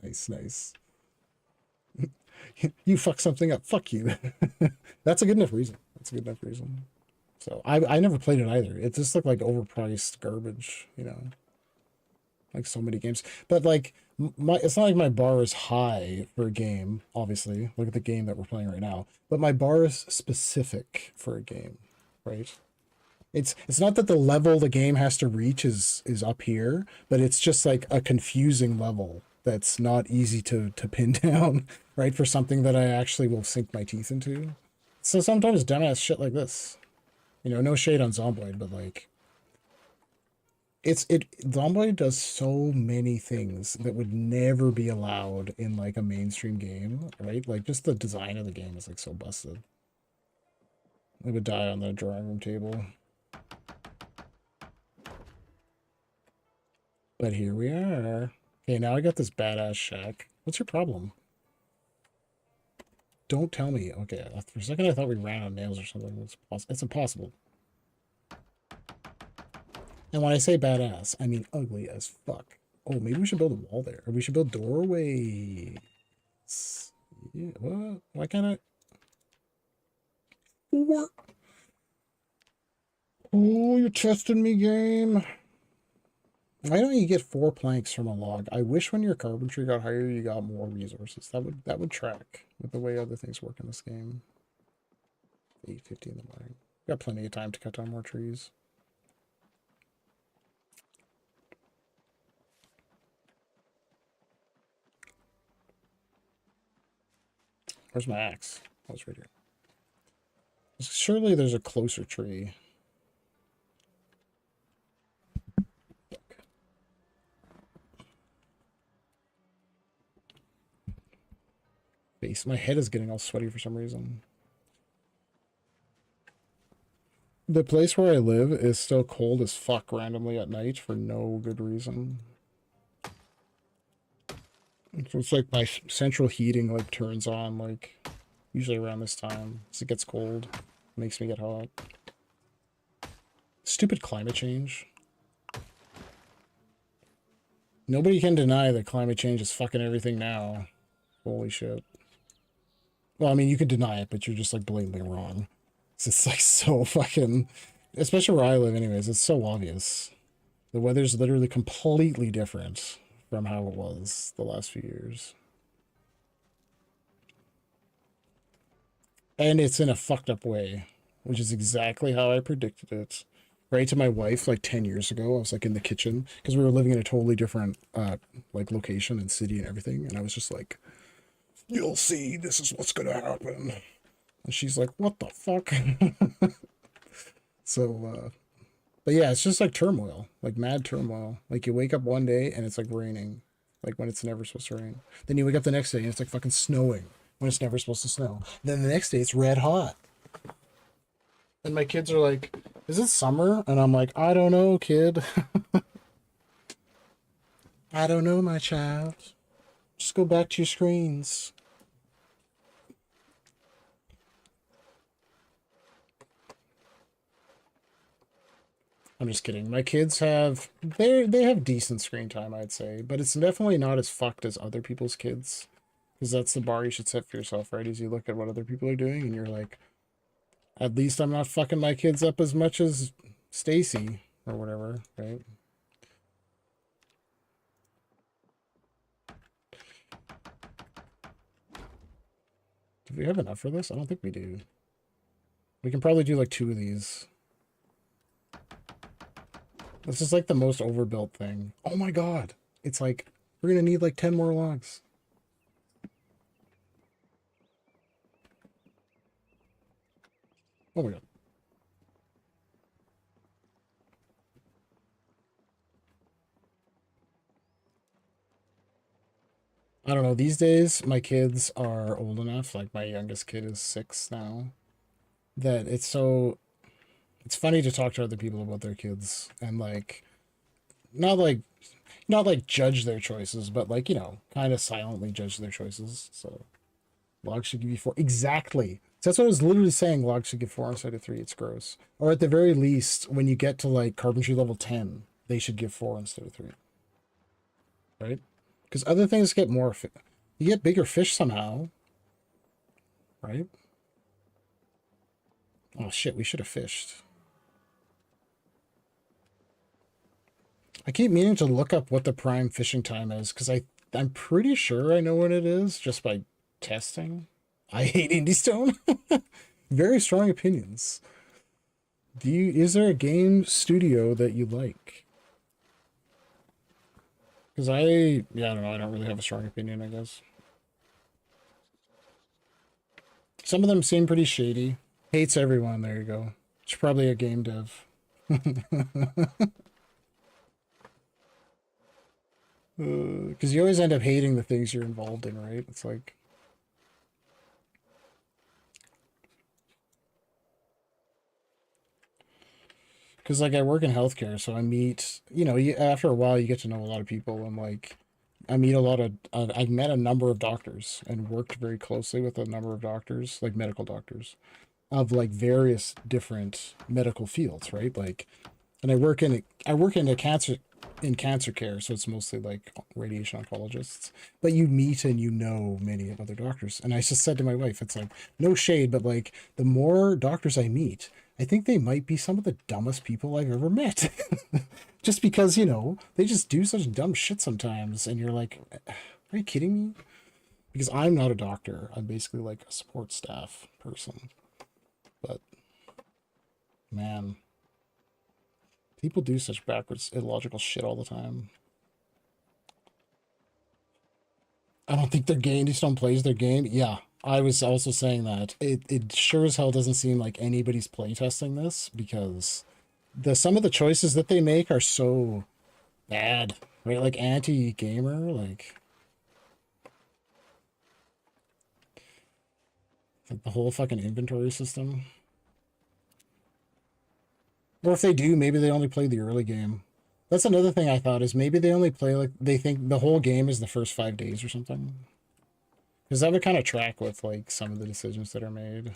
Nice, nice. You fuck something up, fuck you. That's a good enough reason. That's a good enough reason. So I never played it either. It just looked like overpriced garbage, you know, like so many games. But like it's not like my bar is high for a game. Obviously, look at the game that we're playing right now. But my bar is specific for a game, right? It's not that the level the game has to reach is up here, but it's just like a confusing level that's not easy to pin down, right? For something that I actually will sink my teeth into. So sometimes dumbass shit like this. You know, no shade on Zomboid, but like Zomboid does so many things that would never be allowed in like a mainstream game, right? Like just the design of the game is like so busted. It would die on the drawing room table. But here we are. Okay, now I got this badass shack. What's your problem? Don't tell me. Okay, for a second I thought we ran out of nails or something. It's impossible. And when I say badass, I mean ugly as fuck. Oh, maybe we should build a wall there. Or we should build doorways. Yeah, what? Why can't I? What? Oh, you're testing me, game. Why don't you get 4 planks from a log? I wish when your carpentry got higher, you got more resources. That would track with the way other things work in this game. 8:50 in the morning. Got plenty of time to cut down more trees. Where's my axe? Oh, it's right here. Surely there's a closer tree. Face. My head is getting all sweaty for some reason. The place where I live is still cold as fuck randomly at night for no good reason. So it's like my central heating like turns on like usually around this time as it gets cold. Makes me get hot. Stupid climate change. Nobody can deny that climate change is fucking everything now. Holy shit. Well, I mean, you could deny it, but you're just like blatantly wrong. It's like so fucking, especially where I live anyways, it's so obvious. The weather's literally completely different from how it was the last few years. And it's in a fucked up way, which is exactly how I predicted it. Right to my wife like 10 years ago, I was like in the kitchen because we were living in a totally different like location and city and everything. And I was just like, you'll see, this is what's gonna happen. And she's like, what the fuck? So But yeah, it's just like turmoil, like mad turmoil. Like you wake up one day and it's like raining, like when it's never supposed to rain. Then you wake up the next day and it's like fucking snowing when it's never supposed to snow. Then the next day it's red hot. And my kids are like, "Is it summer?" And I'm like, "I don't know, kid. I don't know, my child. Just go back to your screens." I'm just kidding. My kids have they have decent screen time, I'd say, but it's definitely not as fucked as other people's kids. Because that's the bar you should set for yourself, right? As you look at what other people are doing and you're like, at least I'm not fucking my kids up as much as Stacy or whatever, right? Do we have enough for this? I don't think we do. We can probably do like 2 of these. This is like the most overbuilt thing. Oh my god. It's like, we're gonna need like 10 more logs. Oh my god. I don't know. These days, my kids are old enough. Like my youngest kid is 6 now. That it's funny to talk to other people about their kids and not like not like judge their choices, but like kind of silently judge their choices. So logs should give you 4 exactly. So that's what I was literally saying. Logs should give 4 instead of 3. It's gross. Or at the very least, when you get to like carpentry level 10, they should give 4 instead of 3. Right? Because other things get more. You get bigger fish somehow, right? Oh shit, we should have fished. I keep meaning to look up what the prime fishing time is because I'm pretty sure I know what it is just by testing. I hate Indie Stone. Very strong opinions. Is there a game studio that you like? Because yeah, I don't know. I don't really have a strong opinion, I guess. Some of them seem pretty shady. Hates everyone. There you go. It's probably a game dev. Because you always end up hating the things you're involved in, right? It's like, because like I work in healthcare, so I meet, after a while you get to know a lot of people, and like I meet a lot of, I met a number of doctors and worked very closely with a number of doctors, like medical doctors, of like various different medical fields, right? Like, and I work in a cancer care, so it's mostly like radiation oncologists. But you meet and many of other doctors. And I just said to my wife, it's like no shade, but like the more doctors I meet, I think they might be some of the dumbest people I've ever met. Just because, they just do such dumb shit sometimes, and you're like, are you kidding me? Because I'm not a doctor. I'm basically like a support staff person. But man, people do such backwards, illogical shit all the time. I don't think their game, just don't plays their game. Yeah, I was also saying that. It sure as hell doesn't seem like anybody's playtesting this because some of the choices that they make are so bad. Right? Like anti-gamer, like the whole fucking inventory system. Or if they do, maybe they only play the early game. That's another thing I thought is maybe they only play like they think the whole game is the first 5 days or something. Because that would kind of track with like some of the decisions that are made.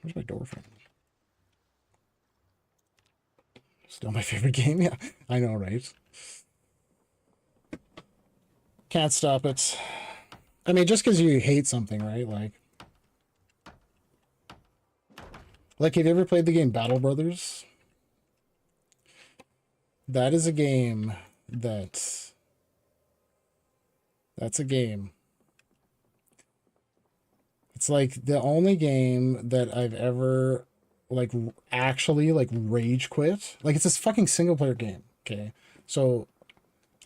Where's my door from? Still my favorite game? Yeah, I know, right? Can't stop it. I mean, just because you hate something, right? Like, have you ever played the game Battle Brothers? That is a game that's a game. It's like the only game that I've ever like actually like rage quit. Like it's this fucking single player game. Okay. So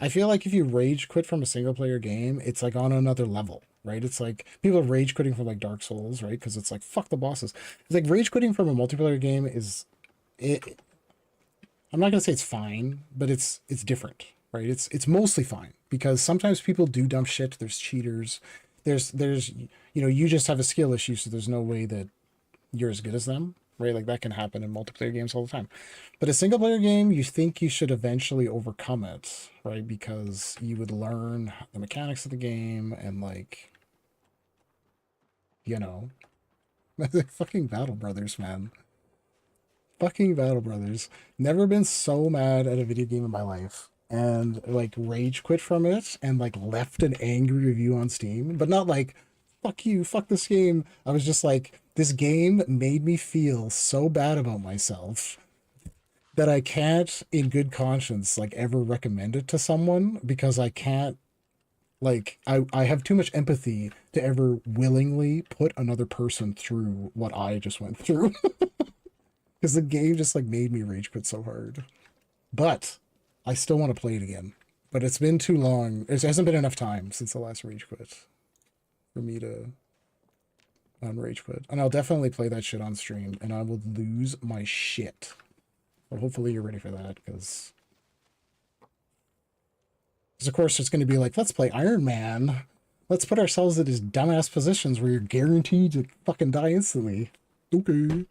I feel like if you rage quit from a single player game, it's like on another level, right? It's like people are rage quitting from like Dark Souls, right? Because it's like fuck the bosses. It's like rage quitting from a multiplayer game is I'm not gonna say it's fine, but it's different, right? It's mostly fine because sometimes people do dumb shit. There's cheaters. There's you just have a skill issue, so there's no way that you're as good as them, right? Like that can happen in multiplayer games all the time. But a single player game, you think you should eventually overcome it, right? Because you would learn the mechanics of the game and like, you know, fucking Battle Brothers, man. Fucking Battle Brothers. Never been so mad at a video game in my life. And like rage quit from it and like left an angry review on Steam, but not like, fuck you, fuck this game. I was just like, this game made me feel so bad about myself that I can't, in good conscience, like ever recommend it to someone because I can't, like, I have too much empathy to ever willingly put another person through what I just went through. Because the game just like made me rage quit so hard. But I still want to play it again. But it's been too long. It hasn't been enough time since the last rage quit for me to rage quit. And I'll definitely play that shit on stream, and I will lose my shit. Well, hopefully you're ready for that, because of course it's going to be like, let's play Iron Man. Let's put ourselves in these dumbass positions where you're guaranteed to fucking die instantly. Okay.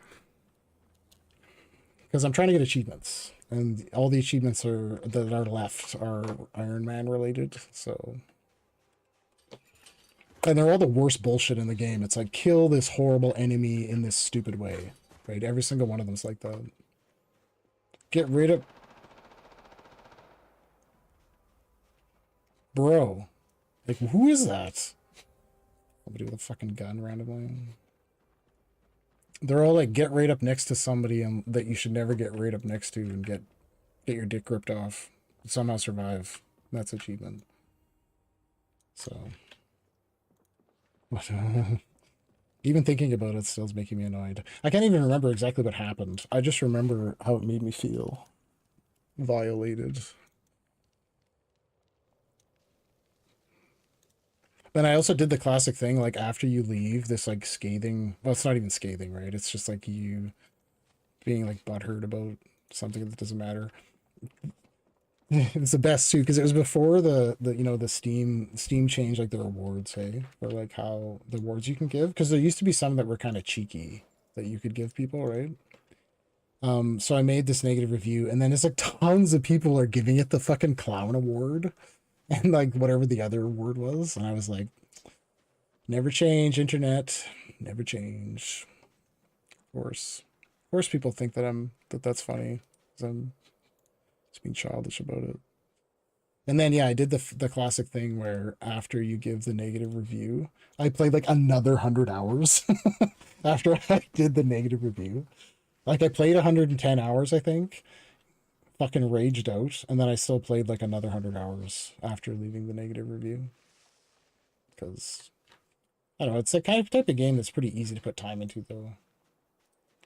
Because I'm trying to get achievements, and all the achievements that are left are Iron Man related, so... And they're all the worst bullshit in the game. It's like, kill this horrible enemy in this stupid way, right? Every single one of them's like that. Get rid of... Bro. Like, who is that? Somebody with a fucking gun randomly. They're all like, get right up next to somebody and that you should never get right up next to and get your dick ripped off. Somehow survive. That's achievement. So... But, even thinking about it still is making me annoyed. I can't even remember exactly what happened. I just remember how it made me feel violated. Then I also did the classic thing, like after you leave, this like scathing, well, it's not even scathing, right? It's just like you being like butthurt about something that doesn't matter. It's the best too, because it was before the Steam changed like the rewards, hey, or like how the rewards you can give, because there used to be some that were kind of cheeky that you could give people, right? So I made this negative review, and then it's like tons of people are giving it the fucking clown award and like whatever the other award was, and I was like, never change, internet, never change. Of course people think that that's funny, because I'm just being childish about it. And then, yeah, I did the classic thing where after you give the negative review, I played like another 100 hours after I did the negative review. Like I played 110 hours, I think, fucking raged out, and then I still played like another 100 hours after leaving the negative review. Because, I don't know, it's the kind of type of game that's pretty easy to put time into, though.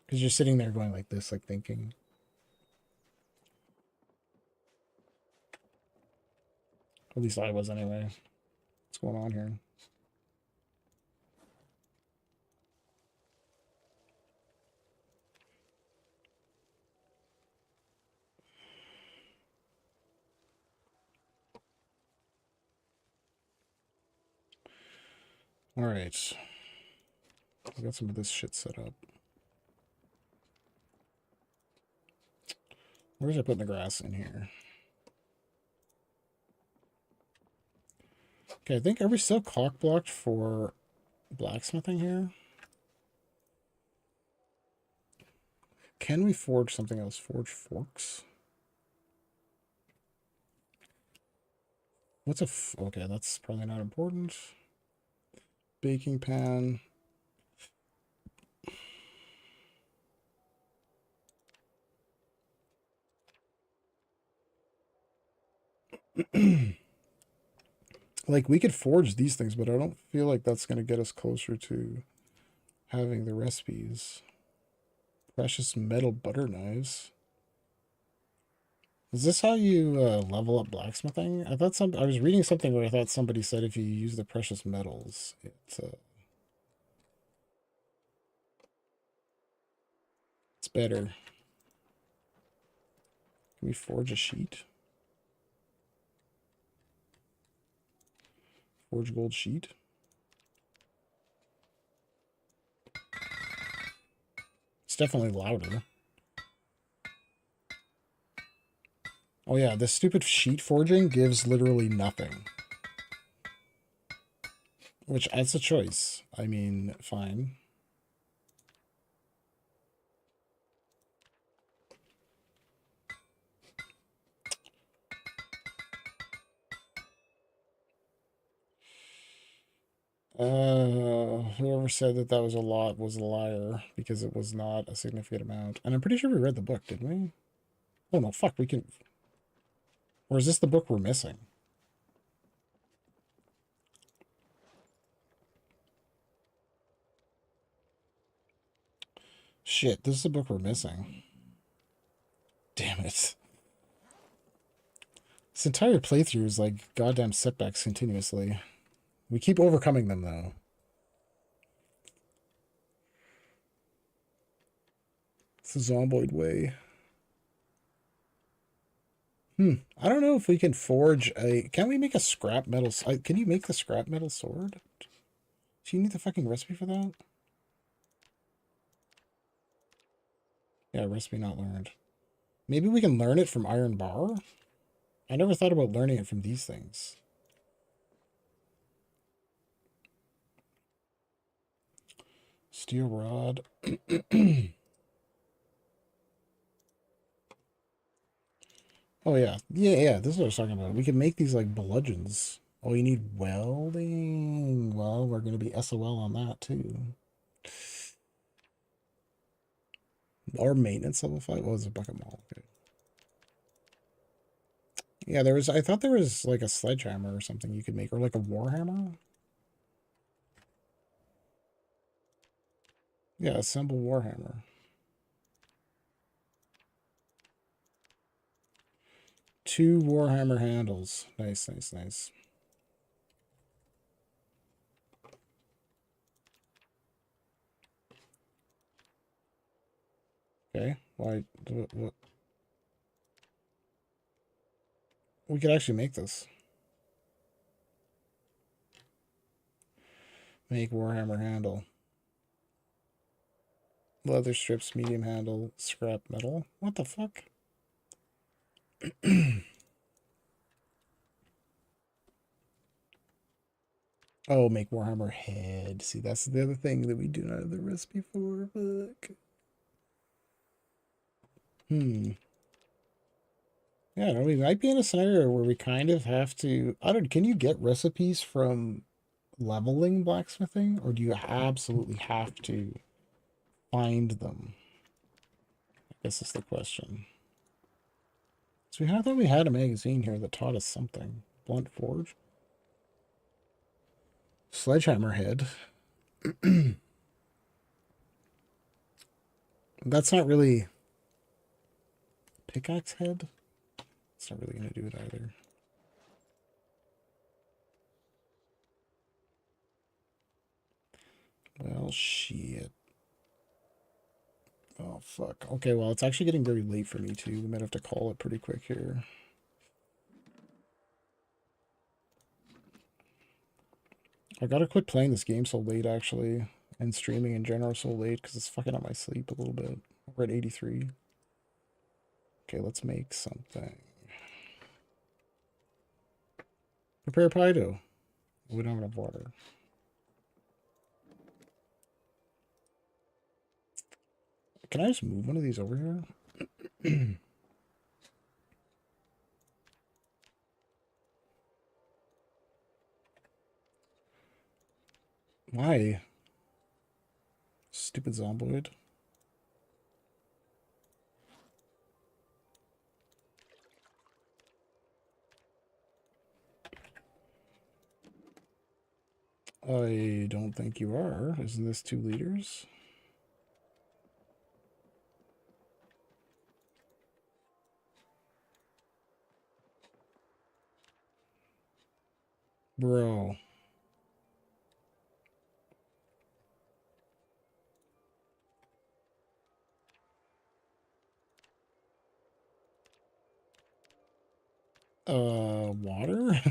Because you're sitting there going like this, like thinking. At least I was anyway. What's going on here? All right. I got some of this shit set up. Where's I putting the grass in here? Okay, I think, are we still cock blocked for blacksmithing here? Can we forge something else? Forge forks? What's okay, that's probably not important. Baking pan. Like, we could forge these things, but I don't feel like that's going to get us closer to having the recipes. Precious metal butter knives. Is this how you level up blacksmithing? I was reading something where I thought somebody said if you use the precious metals, it's better. Can we forge a sheet? Forge gold sheet? It's definitely louder. Oh yeah, this stupid sheet forging gives literally nothing. Which, that's a choice. I mean, fine. Whoever said that that was a lot was a liar, because it was not a significant amount. And I'm pretty sure we read the book, didn't we? Oh no, fuck, we can... Or is this the book we're missing? Shit, this is the book we're missing. Damn it. This entire playthrough is like goddamn setbacks continuously. We keep overcoming them, though. It's the Zomboid way. I don't know if we can forge a... Can we make a scrap metal... Can you make the scrap metal sword? Do you need the fucking recipe for that? Yeah, recipe not learned. Maybe we can learn it from iron bar? I never thought about learning it from these things. Steel rod. Oh, yeah. Yeah, this is what I was talking about. We can make these, like, bludgeons. Oh, you need welding? Well, we're going to be SOL on that, too. Our maintenance level 5? Oh, it's a bucket mall. Okay. Yeah, there was... I thought there was, like, a sledgehammer or something you could make. Or, like, a warhammer? Yeah, assemble warhammer. 2 warhammer handles. Nice, nice, nice. Okay, why... What? We could actually make this. Make warhammer handle. Leather strips, medium handle, scrap metal. What the fuck? Oh, make Warhammer head. See, that's the other thing that we do not have the recipe for. Fuck. Yeah, no, we might be in a scenario where we kind of have to... I don't... Can you get recipes from leveling blacksmithing? Or do you absolutely have to find them? I guess is the question. So I thought we had a magazine here that taught us something. Blunt forge. Sledgehammer head. That's not really... Pickaxe head? It's not really going to do it either. Well, shit. Oh, fuck. Okay, well, it's actually getting very late for me, too. We might have to call it pretty quick here. I gotta quit playing this game so late, actually. And streaming in general so late, because it's fucking up my sleep a little bit. We're at 83. Okay, let's make something. Prepare pie dough. We don't have enough water. Can I just move one of these over here? Why? Stupid Zomboid. I don't think you are. Isn't this 2 liters? Bro. Water?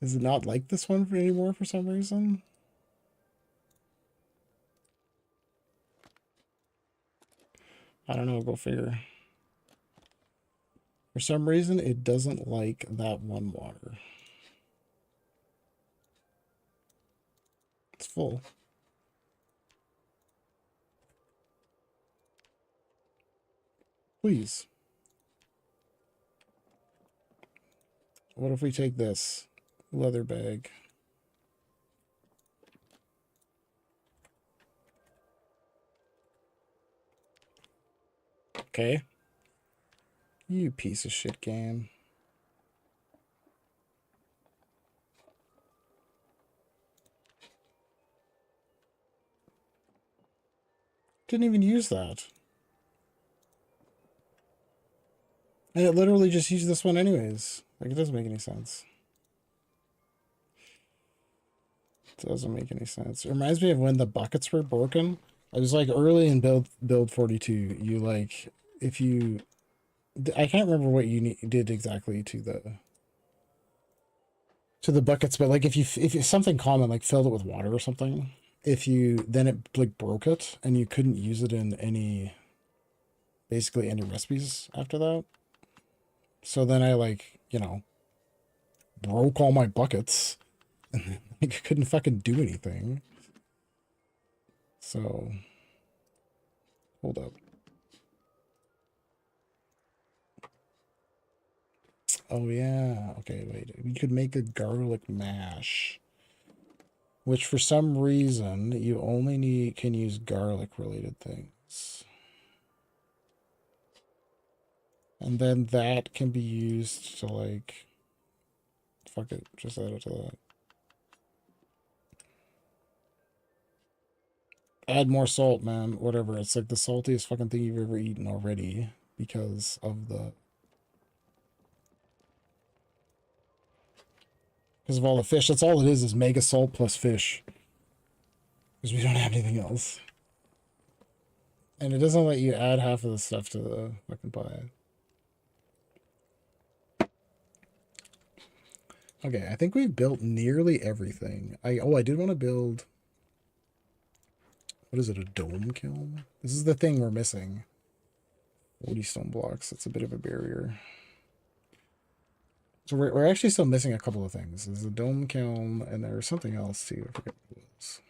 Is it not like this one anymore for some reason? I don't know, go figure. For some reason, it doesn't like that one water. It's full. Please. What if we take this leather bag? Okay. You piece of shit game. Didn't even use that. And it literally just used this one anyways. Like, it doesn't make any sense. It doesn't make any sense. It reminds me of when the buckets were broken. I was like early in build 42. You like, if you, I can't remember what you did exactly to the buckets, but like if you something common like filled it with water or something, if you then it like broke it and you couldn't use it in any basically any recipes after that. So then I like, you know, broke all my buckets and like couldn't fucking do anything. So hold up. Oh yeah. Okay, wait. You could make a garlic mash, which for some reason you only can use garlic related things. And then that can be used to like, fuck it, just add it to that. Add more salt, man. Whatever. It's like the saltiest fucking thing you've ever eaten already because of all the fish. That's all it is mega salt plus fish. Because we don't have anything else. And it doesn't let you add half of the stuff to the fucking pie. Okay, I think we've built nearly everything. I did want to build, what is it, a dome kiln? This is the thing we're missing. 40 stone blocks. That's a bit of a barrier. So we're actually still missing a couple of things. There's a dome kiln, and there's something else too. I forget what it was.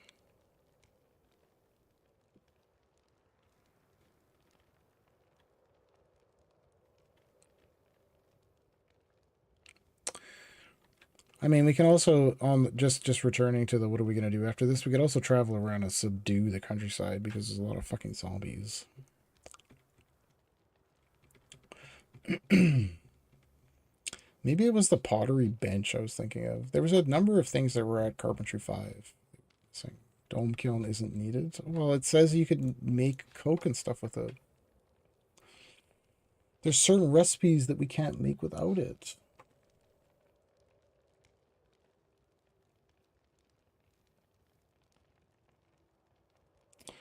I mean, we can also, just returning to the what are we going to do after this, we could also travel around and subdue the countryside because there's a lot of fucking zombies. Maybe it was the pottery bench I was thinking of. There was a number of things that were at Carpentry 5. Saying dome kiln isn't needed. Well, it says you could make coke and stuff with it. There's certain recipes that we can't make without it.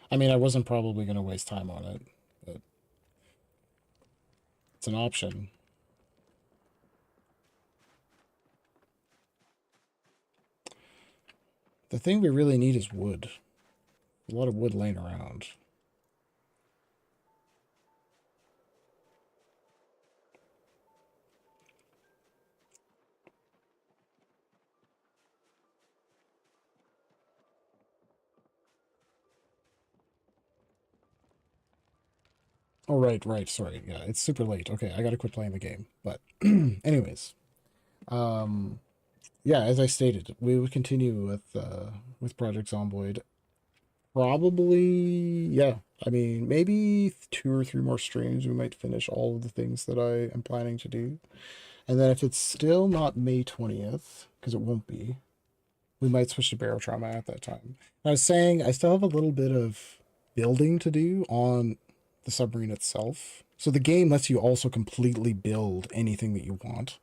I mean, I wasn't probably going to waste time on it, but it's an option. The thing we really need is wood. A lot of wood laying around. Oh, right, sorry. Yeah, it's super late. Okay, I gotta quit playing the game. But anyways, yeah, as I stated, we would continue with Project Zomboid. Probably, yeah. I mean, maybe 2 or 3 more streams, we might finish all of the things that I am planning to do. And then if it's still not May 20th, because it won't be, we might switch to Barotrauma at that time. I was saying I still have a little bit of building to do on the submarine itself. So the game lets you also completely build anything that you want.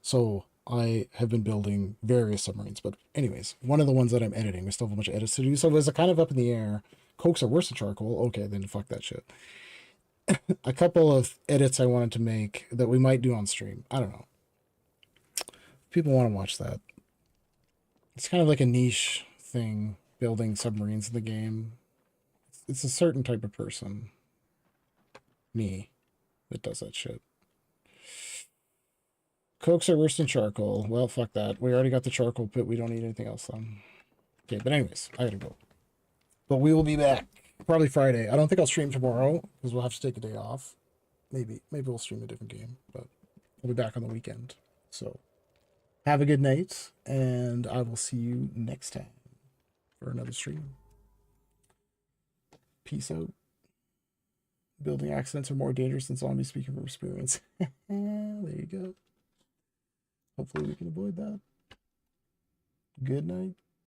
So I have been building various submarines. But anyways, one of the ones that I'm editing, we still have a bunch of edits to do. So it was kind of up in the air. Cokes are worse than charcoal. Okay, then fuck that shit. a couple of edits I wanted to make that we might do on stream. I don't know. People want to watch that. It's kind of like a niche thing, building submarines in the game. It's a certain type of person, me, that does that shit. Cokes are worse than charcoal. Well, fuck that. We already got the charcoal pit. We don't need anything else then. Okay, but anyways, I gotta go. But we will be back. Probably Friday. I don't think I'll stream tomorrow because we'll have to take a day off. Maybe we'll stream a different game, but we'll be back on the weekend. So have a good night, and I will see you next time for another stream. Peace out. Building accidents are more dangerous than zombies, speaking from experience. There you go. Hopefully we can avoid that. Good night.